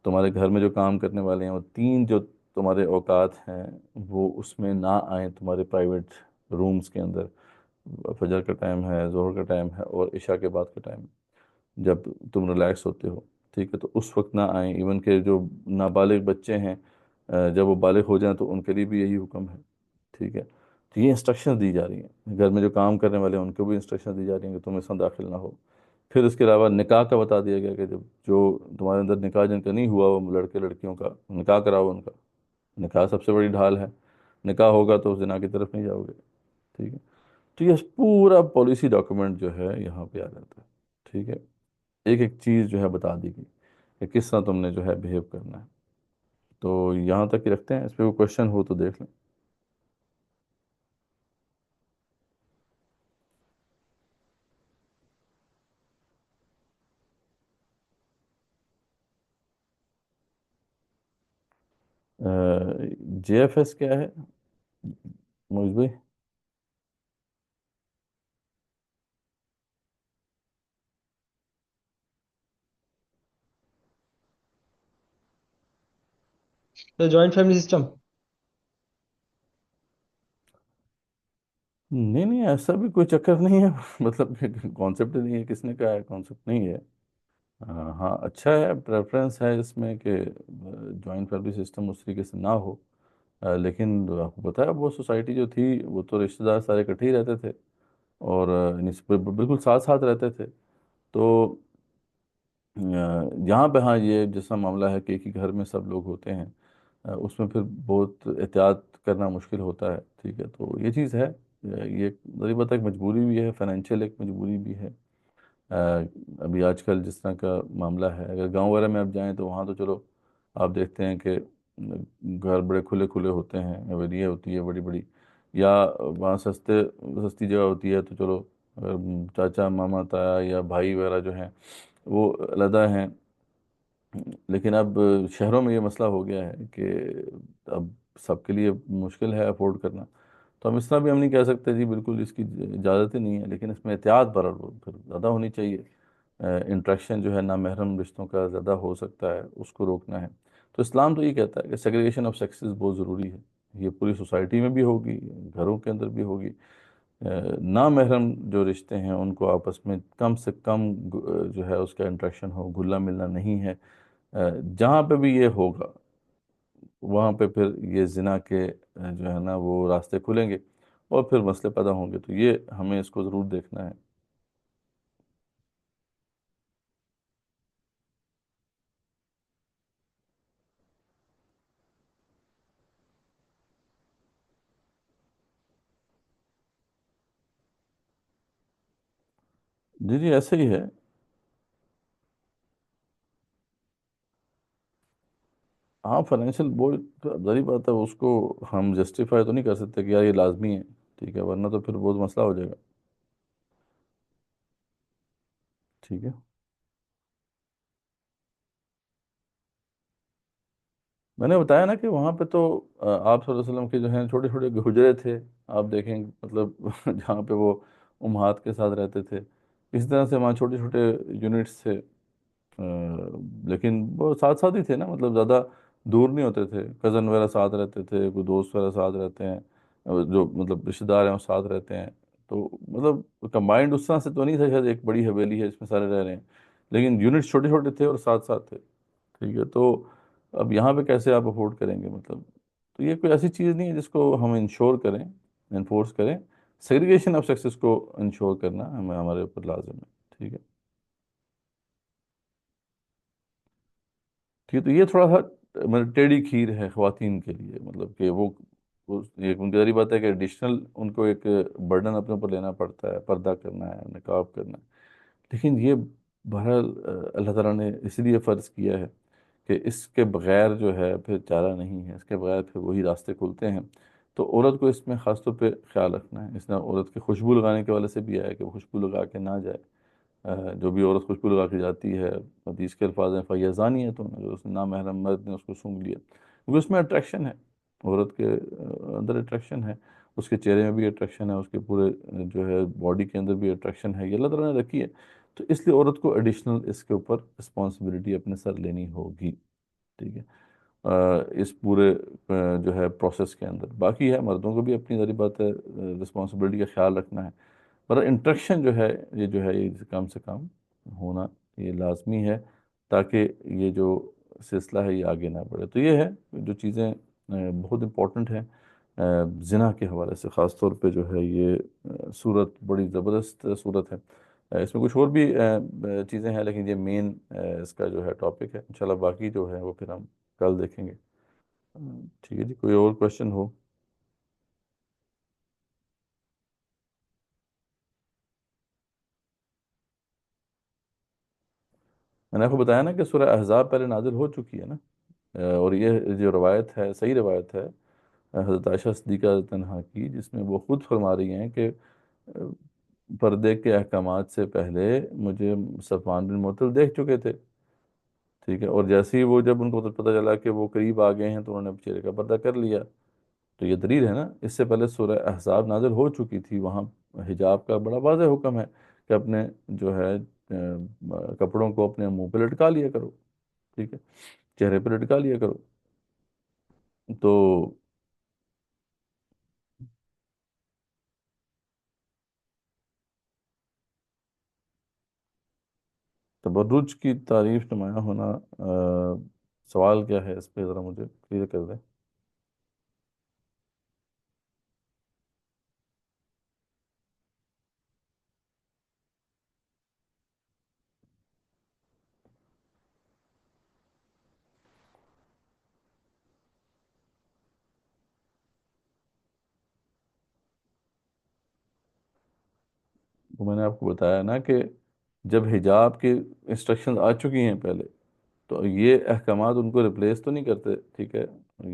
تمہارے گھر میں جو کام کرنے والے ہیں وہ 3 جو تمہارے اوقات ہیں وہ اس میں نہ آئیں تمہارے پرائیویٹ رومز کے اندر. فجر کا ٹائم ہے، ظہر کا ٹائم ہے، اور عشاء کے بعد کا ٹائم جب تم ریلیکس ہوتے ہو. ٹھیک ہے، تو اس وقت نہ آئیں. ایون کہ جو نابالغ بچے ہیں جب وہ بالغ ہو جائیں تو ان کے لیے بھی یہی حکم ہے. ٹھیک ہے، تو یہ انسٹرکشن دی جا رہی ہیں. گھر میں جو کام کرنے والے ہیں ان کو بھی انسٹرکشن دی جا رہی ہیں کہ تم اس میں داخل نہ ہو. پھر اس کے علاوہ نکاح کا بتا دیا گیا کہ جب جو تمہارے اندر نکاح جن کا نہیں ہوا وہ لڑکے لڑکیوں کا نکاح کراؤ ان کا، نکاح سب سے بڑی ڈھال ہے، نکاح ہوگا تو زنا کی طرف نہیں جاؤ گے، ٹھیک ہے۔ تو یہ پورا پالیسی ڈاکومنٹ جو ہے یہاں پہ آ جاتا ہے، ٹھیک ہے، ایک ایک چیز جو ہے بتا دی گئی کہ کس طرح تم نے جو ہے بہیو کرنا ہے۔ تو یہاں تک ہی رکھتے ہیں، اس پہ کوئی کوشچن ہو تو دیکھ لیں۔ جے ایف ایس کیا ہے مویز بھائی؟ تو جوائنٹ فیملی سسٹم. نہیں نہیں، ایسا بھی کوئی چکر نہیں ہے مطلب کانسیپٹ نہیں ہے، کس نے کہا ہے کانسیپٹ نہیں ہے۔ ہاں اچھا ہے، پریفرنس ہے اس میں کہ جوائنٹ فیملی سسٹم اس طریقے سے نہ ہو، لیکن آپ کو پتا ہے وہ سوسائٹی جو تھی وہ تو رشتہ دار سارے اکٹھے ہی رہتے تھے، اور بالکل ساتھ ساتھ رہتے تھے۔ تو یہاں پہ ہاں یہ جیسا معاملہ ہے کہ ایک ہی گھر میں سب لوگ ہوتے ہیں، اس میں پھر بہت احتیاط کرنا مشکل ہوتا ہے، ٹھیک ہے۔ تو یہ چیز ہے، یہ ذریعہ بات ایک مجبوری بھی ہے، فائنینشیل ایک مجبوری بھی ہے۔ ابھی آج کل جس طرح کا معاملہ ہے، اگر گاؤں وغیرہ میں آپ جائیں تو وہاں تو چلو آپ دیکھتے ہیں کہ گھر بڑے کھلے کھلے ہوتے ہیں، حویلیاں ہوتی ہے بڑی بڑی، یا وہاں سستی جگہ ہوتی ہے، تو چلو اگر چاچا ماما تایا یا بھائی وغیرہ جو ہیں وہ علیحدہ ہیں۔ لیکن اب شہروں میں یہ مسئلہ ہو گیا ہے کہ اب سب کے لیے مشکل ہے افورڈ کرنا، تو ہم اس طرح بھی ہم نہیں کہہ سکتے جی بالکل اس کی اجازت ہی نہیں ہے، لیکن اس میں احتیاط پھر زیادہ ہونی چاہیے۔ انٹریکشن جو ہے نامحرم رشتوں کا زیادہ ہو سکتا ہے، اس کو روکنا ہے۔ تو اسلام تو یہ کہتا ہے کہ سیگریگیشن آف سیکسز بہت ضروری ہے، یہ پوری سوسائٹی میں بھی ہوگی، گھروں کے اندر بھی ہوگی۔ نامحرم جو رشتے ہیں ان کو آپس میں کم سے کم جو ہے اس کا انٹریکشن ہو، گھلا ملنا نہیں ہے۔ جہاں پہ بھی یہ ہوگا وہاں پہ پھر یہ زنا کے جو ہے نا وہ راستے کھلیں گے اور پھر مسئلے پیدا ہوں گے، تو یہ ہمیں اس کو ضرور دیکھنا ہے۔ جی جی ایسے ہی ہے۔ ہاں فائنینشیل بوجھ ظاہری بات ہے، اس کو ہم جسٹیفائی تو نہیں کر سکتے کہ یار یہ لازمی ہے، ٹھیک ہے، ورنہ تو پھر بہت مسئلہ ہو جائے گا، ٹھیک ہے۔ میں نے بتایا نا کہ وہاں پہ تو آپ صلی اللہ علیہ وسلم کے جو ہیں چھوٹے چھوٹے حجرے تھے، آپ دیکھیں مطلب جہاں پہ وہ امہات کے ساتھ رہتے تھے، اسی طرح سے وہاں چھوٹے چھوٹے یونٹس تھے، لیکن وہ ساتھ ساتھ ہی تھے نا، مطلب زیادہ دور نہیں ہوتے تھے، کزن وغیرہ ساتھ رہتے تھے، کوئی دوست وغیرہ ساتھ رہتے ہیں، جو مطلب رشتہ دار ہیں وہ ساتھ رہتے ہیں، تو مطلب کمبائنڈ اس طرح سے تو نہیں تھا، شاید ایک بڑی حویلی ہے جس میں سارے رہ رہے ہیں، لیکن یونٹس چھوٹے چھوٹے تھے اور ساتھ ساتھ تھے، ٹھیک ہے۔ تو اب یہاں پہ کیسے آپ افورڈ کریں گے مطلب، تو یہ کوئی ایسی چیز نہیں ہے جس کو ہم انشور کریں، انفورس کریں۔ سیگریگیشن آف سیکسز کو انشور کرنا ہمیں ہمارے اوپر لازم ہے، ٹھیک ہے۔ ٹھیک ہے، تو یہ تھوڑا سا مطلب ٹیڑھی کھیر ہے خواتین کے لیے، مطلب کہ ایک ان کی ظاہری بات ہے کہ ایڈیشنل ان کو ایک برڈن اپنے اوپر لینا پڑتا ہے، پردہ کرنا ہے، نقاب کرنا ہے، لیکن یہ بہرحال اللہ تعالیٰ نے اس لیے فرض کیا ہے کہ اس کے بغیر جو ہے پھر چارہ نہیں ہے، اس کے بغیر پھر وہی راستے کھلتے ہیں۔ تو عورت کو اس میں خاص طور پہ خیال رکھنا ہے، اس نے عورت کی خوشبو لگانے کے والے سے بھی آیا کہ وہ خوشبو لگا کے نہ جائے، جو بھی عورت خوشبو لگا کے جاتی ہے، حدیث کے الفاظ ہیں فیضانی ہے، تو اگر اس نے نامحرم مرد نے اس کو سونگھ لیا، کیونکہ اس میں اٹریکشن ہے، عورت کے اندر اٹریکشن ہے، اس کے چہرے میں بھی اٹریکشن ہے، اس کے پورے جو ہے باڈی کے اندر بھی اٹریکشن ہے، یہ اللہ تعالیٰ نے رکھی ہے۔ تو اس لیے عورت کو ایڈیشنل اس کے اوپر رسپانسبلٹی اپنے سر لینی ہوگی، ٹھیک ہے، اس پورے جو ہے پروسیس کے اندر۔ باقی ہے مردوں کو بھی اپنی ذاتی بات ہے رسپانسبلٹی کا خیال رکھنا ہے، پر انٹریکشن جو ہے یہ کم سے کم ہونا یہ لازمی ہے، تاکہ یہ جو سلسلہ ہے یہ آگے نہ بڑھے۔ تو یہ ہے جو چیزیں بہت امپورٹنٹ ہیں زنا کے حوالے سے، خاص طور پہ جو ہے یہ صورت بڑی زبردست صورت ہے، اس میں کچھ اور بھی چیزیں ہیں، لیکن یہ مین اس کا جو ہے ٹاپک ہے. انشاءاللہ باقی جو ہے وہ پھر ہم کل دیکھیں گے. ٹھیک ہے جی، کوئی اور کوشچن ہو؟ میں نے آپ کو بتایا نا کہ سورہ احزاب پہلے نازل ہو چکی ہے نا، اور یہ جو روایت ہے صحیح روایت ہے حضرت عائشہ صدیقہ رضی اللہ عنہا کی، جس میں وہ خود فرما رہی ہیں کہ پردے کے احکامات سے پہلے مجھے صفوان بن معطل دیکھ چکے تھے. ٹھیک ہے، اور جیسے ہی وہ جب ان کو پتہ چلا کہ وہ قریب آ گئے ہیں تو انہوں نے چہرے کا پردہ کر لیا. تو یہ دلیل ہے نا، اس سے پہلے سورہ احزاب نازل ہو چکی تھی، وہاں حجاب کا بڑا واضح حکم ہے کہ اپنے جو ہے کپڑوں کو اپنے منہ پہ لٹکا لیا کرو. ٹھیک ہے، چہرے پہ لٹکا لیا کرو. تو تبرج کی تعریف نمایاں ہونا، سوال کیا ہے اس پہ ذرا مجھے کلیئر کر دیں. وہ میں نے آپ کو بتایا نا کہ جب حجاب کی انسٹرکشنز آ چکی ہیں پہلے، تو یہ احکامات ان کو ریپلیس تو نہیں کرتے. ٹھیک ہے،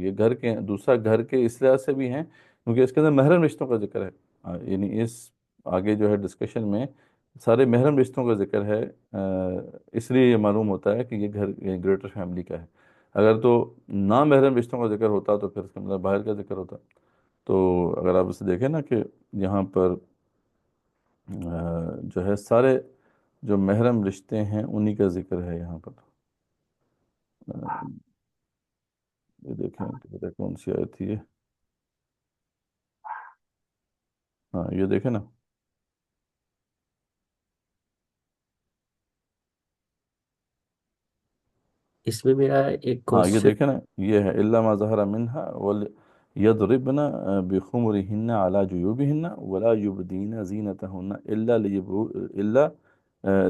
یہ گھر کے دوسرا گھر کے اس لحاظ سے بھی ہیں کیونکہ اس کے اندر محرم رشتوں کا ذکر ہے. یعنی اس آگے جو ہے ڈسکشن میں سارے محرم رشتوں کا ذکر ہے. اس لیے یہ معلوم ہوتا ہے کہ یہ گھر گریٹر فیملی کا ہے. اگر تو نامحرم رشتوں کا ذکر ہوتا تو پھر اس کے اندر باہر کا ذکر ہوتا. تو اگر آپ اسے دیکھیں نا کہ یہاں پر جو ہے سارے جو محرم رشتے ہیں انہی کا ذکر ہے یہاں پر. یہ دیکھیں کہ کون سی آیت تھی یہ. ہاں یہ دیکھیں نا. اس میں میرا ایک ہاں یہ کوشچن، دیکھیں نا، یہ ہے الا ما ظہر منہا یضربن بخمرہن علی جیوبہن ولا یبدین زینتہن الا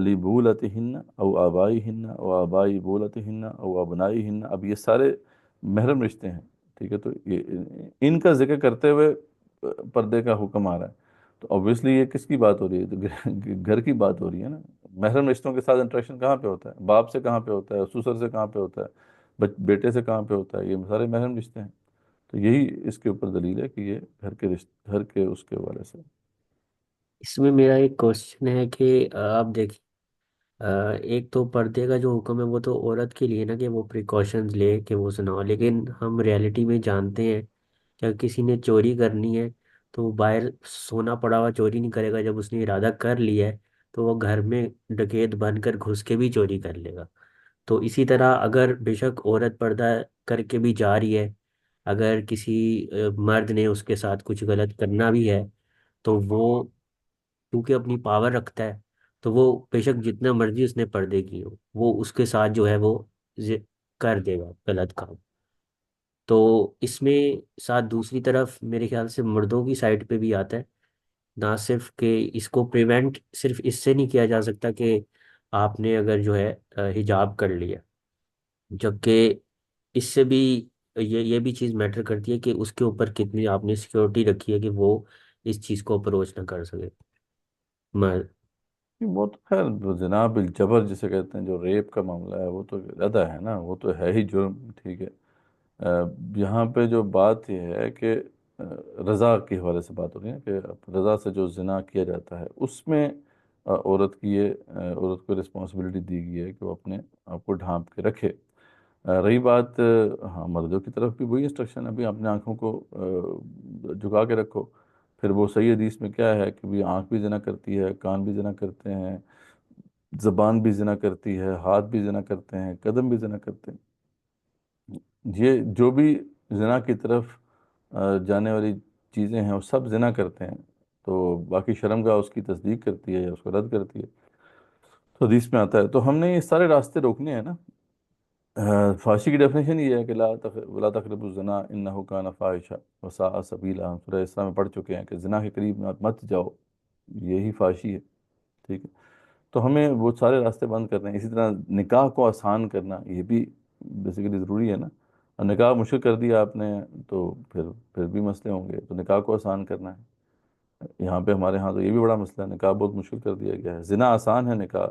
لبولتہن او آبائہن او آبائی بولتہن او ابنائہن. اب یہ سارے محرم رشتے ہیں. ٹھیک ہے، تو ان کا ذکر کرتے ہوئے پردے کا حکم آ رہا ہے. تو obviously یہ کس کی بات ہو رہی ہے؟ تو گھر کی بات ہو رہی ہے نا. محرم رشتوں کے ساتھ انٹریکشن کہاں پہ ہوتا ہے؟ باپ سے کہاں پہ ہوتا ہے؟ سسر سے کہاں پہ ہوتا ہے؟ بیٹے سے کہاں پہ ہوتا ہے؟ یہ سارے محرم رشتے ہیں. تو یہی اس کے اوپر دلیل ہے کہ یہ گھر کے اس کے حوالے سے. اس میں میرا ایک کوشچن ہے کہ آپ دیکھیں، ایک تو پردے کا جو حکم ہے وہ تو عورت کے لیے نا کہ وہ پریکاشنز لے کہ وہ سنا، لیکن ہم ریالٹی میں جانتے ہیں کہ اگر کسی نے چوری کرنی ہے تو وہ باہر سونا پڑا ہوا چوری نہیں کرے گا. جب اس نے ارادہ کر لیا ہے تو وہ گھر میں ڈکیت بن کر گھس کے بھی چوری کر لے گا. تو اسی طرح اگر بے شک عورت پردہ کر کے بھی جا رہی ہے، اگر کسی مرد نے اس کے ساتھ کچھ غلط کرنا بھی ہے تو وہ کیونکہ اپنی پاور رکھتا ہے تو وہ بے شک جتنا مرضی اس نے پردے کی ہو وہ اس کے ساتھ جو ہے وہ ز- کر دے گا غلط کام. تو اس میں ساتھ دوسری طرف میرے خیال سے مردوں کی سائڈ پہ بھی آتا ہے، نہ صرف کہ اس کو پریونٹ صرف اس سے نہیں کیا جا سکتا کہ آپ نے اگر جو ہے حجاب کر لیا، جبکہ اس سے بھی یہ بھی چیز میٹر کرتی ہے کہ اس کے اوپر کتنی آپ نے سیکورٹی رکھی ہے کہ وہ اس چیز کو اپروچ نہ کر سکے. مرد وہ تو خیر زنا بالجبر جسے کہتے ہیں، جو ریپ کا معاملہ ہے وہ تو زیادہ ہے نا، وہ تو ہے ہی جرم. ٹھیک ہے، یہاں پہ جو بات یہ ہے کہ رضا کے حوالے سے بات ہو رہی ہے کہ رضا سے جو زنا کیا جاتا ہے اس میں عورت کو رسپانسبلٹی دی گئی ہے کہ وہ اپنے آپ کو ڈھانپ کے رکھے. رہی بات ہاں مردوں کی طرف بھی وہی انسٹرکشن ہے، ابھی اپنے آنکھوں کو جھکا کے رکھو. پھر وہ صحیح حدیث میں کیا ہے کہ بھی آنکھ بھی زنا کرتی ہے، کان بھی زنا کرتے ہیں، زبان بھی زنا کرتی ہے، ہاتھ بھی زنا کرتے ہیں، قدم بھی زنا کرتے ہیں. یہ جو بھی زنا کی طرف جانے والی چیزیں ہیں وہ سب زنا کرتے ہیں. تو باقی شرمگاہ اس کی تصدیق کرتی ہے یا اس کو رد کرتی ہے. تو حدیث میں آتا ہے. تو ہم نے یہ سارے راستے روکنے ہیں نا. فحشی کی ڈیفینیشن یہ ہے کہ لا تقربوا الزنا انہ کان فاحشہ وساء سبیلا. سورہ اسراء میں پڑھ چکے ہیں کہ زنا کے قریب مت جاؤ، یہی فحشی ہے. ٹھیک ہے، تو ہمیں وہ سارے راستے بند کرنے ہیں. اسی طرح نکاح کو آسان کرنا یہ بھی بیسیکلی ضروری ہے نا. اور نکاح مشکل کر دیا آپ نے تو پھر بھی مسئلے ہوں گے. تو نکاح کو آسان کرنا ہے. یہاں پہ ہمارے ہاں تو یہ بھی بڑا مسئلہ ہے, نکاح بہت مشکل کر دیا گیا ہے. زنا آسان ہے, نکاح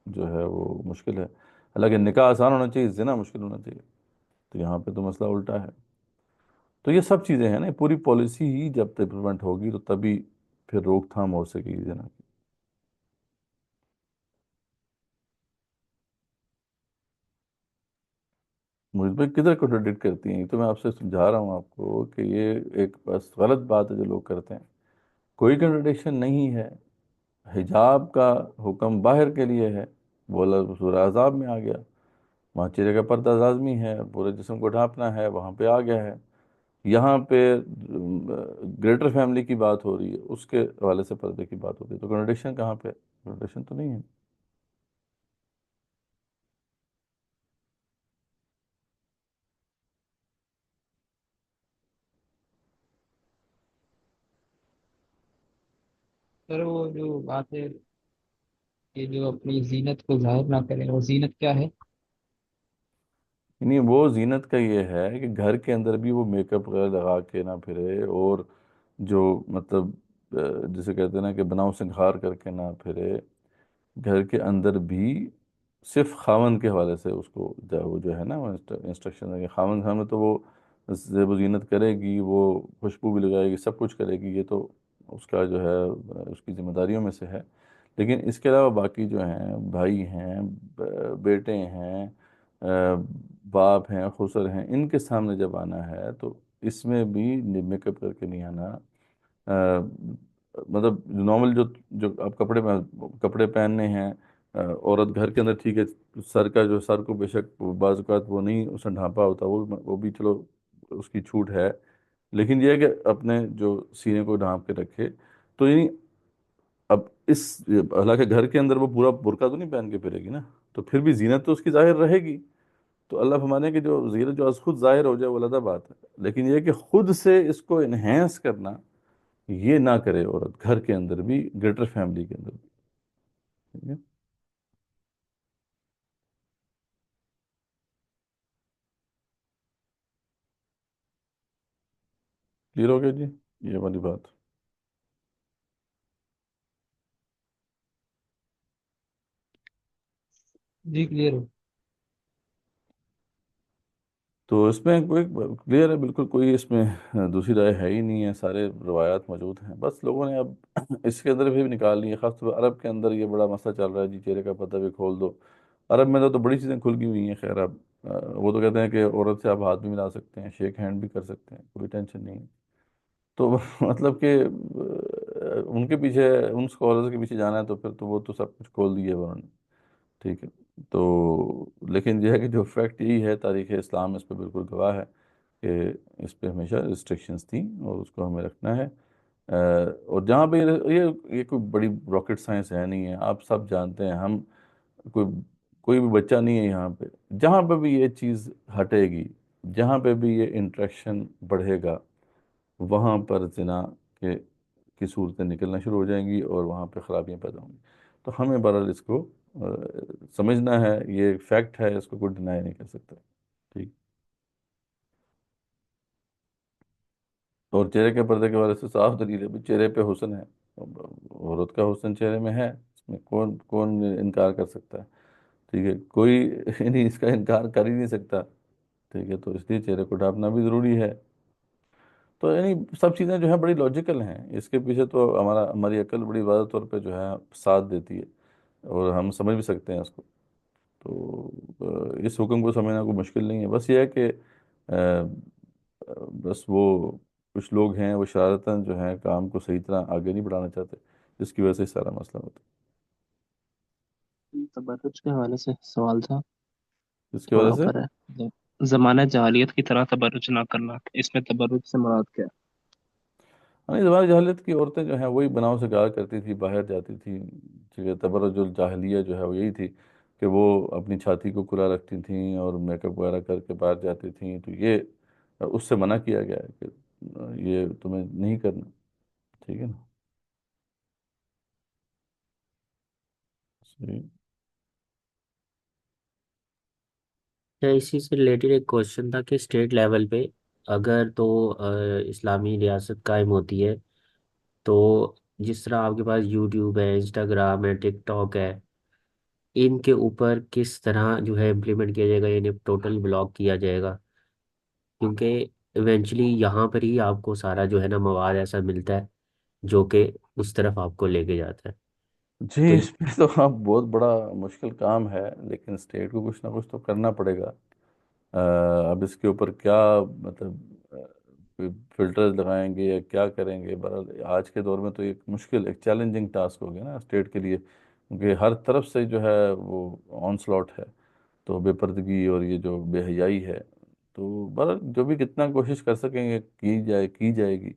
جو ہے وہ مشکل ہے. حالانکہ نکاح آسان ہونا چاہیے, زنا مشکل ہونا چاہیے. تو یہاں پہ تو مسئلہ الٹا ہے. تو یہ سب چیزیں ہیں نا, پوری پالیسی ہی جب امپلیمنٹ ہوگی تو تبھی پھر روک تھام ہو سکے گی زنا کی. مجھ پہ کدھر کنٹراڈکٹ کرتی ہیں؟ یہ تو میں آپ سے سمجھا رہا ہوں آپ کو کہ یہ ایک بس غلط بات ہے جو لوگ کرتے ہیں. کوئی کنٹراڈکشن نہیں ہے. حجاب کا حکم باہر کے لیے ہے, وہ اللہ سورہ عذاب میں آ گیا. وہاں چہرے کا پردہ لازمی ہے, پورے جسم کو ڈھانپنا ہے, وہاں پہ آ گیا ہے. یہاں پہ گریٹر فیملی کی بات ہو رہی ہے, اس کے حوالے سے پردے کی بات ہو رہی ہے. تو کنٹراڈکشن کہاں پہ؟ کنٹراڈکشن تو نہیں ہے. سر وہ جو بات ہے کہ جو اپنی زینت کو ظاہر نہ کریں, وہ زینت کیا ہے؟ یعنی وہ زینت کا یہ ہے کہ گھر کے اندر بھی وہ میک اپ وغیرہ لگا کے نہ پھرے, اور جو مطلب جسے کہتے ہیں نا کہ بناؤ سنگھار کر کے نہ پھرے. گھر کے اندر بھی صرف خاوند کے حوالے سے اس کو وہ جو ہے نا وہ انسٹرکشن ہے کہ خاوند گھر میں تو وہ زیب و زینت کرے گی, وہ خوشبو بھی لگائے گی, سب کچھ کرے گی. یہ تو اس کا جو ہے اس کی ذمہ داریوں میں سے ہے. لیکن اس کے علاوہ باقی جو ہیں, بھائی ہیں, بیٹے ہیں, باپ ہیں, خسر ہیں, ان کے سامنے جب آنا ہے تو اس میں بھی میک اپ کر کے نہیں آنا. مطلب نارمل جو آپ کپڑے پہننے ہیں, عورت گھر کے اندر ٹھیک ہے, سر کو بے شک بعض اوقات وہ نہیں اس نے ڈھانپا ہوتا, وہ بھی چلو اس کی چھوٹ ہے. لیکن یہ ہے کہ اپنے جو سینے کو ڈھانپ کے رکھے. تو یعنی اب اس حالانکہ گھر کے اندر وہ پورا برقع تو نہیں پہن کے پھرے گی نا, تو پھر بھی زینت تو اس کی ظاہر رہے گی. تو اللہ فرمانے کہ جو زینت جو از خود ظاہر ہو جائے وہ علیحدہ بات ہے. لیکن یہ کہ خود سے اس کو انہینس کرنا یہ نہ کرے عورت, گھر کے اندر بھی, گریٹر فیملی کے اندر بھی. ٹھیک ہے. کلیئر ہو گیا جی یہ والی بات؟ جی کلیئر ہو. تو اس میں کوئی کلیئر ہے بالکل, کوئی اس میں دوسری رائے ہے ہی نہیں ہے. سارے روایات موجود ہیں, بس لوگوں نے اب اس کے اندر بھی نکال لی ہے. خاص طور پر عرب کے اندر یہ بڑا مسئلہ چل رہا ہے جی, چہرے کا پردہ بھی کھول دو. عرب میں تو بڑی چیزیں کھل گئی ہوئی ہیں. خیر اب وہ تو کہتے ہیں کہ عورت سے آپ ہاتھ بھی ملا سکتے ہیں, شیک ہینڈ بھی کر سکتے ہیں, کوئی ٹینشن نہیں ہے. تو مطلب کہ ان کے پیچھے, ان اسکالرز کے پیچھے جانا ہے تو پھر تو وہ تو سب کچھ کھول دیا ہے انہوں نے. ٹھیک ہے. تو لیکن یہ ہے کہ جو فیکٹ یہی ہے, تاریخ اسلام اس پہ بالکل گواہ ہے کہ اس پہ ہمیشہ ریسٹرکشنز تھیں اور اس کو ہمیں رکھنا ہے. اور جہاں پہ یہ کوئی بڑی راکٹ سائنس ہے نہیں ہے, آپ سب جانتے ہیں. ہم کوئی کوئی بھی بچہ نہیں ہے یہاں پہ. جہاں پہ بھی یہ چیز ہٹے گی, جہاں پہ بھی یہ انٹریکشن بڑھے گا, وہاں پر زنا کی صورتیں نکلنا شروع ہو جائیں گی اور وہاں پہ خرابیاں پیدا ہوں گی. تو ہمیں بہرحال اس کو سمجھنا ہے, یہ ایک فیکٹ ہے, اس کو کوئی ڈینائی نہیں کر سکتا. ٹھیک. اور چہرے کے پردے کے بارے سے صاف دلیل ہے, چہرے پہ حسن ہے, عورت کا حسن چہرے میں ہے, اس میں کون کون انکار کر سکتا ہے. ٹھیک ہے. کوئی نہیں اس کا انکار کر ہی نہیں سکتا. ٹھیک ہے. تو اس لیے چہرے کو ڈھانپنا بھی ضروری ہے. تو یعنی سب چیزیں جو ہیں بڑی لاجیکل ہیں. اس کے پیچھے تو ہماری عقل بڑی واضح طور پہ جو ہے ساتھ دیتی ہے, اور ہم سمجھ بھی سکتے ہیں اس کو. تو اس حکم کو سمجھنا کوئی مشکل نہیں ہے. بس یہ ہے کہ بس وہ کچھ لوگ ہیں وہ شرارتاً جو ہیں کام کو صحیح طرح آگے نہیں بڑھانا چاہتے, جس کی وجہ سے سارا مسئلہ ہوتا تبرج کے حوالے سے سوال تھا ہے. اس کی تھوڑا وجہ سے اوپر ہے. زمانہ جاہلیت کی طرح تبرج نہ کرنا, اس میں تبرج سے مراد کیا ہے؟ ہماری زمانۂ جاہلیت کی عورتیں جو ہیں وہی بناؤ سے کار کرتی تھی, باہر جاتی تھیں. ٹھیک ہے. تبرج الجاہلیہ جو ہے وہ یہی تھی کہ وہ اپنی چھاتی کو کھلا رکھتی تھیں اور میک اپ وغیرہ کر کے باہر جاتی تھیں. تو یہ اس سے منع کیا گیا ہے کہ یہ تمہیں نہیں کرنا. ٹھیک ہے نا. جی اسی سے ریلیٹڈ ایک کوشچن تھا کہ اسٹیٹ لیول پہ اگر تو اسلامی ریاست قائم ہوتی ہے تو جس طرح آپ کے پاس یوٹیوب ہے، انسٹاگرام ہے، ٹک ٹاک ہے، ان کے اوپر کس طرح جو ہے امپلیمنٹ کیا جائے گا، یعنی ٹوٹل بلاک کیا جائے گا؟ کیونکہ ایونچولی یہاں پر ہی آپ کو سارا جو ہے نا مواد ایسا ملتا ہے جو کہ اس طرف آپ کو لے کے جاتا ہے. جی، تو اس میں تو اب بہت بڑا مشکل کام ہے، لیکن اسٹیٹ کو کچھ نہ کچھ تو کرنا پڑے گا. اب اس کے اوپر کیا مطلب فلٹرز لگائیں گے یا کیا کریں گے؟ بہرحال آج کے دور میں تو ایک مشکل، ایک چیلنجنگ ٹاسک ہو گیا نا اسٹیٹ کے لیے، کیونکہ ہر طرف سے جو ہے وہ آن سلاٹ ہے. تو بے پردگی اور یہ جو بے حیائی ہے، تو بہرحال جو بھی کتنا کوشش کر سکیں گے کی جائے گی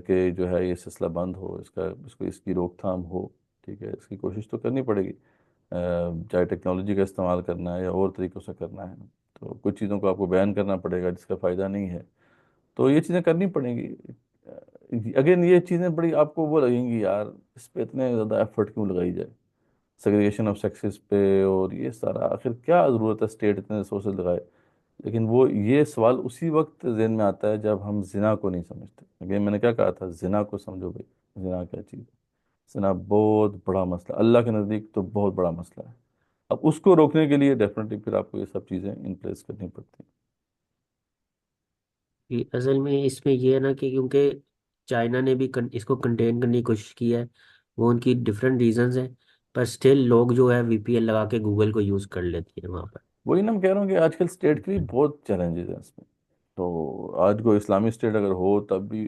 کہ جو ہے یہ سلسلہ بند ہو، اس کی روک تھام ہو. ٹھیک ہے، اس کی کوشش تو کرنی پڑے گی، چاہے ٹیکنالوجی کا استعمال کرنا ہے یا اور طریقوں سے کرنا ہے. تو کچھ چیزوں کو آپ کو بیان کرنا پڑے گا جس کا فائدہ نہیں ہے، تو یہ چیزیں کرنی پڑیں گی. اگین یہ چیزیں بڑی آپ کو وہ لگیں گی، یار اس پہ اتنے زیادہ ایفرٹ کیوں لگائی جائے، سیگریگیشن آف سیکسز پہ اور یہ سارا، آخر کیا ضرورت ہے اسٹیٹ اتنے ریسورسز لگائے؟ لیکن وہ یہ سوال اسی وقت ذہن میں آتا ہے جب ہم زنا کو نہیں سمجھتے. اگین میں نے کیا کہا تھا، زنا کو سمجھو بھائی، زنا کیا چیز ہے. زنا بہت بڑا مسئلہ، اللہ کے نزدیک تو بہت بڑا مسئلہ ہے. اب اس کو روکنے کے لیے ڈیفینیٹلی پھر آپ کو یہ سب چیزیں ان پلیس کرنی پڑتی ہیں. اصل میں اس میں یہ ہے نا کہ کیونکہ چائنا نے بھی اس کو کنٹین کرنے کی کوشش کی ہے، وہ ان کی ڈفرینٹ ریزنز ہیں، پر اسٹل لوگ جو ہے وی پی ایل لگا کے گوگل کو یوز کر لیتے ہیں وہاں پر. وہی نا میں کہہ رہا ہوں کہ آج کل اسٹیٹ کے لیے بہت چیلنجز ہیں اس میں. تو آج کو اسلامی اسٹیٹ اگر ہو تب بھی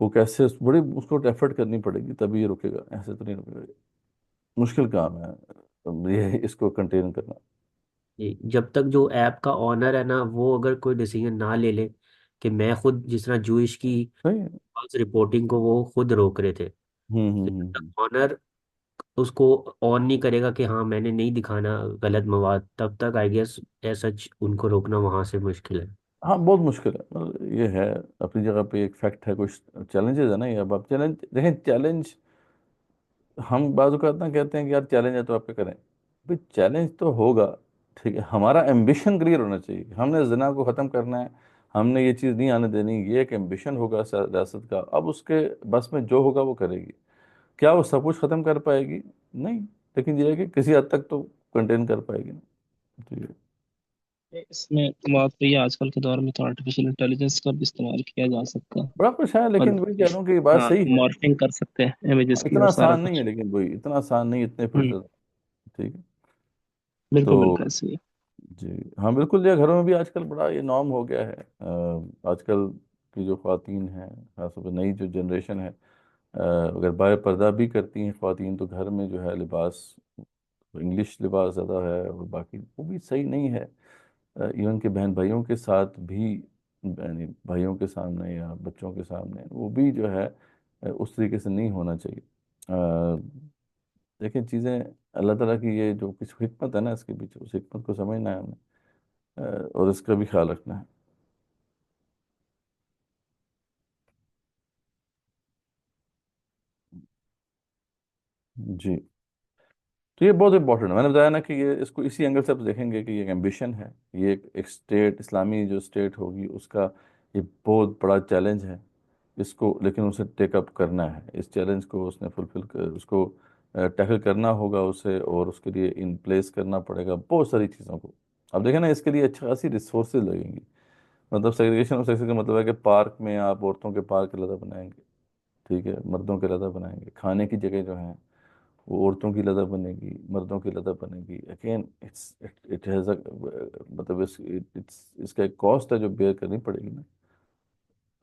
وہ کیسے بڑی اس کو ایفرٹ کرنی پڑے گی تبھی یہ رکے گا، ایسے تو نہیں رکے گا. مشکل کام ہے یہ اس کو کنٹین کرنا. جب تک جو ایپ کا آنر ہے نا وہ اگر کوئی ڈیسیجن نہ لے لے کہ میں خود، جس طرح جوئش کی صحیح ہے. رپورٹنگ کو وہ خود روک رہے تھے، ہوں ہوں تو ہوں جب ہوں. تک آنر اس کو آن نہیں کرے گا کہ ہاں میں نے نہیں دکھانا غلط مواد، تب تک آئی گیس سچ ان کو روکنا وہاں سے مشکل ہے. ہاں بہت مشکل ہے. مطلب یہ ہے اپنی جگہ پہ ایک فیکٹ ہے، کچھ چیلنجز ہے نا. یہ اب آپ چیلنج دیکھیں، چیلنج ہم بعض اوقات نہ کہتے ہیں کہ یار چیلنج ہے تو آپ کیا کریں. بھائی چیلنج تو ہوگا، ٹھیک ہے، ہمارا ایمبیشن کلیئر ہونا چاہیے کہ ہم نے زنا کو ختم کرنا ہے، ہم نے یہ چیز نہیں آنے دینی. یہ ایک ایمبیشن ہوگا ریاست کا. اب اس کے بس میں جو ہوگا وہ کرے گی. کیا وہ سب کچھ ختم کر پائے گی؟ نہیں، لیکن یہ ہے کہ کسی حد تک تو کنٹین کر پائے گی نا. جی اس میں بات رہی ہے آج کل کے دور میں تو آرٹیفیشیل انٹیلیجنس کا بھی استعمال کیا جا سکتا ہے، بڑا کچھ ہے، اور لیکن وہی کہہ رہا ہوں کہ یہ بات ہاں صحیح ہے. مارفنگ کر سکتے ہیں امیجز کی اتنا اور سارا آسان نہیں ہے، کچھ. لیکن وہی اتنا آسان نہیں، اتنے ہوں، فلٹر. ٹھیک ہے. بالکل تو بالکل ایسے ہی ہے. جی ہاں بالکل، یہ گھروں میں بھی آج کل بڑا یہ نارم ہو گیا ہے. آج کل کی جو خواتین ہیں، خاص طور پہ نئی جو جنریشن ہے، اگر بائے پردہ بھی کرتی ہیں خواتین، تو گھر میں جو ہے لباس انگلش لباس زیادہ ہے، اور باقی وہ بھی صحیح نہیں ہے. ایون کہ بہن بھائیوں کے ساتھ بھی، یعنی بھائیوں کے سامنے یا بچوں کے سامنے وہ بھی جو ہے اس طریقے سے نہیں ہونا چاہیے. دیکھیں چیزیں اللہ تعالیٰ کی یہ جو کچھ حکمت ہے نا اس کے پیچھے، اس حکمت کو سمجھنا ہے ہمیں، اور اس کا بھی خیال رکھنا ہے. جی تو یہ بہت امپورٹنٹ ہے. میں نے بتایا نا کہ یہ اس کو اسی اینگل سے آپ دیکھیں گے کہ یہ ایک ایمبیشن ہے. یہ ایک اسٹیٹ، اسلامی جو اسٹیٹ ہوگی اس کا یہ بہت بڑا چیلنج ہے. اس کو لیکن اسے ٹیک اپ کرنا ہے، اس چیلنج کو اس نے اس کو ٹیکل کرنا ہوگا اسے، اور اس کے لیے ان پلیس کرنا پڑے گا بہت ساری چیزوں کو. اب دیکھیں نا، اس کے لیے اچھا خاصی ریسورسز لگیں گی. مطلب سیگریگیشن آف سیکس کا مطلب ہے کہ پارک میں آپ عورتوں کے پارک علیحدہ بنائیں گے، ٹھیک ہے، مردوں کے علیحدہ بنائیں گے. کھانے کی جگہ جو ہیں وہ عورتوں کی علیحدہ بنے گی، مردوں کی علیحدہ بنے گی. اگین اٹ ہیز اے مطلب اس کا ایک کاسٹ ہے جو بیئر کرنی پڑے گی نا.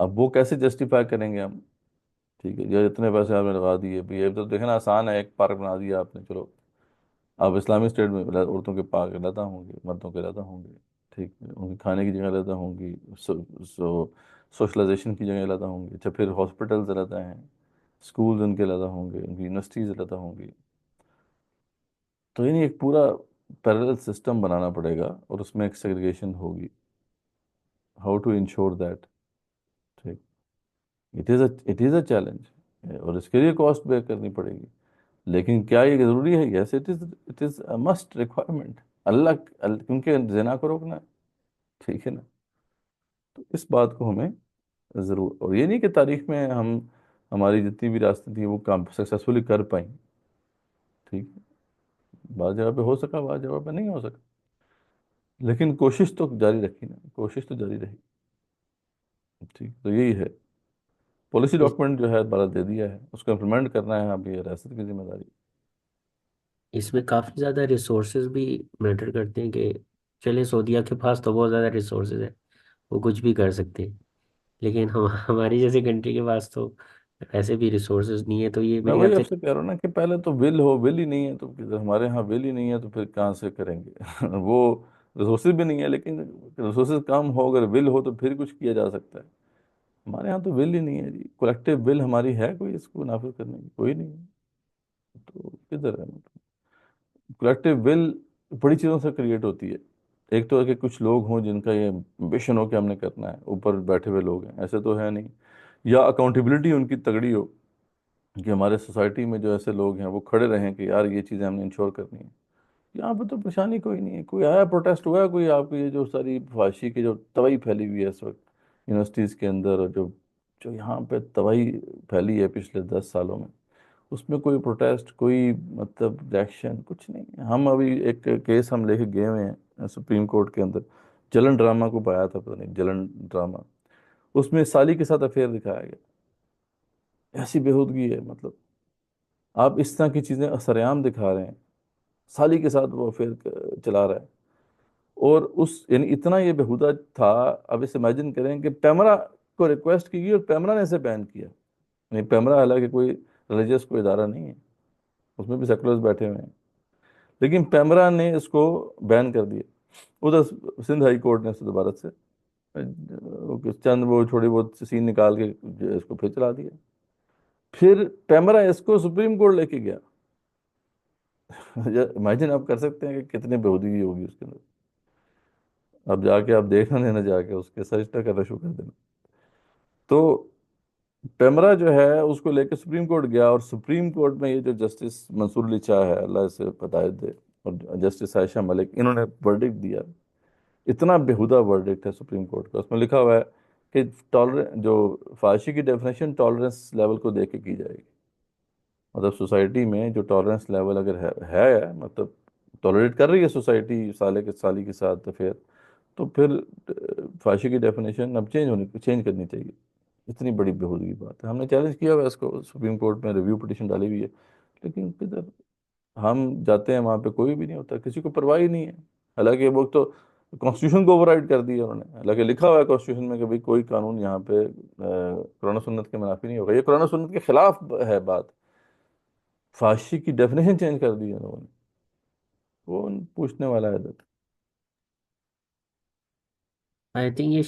اب وہ کیسے جسٹیفائی کریں گے ہم؟ ٹھیک ہے، یہ اتنے پیسے آپ نے لگا دیے بھی، یہ تو دیکھنا آسان ہے، ایک پارک بنا دیا آپ نے، چلو. اب اسلامی اسٹیٹ میں عورتوں کے پارک علیحدہ ہوں گے، مردوں کے علیحدہ ہوں گے، ٹھیک ہے، ان کی کھانے کی جگہ علیحدہ ہوں گی، سوشلائزیشن کی جگہ علیحدہ ہوں گی. اچھا پھر ہاسپٹلز علیحدہ ہیں، اسکولز ان کے علیحدہ ہوں گے، ان کی یونیورسٹیز علیحدہ ہوں گی. تو یعنی ایک پورا پیرلل سسٹم بنانا پڑے گا، اور اس میں ایک سیگریگیشن ہوگی. How to ensure that? ٹھیک، اٹ از اے چیلنج، اور اس کے لیے کاسٹ بیئر کرنی پڑے گی. لیکن کیا یہ ضروری ہے؟ Yes it is must requirement. کیونکہ زنا کو روکنا ہے. ٹھیک ہے نا. تو اس بات کو ہمیں ضرور، اور یہ نہیں کہ تاریخ میں ہماری جتنی بھی ریاستیں تھیں وہ کام سکسیسفلی کر پائیں. ٹھیک ہے. بعض جگہ پہ ہو سکا، بعض جگہ پہ نہیں ہو سکا، لیکن کوشش تو جاری رکھی نا، کوشش تو جاری رہی. ٹھیک. تو یہی ہے پالیسی اس ڈاکومنٹ جو ہے بھارت دے دیا ہے، اس کو امپلیمنٹ کرنا ہے. اب یہ ریاست کی ذمہ داری. اس میں کافی زیادہ ریسورسز بھی میٹر کرتے ہیں کہ چلے سعودیہ کے پاس تو بہت زیادہ ریسورسز ہے، وہ کچھ بھی کر سکتے ہیں، لیکن ہماری جیسے کنٹری کے پاس تو ایسے بھی ریسورسز نہیں ہے، تو یہ میں میرے خیال وہی سے آپ سے کہہ رہا ہوں نا کہ پہلے تو ول ہی نہیں ہے، تو ہمارے ہاں ول ہی نہیں ہے تو پھر کہاں سے کریں گے؟ وہ ریسورسز بھی نہیں ہے، لیکن ریسورسز کم ہو، اگر ول ہو تو پھر کچھ کیا جا سکتا ہے. ہمارے ہاں تو ول ہی نہیں ہے جی. کولیکٹیو ول ہماری ہے کوئی اس کو نافذ کرنے کی؟ کوئی نہیں ہے. تو کدھر ہے؟ کولیکٹیو ول بڑی چیزوں سے کریٹ ہوتی ہے. ایک تو ہے کہ کچھ لوگ ہوں جن کا یہ امبیشن ہو کہ ہم نے کرنا ہے، اوپر بیٹھے ہوئے لوگ ہیں، ایسے تو ہے نہیں. یا اکاؤنٹیبلٹی ان کی تگڑی ہو کہ ہمارے سوسائٹی میں جو ایسے لوگ ہیں وہ کھڑے رہیں کہ یار یہ چیزیں ہم نے انشور کرنی ہے. یہاں پہ تو پریشانی کوئی نہیں ہے. کوئی آیا پروٹیسٹ ہوا ہے کوئی؟ آپ کو یہ جو ساری فحاشی کی جو تباہی پھیلی ہوئی ہے اس وقت یونیورسٹیز کے اندر، اور جو یہاں پہ تباہی پھیلی ہے پچھلے 10 سالوں میں، اس میں کوئی پروٹیسٹ، کوئی مطلب ریئیکشن کچھ نہیں ہے. ہم ابھی ایک کیس ہم لے کے گئے ہوئے ہیں سپریم کورٹ کے اندر، جلن ڈرامہ کو پایا تھا، پتہ نہیں جلن ڈرامہ. اس میں سالی کے ساتھ افیئر دکھایا گیا. ایسی بےہودگی ہے. مطلب آپ اس طرح کی چیزیں سرعام دکھا رہے ہیں، سالی کے ساتھ وہ افیئر چلا رہا ہے. اور یعنی اتنا یہ بےہودہ تھا. اب اس امیجن کریں کہ پیمرا کو ریکویسٹ کی گئی اور پیمرا نے اسے بین کیا. یعنی پیمرا حالانکہ کوئی ریلیجیس کوئی ادارہ نہیں ہے، اس میں بھی سیکولرز بیٹھے ہوئے ہیں، لیکن پیمرا نے اس کو بین کر دیا. ادھر سندھ ہائی کورٹ نے دوبارہ سے چند وہ تھوڑی بہت سین نکال کے اس کو پھر چلا دیا. پھر پیمرا اس کو سپریم کورٹ لے کے گیا. امیجن آپ کر سکتے ہیں کہ کتنی بےہودگی ہوگی اس کے اندر. اب جا کے آپ دیکھنا دینا، جا کے اس کے سجدہ کرنا شروع کر دینا. تو پیمرا جو ہے اس کو لے کے سپریم کورٹ گیا، اور سپریم کورٹ میں یہ جو جسٹس منصور علی شاہ ہے، اللہ اسے ہدایت دے، اور جسٹس عائشہ ملک، انہوں نے ورڈکٹ دیا. اتنا بےہودہ ورڈکٹ ہے سپریم کورٹ کا. اس میں لکھا ہوا ہے کہ جو فحاشی کی ڈیفینیشن ٹالرنس لیول کو دیکھ کے کی جائے گی. مطلب سوسائٹی میں جو ٹالرنس لیول اگر ہے مطلب ٹالریٹ کر رہی ہے سوسائٹی سالی کے ساتھ پھر، تو پھر فحاشی کی ڈیفینیشن اب چینج کرنی چاہیے. اتنی بڑی بےہودگی بات ہے. ہم نے چیلنج کیا ہوا ہے اس کو، سپریم کورٹ میں ریویو پٹیشن ڈالی ہوئی ہے، لیکن کدھر. ہم جاتے ہیں وہاں پہ کوئی بھی نہیں ہوتا، کسی کو پرواہ ہی نہیں ہے. حالانکہ وہ تو کانسٹیٹیوشن کو اوور رائڈ کر دیا انہوں نے. حالانکہ لکھا ہوا ہے کانسٹیٹیوشن میں کہ بھئی کوئی قانون یہاں پہ قرآن و سنت کے منافی نہیں ہوگا. یہ قرآن و سنت کے خلاف ہے بات. فحاشی کی ڈیفینیشن چینج کر دی ہے انہوں نے. کون پوچھنے والا ہے ادھر؟ آئی تھنک یہ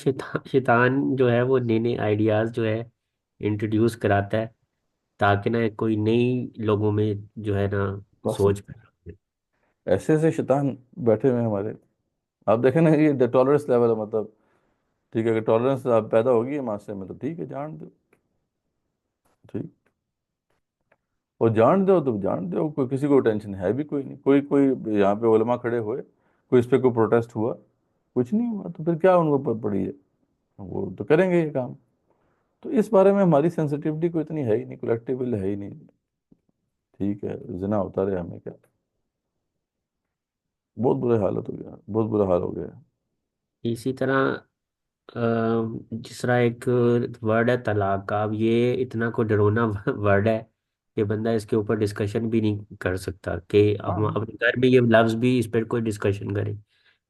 شیطان جو ہے وہ نئے نئے آئیڈیاز جو ہے انٹروڈیوس کراتا ہے، تاکہ نہ کوئی نئی لوگوں میں جو ہے نا بس سوچ پیدا ہو. ایسے ایسے شیطان بیٹھے ہوئے ہیں ہمارے. آپ دیکھیں نا یہ ٹالرنس لیول ہے. مطلب ٹھیک ہے کہ ٹالرنس آپ پیدا ہوگی ہے معاشرے میں تو ٹھیک ہے، جان دو. ٹھیک. اور جان دو تو جان دو، کوئی کسی کو ٹینشن ہے بھی کوئی نہیں. کوئی یہاں پہ علماء کھڑے ہوئے، کوئی اس پہ کوئی پروٹیسٹ ہوا؟ کچھ نہیں ہوا. تو پھر کیا ان کو پڑی ہے؟ وہ تو کریں گے یہ کام. تو اس بارے میں ہماری سینسٹیوٹی کوئی اتنی ہے ہی نہیں، کولیکٹیو ول ہے ہی نہیں. ٹھیک ہے، زنا ہوتا رہے، ہمیں کیا. بہت برے حالت ہو گیا، بہت برا حال ہو گیا. اسی طرح جس طرح ایک ورڈ ہے طلاق کا، اب یہ اتنا کو ڈرونا ورڈ ہے کہ بندہ اس کے اوپر ڈسکشن بھی نہیں کر سکتا کہ ہاں ہم اپنے گھر میں یہ لفظ بھی اس پر کوئی ڈسکشن کریں.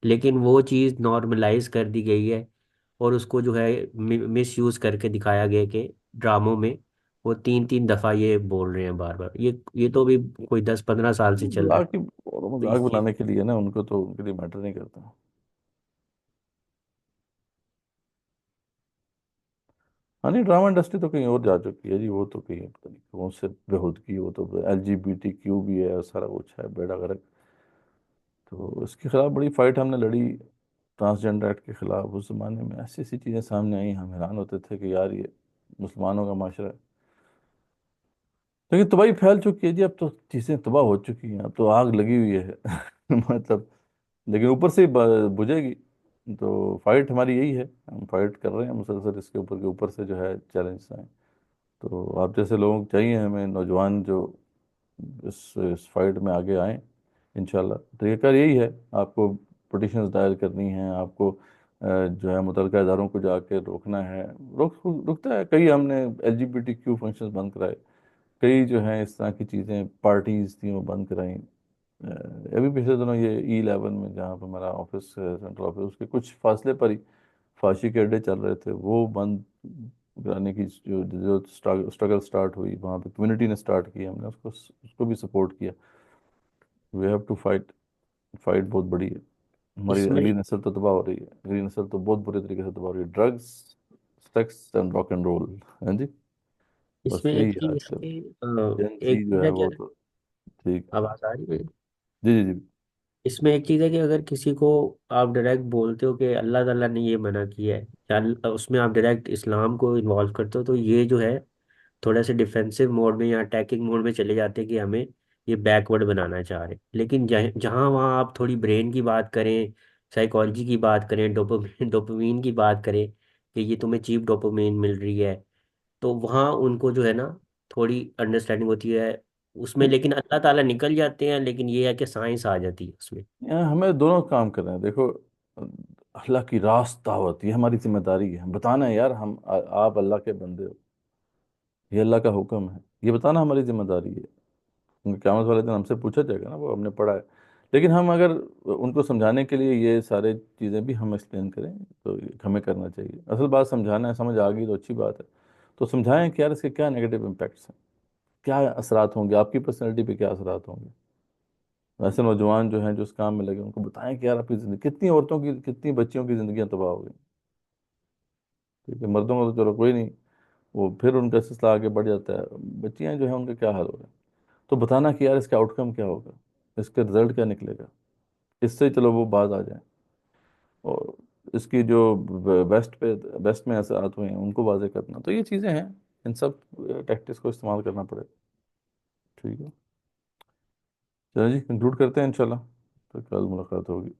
لیکن وہ چیز نارملائز کر دی گئی ہے، اور اس کو جو ہے مس یوز کر کے دکھایا گیا کہ ڈراموں میں وہ تین تین دفعہ یہ بول رہے ہیں بار بار. یہ تو بھی کوئی 10-15 سال سے چل رہا ہے. تو مذاق اس چیز بنانے کے لیے نا، ان کو تو ان کے لیے میٹر نہیں کرتا. ہاں نہیں، ڈرامہ انڈسٹری تو کہیں اور جا چکی ہے جی. وہ تو کہیں پتہ نہیں کون سے بےہودگی، وہ تو LGBTQ بھی ہے، سارا کچھ ہے، بیڑا غرق. تو اس کے خلاف بڑی فائٹ ہم نے لڑی، ٹرانسجنڈر ایکٹ کے خلاف. اس زمانے میں ایسی ایسی چیزیں سامنے آئیں، ہم حیران ہوتے تھے کہ یار یہ مسلمانوں کا معاشرہ ہے. لیکن تباہی پھیل چکی ہے جی، اب تو چیزیں تباہ ہو چکی ہیں، اب تو آگ لگی ہوئی ہے مطلب، لیکن اوپر سے بجھے گی. تو فائٹ ہماری یہی ہے، ہم فائٹ کر رہے ہیں مسلسل اس کے اوپر، کے اوپر سے جو ہے چیلنج آئیں. تو آپ جیسے لوگوں کو چاہیے، ہمیں نوجوان جو اس فائٹ میں آگے آئیں انشاءاللہ. طریقہ کار یہی ہے، آپ کو پٹیشنز دائر کرنی ہیں، آپ کو جو ہے متعلقہ اداروں کو جا کے روکنا ہے. رکتا ہے. کئی ہم نے LGBTQ فنکشنز بند کرائے، کئی جو ہیں اس طرح کی چیزیں پارٹیز تھیں وہ بند کرائیں. ابھی پچھلے دنوں یہ E11 میں جہاں پہ ہمارا آفس ہے، سینٹرل آفس، اس کے کچھ فاصلے پر ہی فحاشی کے اڈے چل رہے تھے، وہ بند کرانے کی جو اسٹرگل سٹارٹ ہوئی وہاں پہ کمیونٹی نے سٹارٹ کی، ہم نے اس کو بھی سپورٹ کیا. We have to fight. Fight بہت بڑی ہے. ہماری اس میں اگلی نسل تو تباہ ہو رہی ہے، اگلی نسل تو بہت برے طریقے سے تباہ ہو رہی ہے. Drugs, sex and rock and roll. ہاں جی، اس بس میں ایک یہی ہے چیز آج ہے کل. کہ جن ایک زی جو چیز ہے ہے کہ وہ تو ٹھیک. آواز آ رہی ہے. جی جی جی. اس میں ایک چیز ہے کہ اگر کسی کو آپ ڈائریکٹ بولتے ہو کہ اللہ تعالیٰ نے یہ منع کیا ہے، یا اس میں آپ ڈائریکٹ اسلام کو انوالو کرتے ہو، تو یہ جو ہے تھوڑا سا ڈیفینسو موڈ میں یا اٹیکنگ موڈ میں چلے جاتے ہیں کہ ہمیں یہ بیکورڈ بنانا چاہ رہے ہیں. لیکن جہاں وہاں آپ تھوڑی برین کی بات کریں، سائیکالوجی کی بات کریں، ڈوپامین کی بات کریں کہ یہ تمہیں چیپ ڈوپامین مل رہی ہے، تو وہاں ان کو جو ہے نا تھوڑی انڈرسٹینڈنگ ہوتی ہے اس میں. لیکن اللہ تعالیٰ نکل جاتے ہیں، لیکن یہ ہے کہ سائنس آ جاتی ہے اس میں. یہاں ہمیں دونوں کام کرنا ہے. دیکھو، اللہ کی راست دعوت یہ ہماری ذمہ داری ہے. ہم بتانا ہے یار، آپ اللہ کے بندے ہو، یہ اللہ کا حکم ہے، یہ بتانا ہماری ذمہ داری ہے. کیونکہ قیامت والے دن ہم سے پوچھا جائے گا نا، وہ ہم نے پڑھا ہے. لیکن ہم اگر ان کو سمجھانے کے لیے یہ سارے چیزیں بھی ہم ایکسپلین کریں تو ہمیں کرنا چاہیے. اصل بات سمجھانا ہے، سمجھ آ گئی تو اچھی بات ہے. تو سمجھائیں کہ یار اس کے کیا نگیٹو امپیکٹس ہیں، کیا اثرات ہوں گے، آپ کی پرسنالٹی پہ کیا اثرات ہوں گے. ایسے نوجوان جو ہیں جو اس کام میں لگے، ان کو بتائیں کہ یار آپ کی زندگی، کتنی عورتوں کی، کتنی بچیوں کی زندگیاں تباہ ہو گئی. ٹھیک ہے، مردوں کا تو چلو کوئی نہیں، وہ پھر ان کا سلسلہ آگے بڑھ جاتا ہے. بچیاں جو ہیں ان کا کیا حال ہو رہا ہے. تو بتانا کہ یار اس کا آؤٹ کم کیا ہوگا، اس کا رزلٹ کیا نکلے گا، اس سے چلو وہ باز آ جائیں. اور اس کی جو بیسٹ میں اثرات ہوئے ہیں ان کو واضح کرنا. تو یہ چیزیں ہیں، ان سب ٹیکٹکس کو استعمال کرنا پڑے. ٹھیک ہے، چلو جی کنکلوڈ کرتے ہیں انشاءاللہ، تو کل ملاقات ہوگی.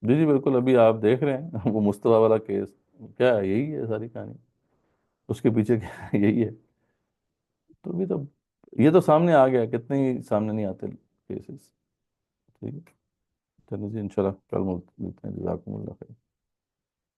جی جی بالکل. ابھی آپ دیکھ رہے ہیں وہ مصطفیٰ والا کیس، کیا ہے، یہی ہے ساری کہانی. اس کے پیچھے کیا ہے، یہی ہے. تو ابھی تو یہ تو سامنے آ گیا، کتنے ہی سامنے نہیں آتے کیسز. ٹھیک ہے، چلو جی انشاءاللہ کل ملتے ہیں. جزاکم اللہ خیر.